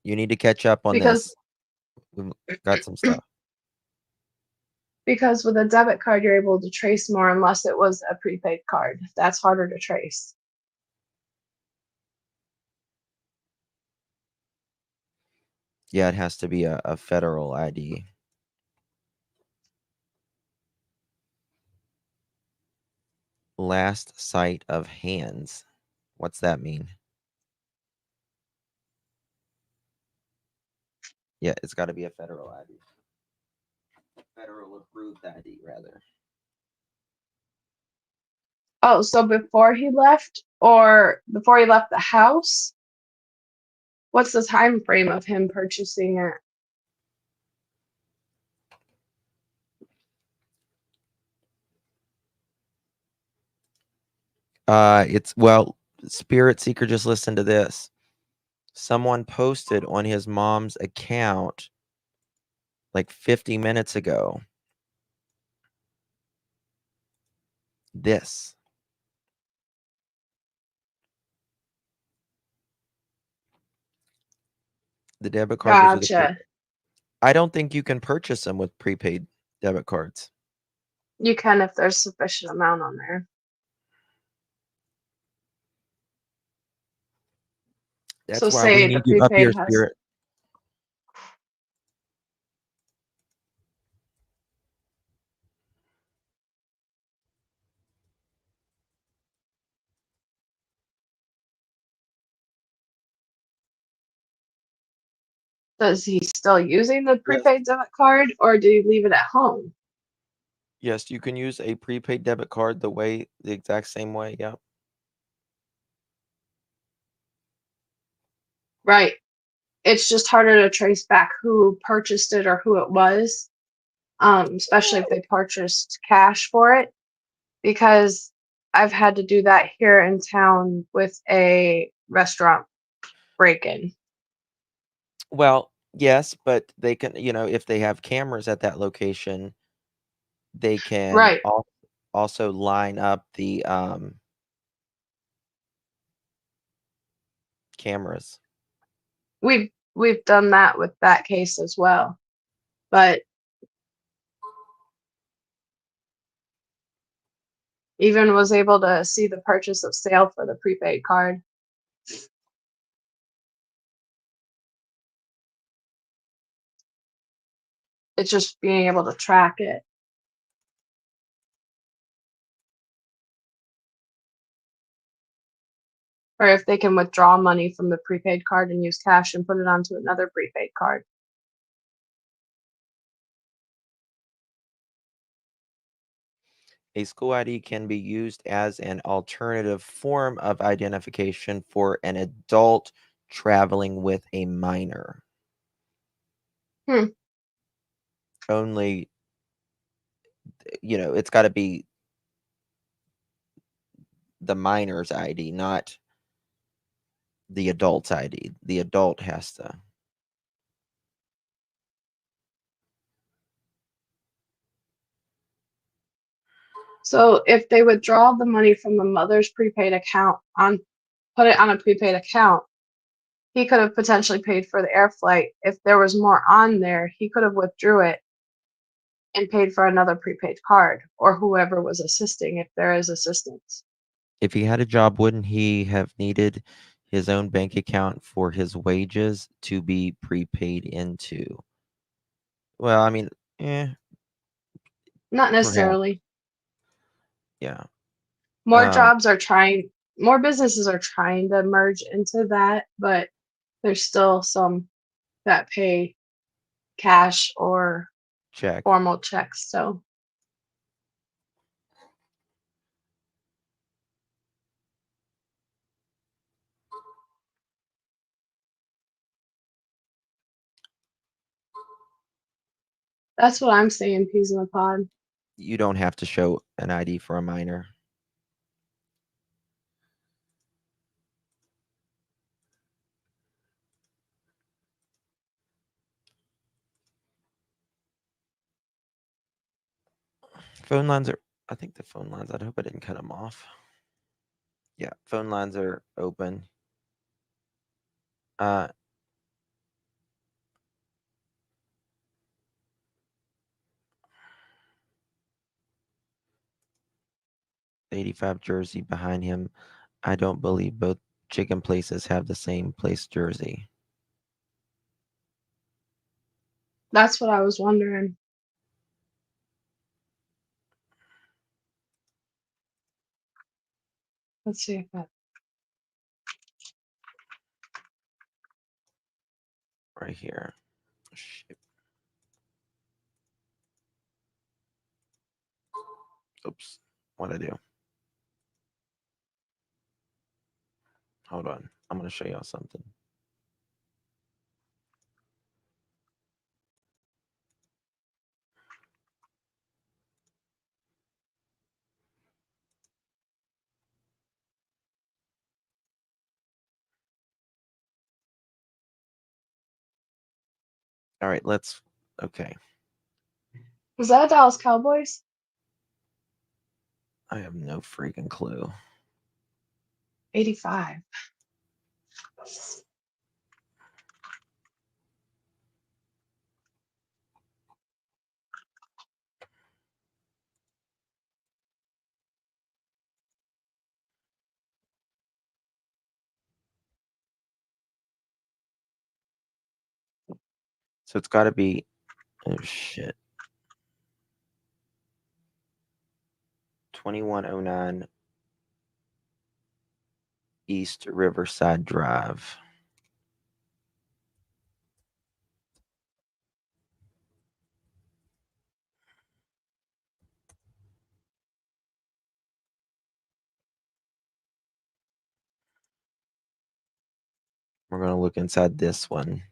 You need to catch up on Because this. We've got some stuff. because with a debit card you're able to trace more unless it was a prepaid card. That's harder to trace. Yeah, it has to be a federal ID. Last sight of hands. What's that mean? Yeah, it's got to be a federal ID. Federal approved ID, rather. Oh, so before he left or before he left the house? What's the time frame of him purchasing it? It's well, Spirit Seeker, just listen to this. Someone posted on his mom's account like 50 minutes ago. This. The debit card was with Gotcha. I don't think you can purchase them with prepaid debit cards. You can if there's sufficient amount on there. That's So why we say the need you up here, prepaid has. Spirit. Does he still using the Yes. prepaid debit card or do you leave it at home? Yes, you can use a prepaid debit card the exact same way. Yeah. Right. It's just harder to trace back who purchased it or who it was, especially if they purchased cash for it, because I've had to do that here in town with a restaurant break-in. Well, yes, but they can, if they have cameras at that location, they can Right. also line up the cameras. We've done that with that case as well. But even was able to see the purchase of sale for the prepaid card. It's just being able to track it. Or if they can withdraw money from the prepaid card and use cash and put it onto another prepaid card. A school ID can be used as an alternative form of identification for an adult traveling with a minor. Only, it's got to be the minor's ID, not the adult's ID. The adult has to. So if they withdraw the money from the mother's prepaid account put it on a prepaid account, he could have potentially paid for the air flight. If there was more on there, he could have withdrew it and paid for another prepaid card or whoever was assisting if there is assistance. If he had a job, wouldn't he have needed his own bank account for his wages to be prepaid into? Well, I mean, Not perhaps. necessarily. Yeah. More businesses are trying to merge into that, but there's still some that pay cash or Check. formal checks. So that's what I'm saying, peas in a pod. You don't have to show an ID for a minor. Phone lines I think the phone lines, I'd hope I didn't cut them off. Yeah, phone lines are open. Uh, 85 jersey behind him. I don't believe both chicken places have the same place jersey. That's what I was wondering. Let's see if that. Right here. Shit. Oops. What'd I do? Hold on. I'm going to show y'all something. All right, let's. Okay. Was that Dallas Cowboys? I have no freaking clue. 85. So it's got to be. Oh, shit. 2109 East Riverside Drive. We're going to look inside this one.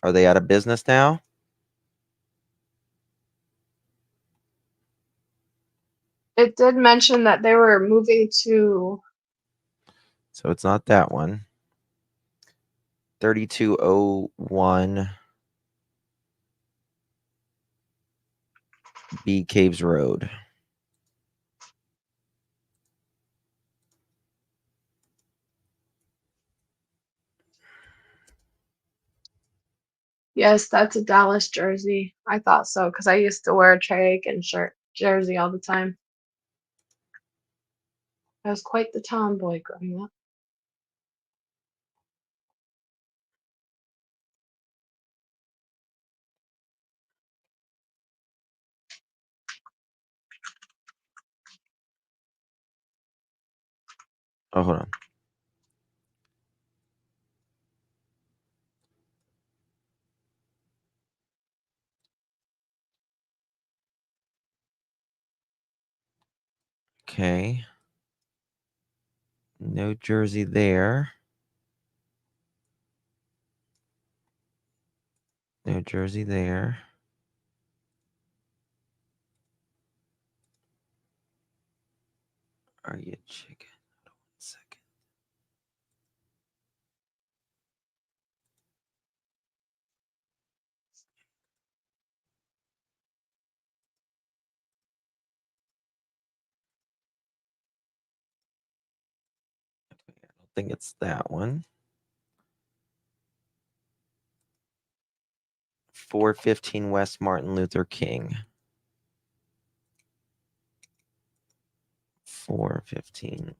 Are they out of business now? It did mention that they were moving to. So it's not that one. 3201 B Caves Road. Yes, that's a Dallas jersey. I thought so because I used to wear a Trey Aiken shirt jersey all the time. I was quite the tomboy growing up. Oh, hold on. Okay. No jersey there. No jersey there. Are you chicken? Hold on 1 second. Okay, I don't think it's that one. 415 West Martin Luther King. 415.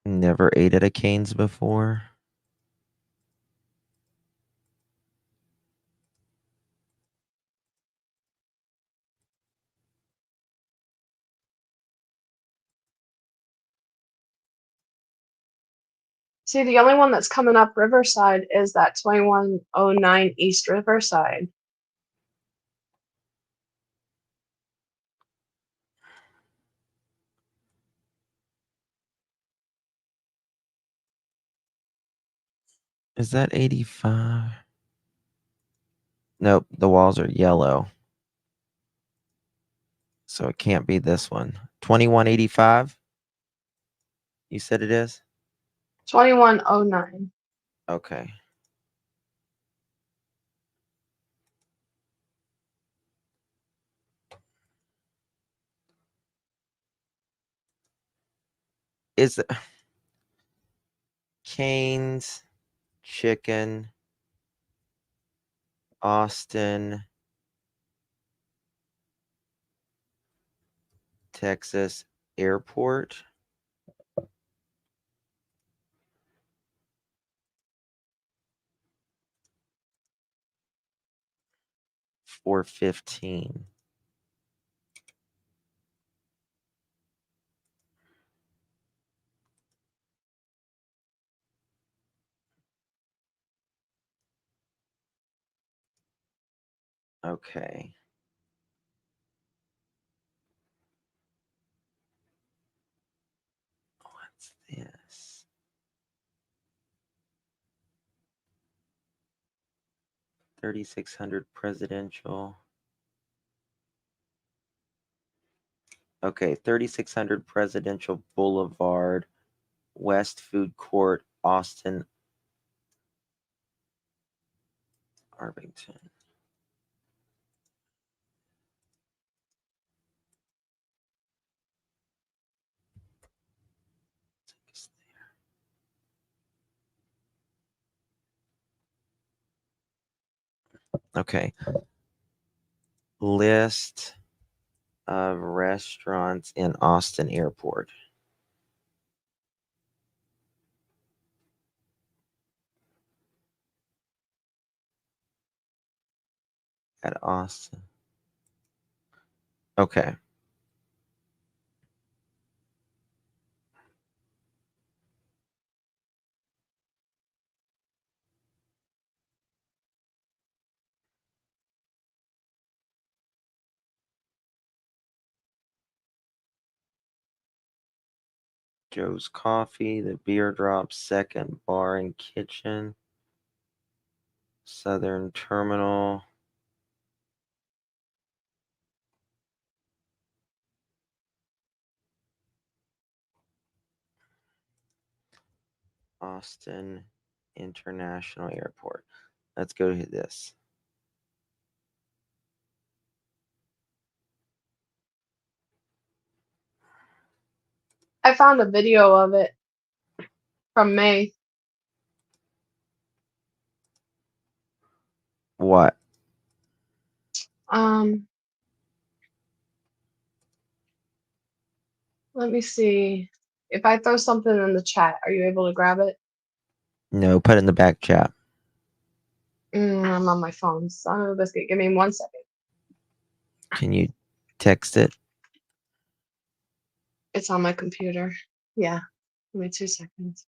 Never ate at a Cane's before. See, the only one that's coming up Riverside is that 2109 East Riverside. Is that 85? Nope, the walls are yellow. So it can't be this one. 2185? You said it is? 2109. Okay. Is it Cane's Chicken, Austin, Texas Airport? $415. Okay. What's this? 3600 Presidential. Okay, 3600 Presidential Boulevard, West Food Court, Austin, Arlington. Okay. List of restaurants in Austin Airport. At Austin. Okay. Joe's Coffee, the Beer Drop, Second Bar and Kitchen, Southern Terminal, Austin International Airport. Let's go to this. I found a video of it from May. What? Let me see. If I throw something in the chat, are you able to grab it? No, put it in the back chat. I'm on my phone. Son of a biscuit. Give me 1 second. Can you text it? It's on my computer. Yeah. Give me 2 seconds.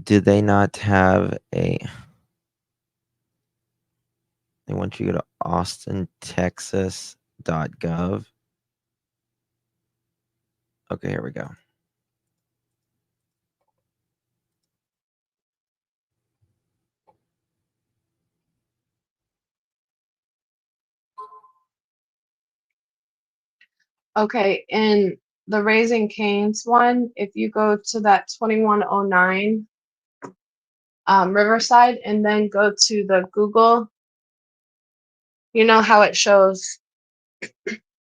Do they not have a... They want you to go to austintexas.gov. Okay, here we go. Okay, in the Raising Cane's one, if you go to that 2109 Riverside and then go to the Google, you know how it shows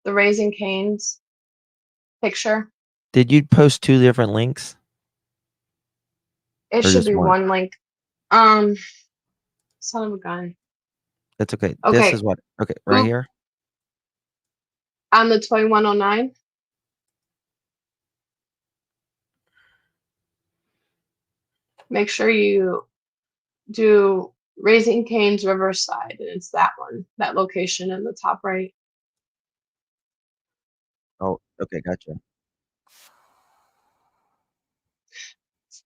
the Raising Cane's picture? Did you post 2 different links? It Or should just be one? one link. Son of a gun. That's okay. This Okay. is what... Okay, right here? On the 2109. Make sure you do Raising Cane's Riverside, and it's that one, that location in the top right. Oh, okay, gotcha.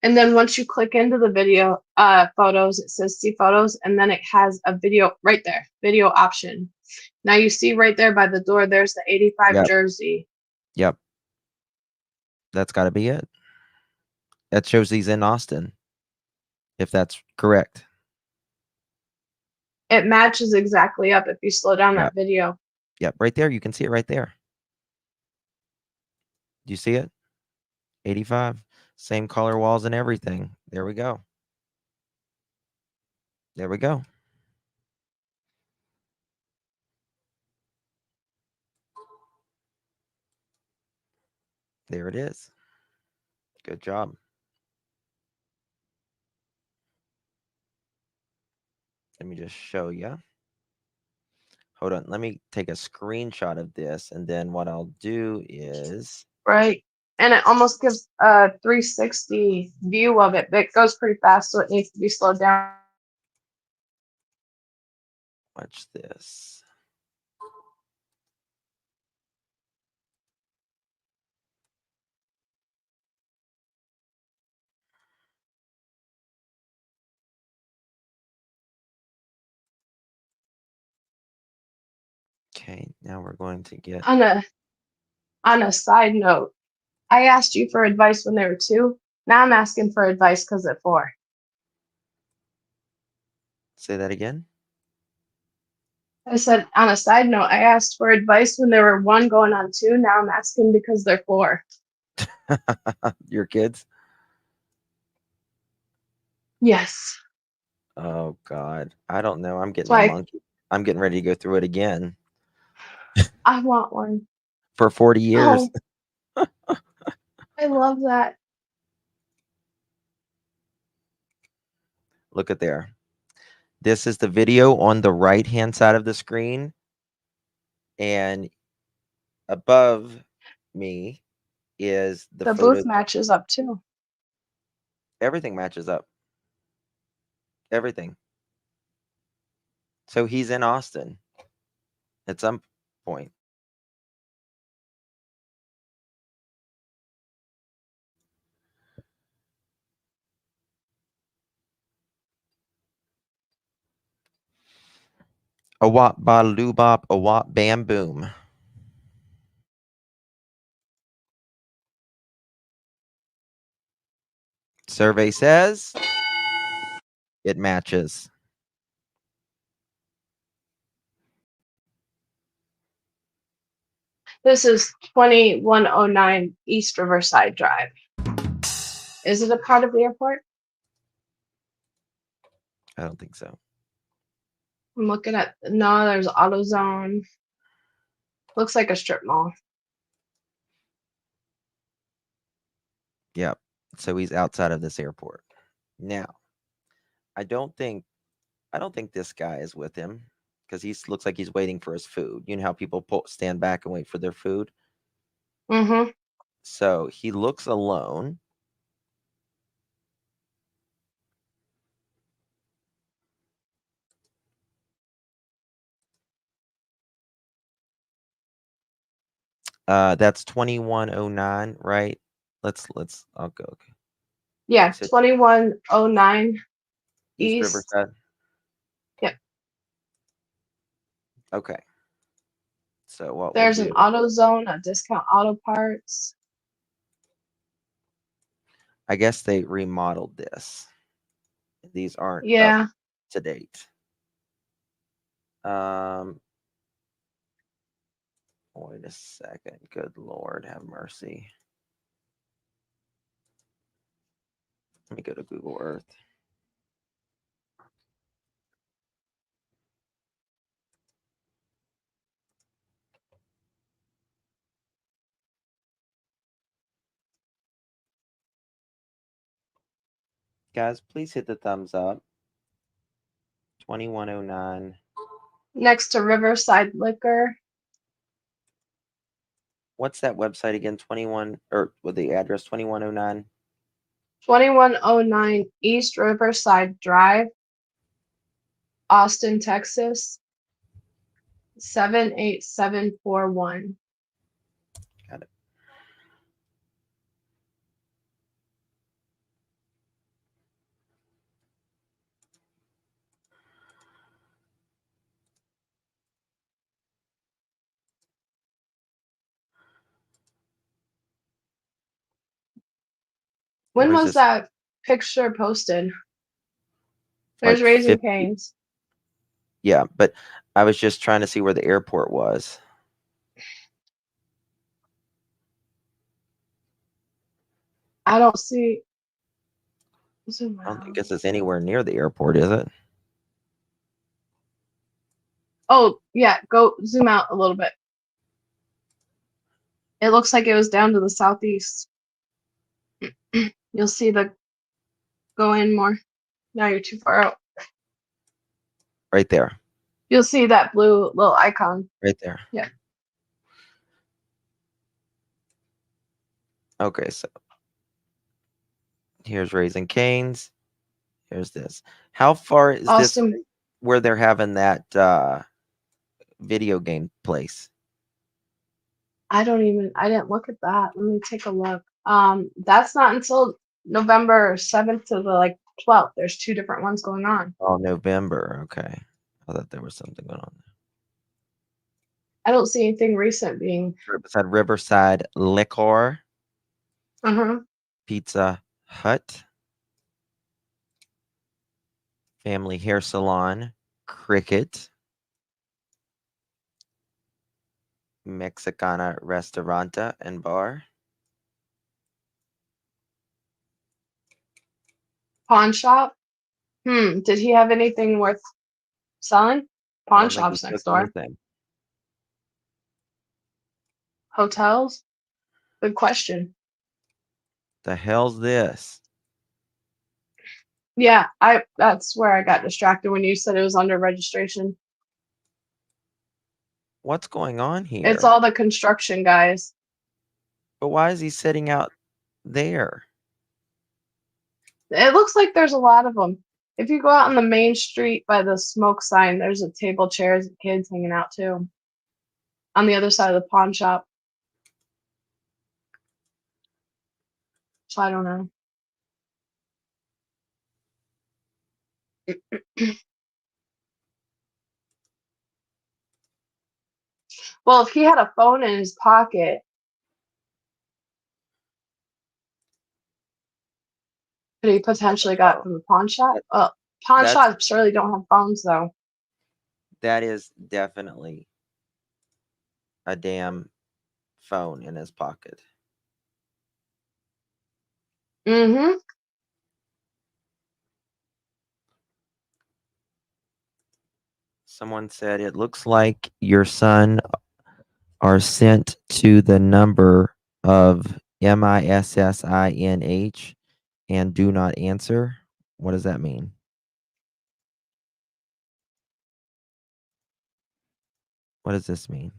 And then once you click into the video photos, it says see photos, and then it has a video right there, video option. Now you see right there by the door, there's the 85 Yep. jersey. Yep. That's got to be it. That shows he's in Austin, if that's correct. It matches exactly up if you slow down Yep. that video. Yep, right there. You can see it right there. Do you see it? 85. Same color walls and everything. There we go. There we go. There it is. Good job. Let me just show you. Hold on. Let me take a screenshot of this, and then what I'll do is Right. And it almost gives a 360 view of it, but it goes pretty fast, so it needs to be slowed down. watch this. Okay, now we're going to get On a side note, I asked you for advice when they were 2. Now I'm asking for advice because they're 4. say that again. I said, on a side note, I asked for advice when they were 1 going on 2. Now I'm asking because they're 4. Your kids? Yes. Oh God. I don't know. I'm getting a Like, monkey. I'm getting ready to go through it again I want one. for 40 years. Oh, I love that. Look at there. This is the video on the right-hand side of the screen. And above me is the The photo. booth matches up too. Everything matches up. Everything. So he's in Austin at some point. A wop ba loo bop, a wop bam boom. Survey says it matches. This is 2109 East Riverside Drive. Is it a part of the airport? I don't think so. I'm looking at, no, there's AutoZone. Looks like a strip mall. Yep. So he's outside of this airport. Now, I don't think this guy is with him because he looks like he's waiting for his food. You know how people stand back and wait for their food? Mm-hmm. So he looks alone. That's 2109, right? I'll go. Okay. Yeah, So 2109 East East. Riverside. Yep. Okay. So what There's we'll an do, AutoZone, a Discount Auto Parts. I guess they remodeled this. These aren't up Yeah. to date. Wait a second. Good Lord, have mercy. Let me go to Google Earth. Guys, please hit the thumbs up. 2109. Next to Riverside Liquor. What's that website again? 21 or with the address 2109. 2109 East Riverside Drive, Austin, Texas, 78741. When Where's was this? that picture posted? There's Like Raising 50. Cane's. Yeah, but I was just trying to see where the airport was. I don't see. Zoom I don't think out. this is anywhere near the airport, is it? Oh, yeah, go zoom out a little bit. It looks like it was down to the southeast. You'll see the go in more. Now you're too far out. Right there. You'll see that blue little icon. Right there. Yeah. Okay, so here's Raising Cane's. Here's this. How far is this Austin, where they're having that video game place? I didn't look at that. Let me take a look. That's not until November 7th to the 12th. There's 2 different ones going on. Oh, November. Okay. I thought there was something going on I don't see anything recent being. there. Riverside Liquor, Uh-huh. Pizza Hut, Family Hair Salon, Cricket, Mexicana Restauranta and Bar, Pawn shop. Did he have anything worth selling? I Pawn don't think he shops next took door. anything. Hotels? Good question. The hell's this? Yeah, that's where I got distracted when you said it was under registration. What's going on It's here? all the construction guys. But why is he sitting out there? It looks like there's a lot of them. If you go out on the main street by the smoke sign, there's a table, chairs, and kids hanging out too. On the other side of the pawn shop. So I don't know. Well, if he had a phone in his pocket, could he potentially got it from the pawn shop? Pawn That's shops surely don't have phones though. that is definitely a damn phone in his pocket. Mm-hmm. Someone said it looks like your son are sent to the number of MISSINH and do not answer. What does that mean? What does this mean?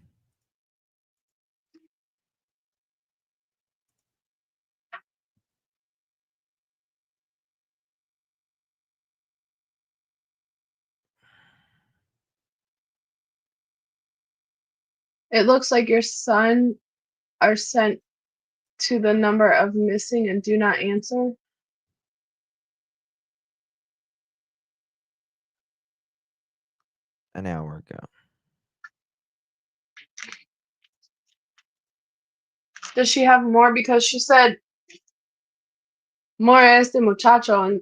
It looks like your son are sent to the number of missing and do not answer. An hour ago. Does she have more? Because she said more este muchacho and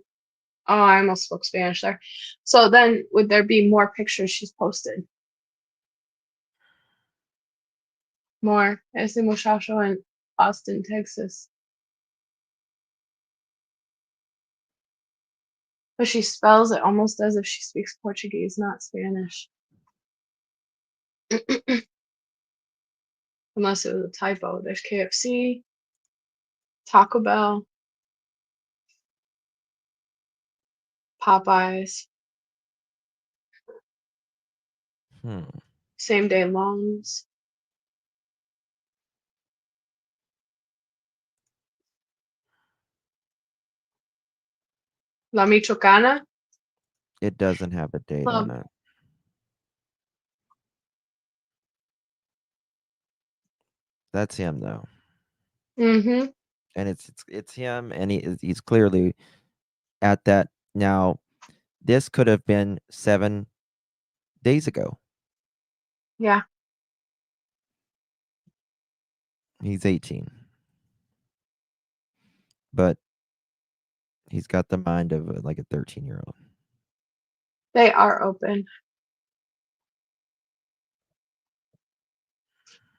oh, I almost spoke Spanish there. So then would there be more pictures she's posted? More este muchacho in Austin, Texas. But she spells it almost as if she speaks Portuguese, not Spanish. Unless it was a typo. There's KFC, Taco Bell, Popeyes, same day loans. La Michoacana. It doesn't have a date on it. That's him though. Mm-hmm. And it's him, and he's clearly at that now. This could have been 7 days ago. Yeah. He's 18. But He's got the mind of like a 13-year-old. They are open.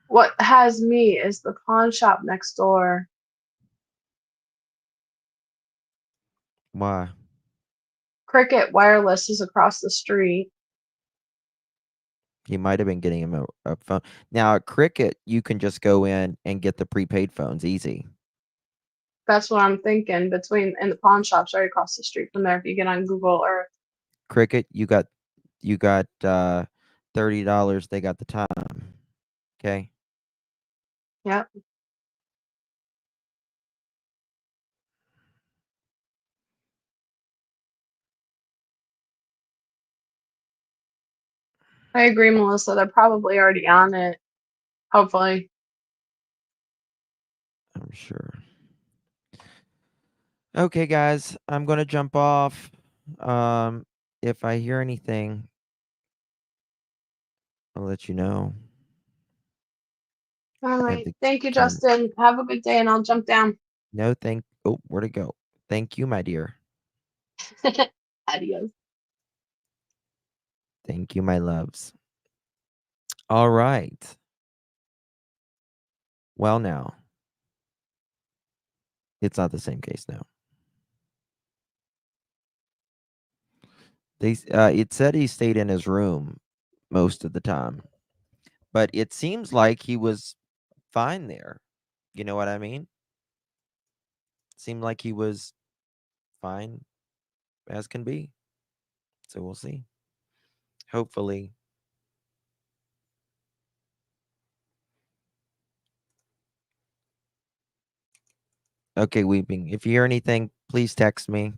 What has me is the pawn shop next door. Why? Cricket Wireless is across the street. He might have been getting him a phone. Now, at Cricket, you can just go in and get the prepaid phones easy. That's what I'm thinking. And the pawn shop's right across the street from there. If you get on Google Earth. Cricket, you got $30. They got the time. Okay. Yep. I agree, Melissa. They're probably already on it. Hopefully. I'm sure. Okay, guys, I'm gonna jump off. If I hear anything, I'll let you know. All right. the Thank you, camera. Justin. Have a good day, and I'll jump down. No, oh, where'd it go? Thank you, my dear. Adios. Thank you, my loves. All right. Well, now it's not the same case now. It said he stayed in his room most of the time, but it seems like he was fine there. You know what I mean? Seemed like he was fine as can be. So we'll see. Hopefully. Okay, Weeping. If you hear anything, please text me.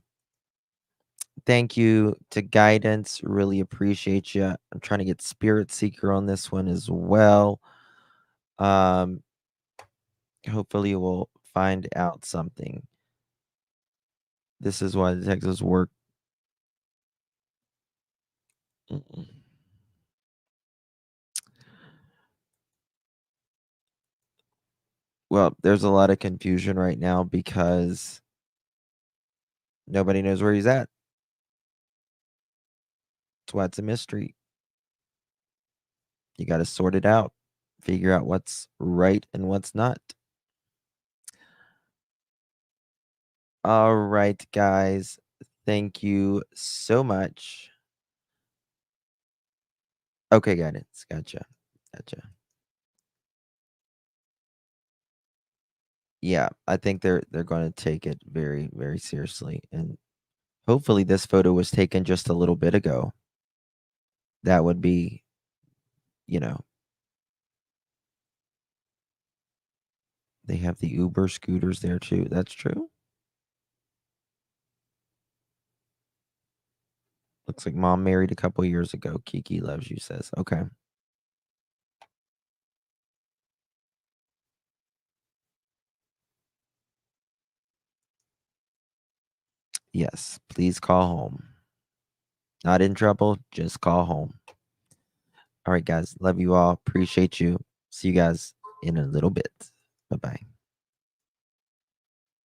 Thank you to Guidance. Really appreciate you. I'm trying to get Spirit Seeker on this one as well. Hopefully we'll find out something. This is why the Texas work. Well, there's a lot of confusion right now because nobody knows where he's at. That's why it's a mystery. You got to sort it out, figure out what's right and what's not. All right, guys. Thank you so much. Okay, Guidance. Gotcha. Yeah, I think they're going to take it very, very seriously, and hopefully this photo was taken just a little bit ago. That would be, they have the Uber scooters there too. That's true. Looks like mom married a couple years ago. Kiki loves you says. Okay. Yes, please call home. Not in trouble, just call home. All right, guys. Love you all. Appreciate you. See you guys in a little bit. Bye-bye.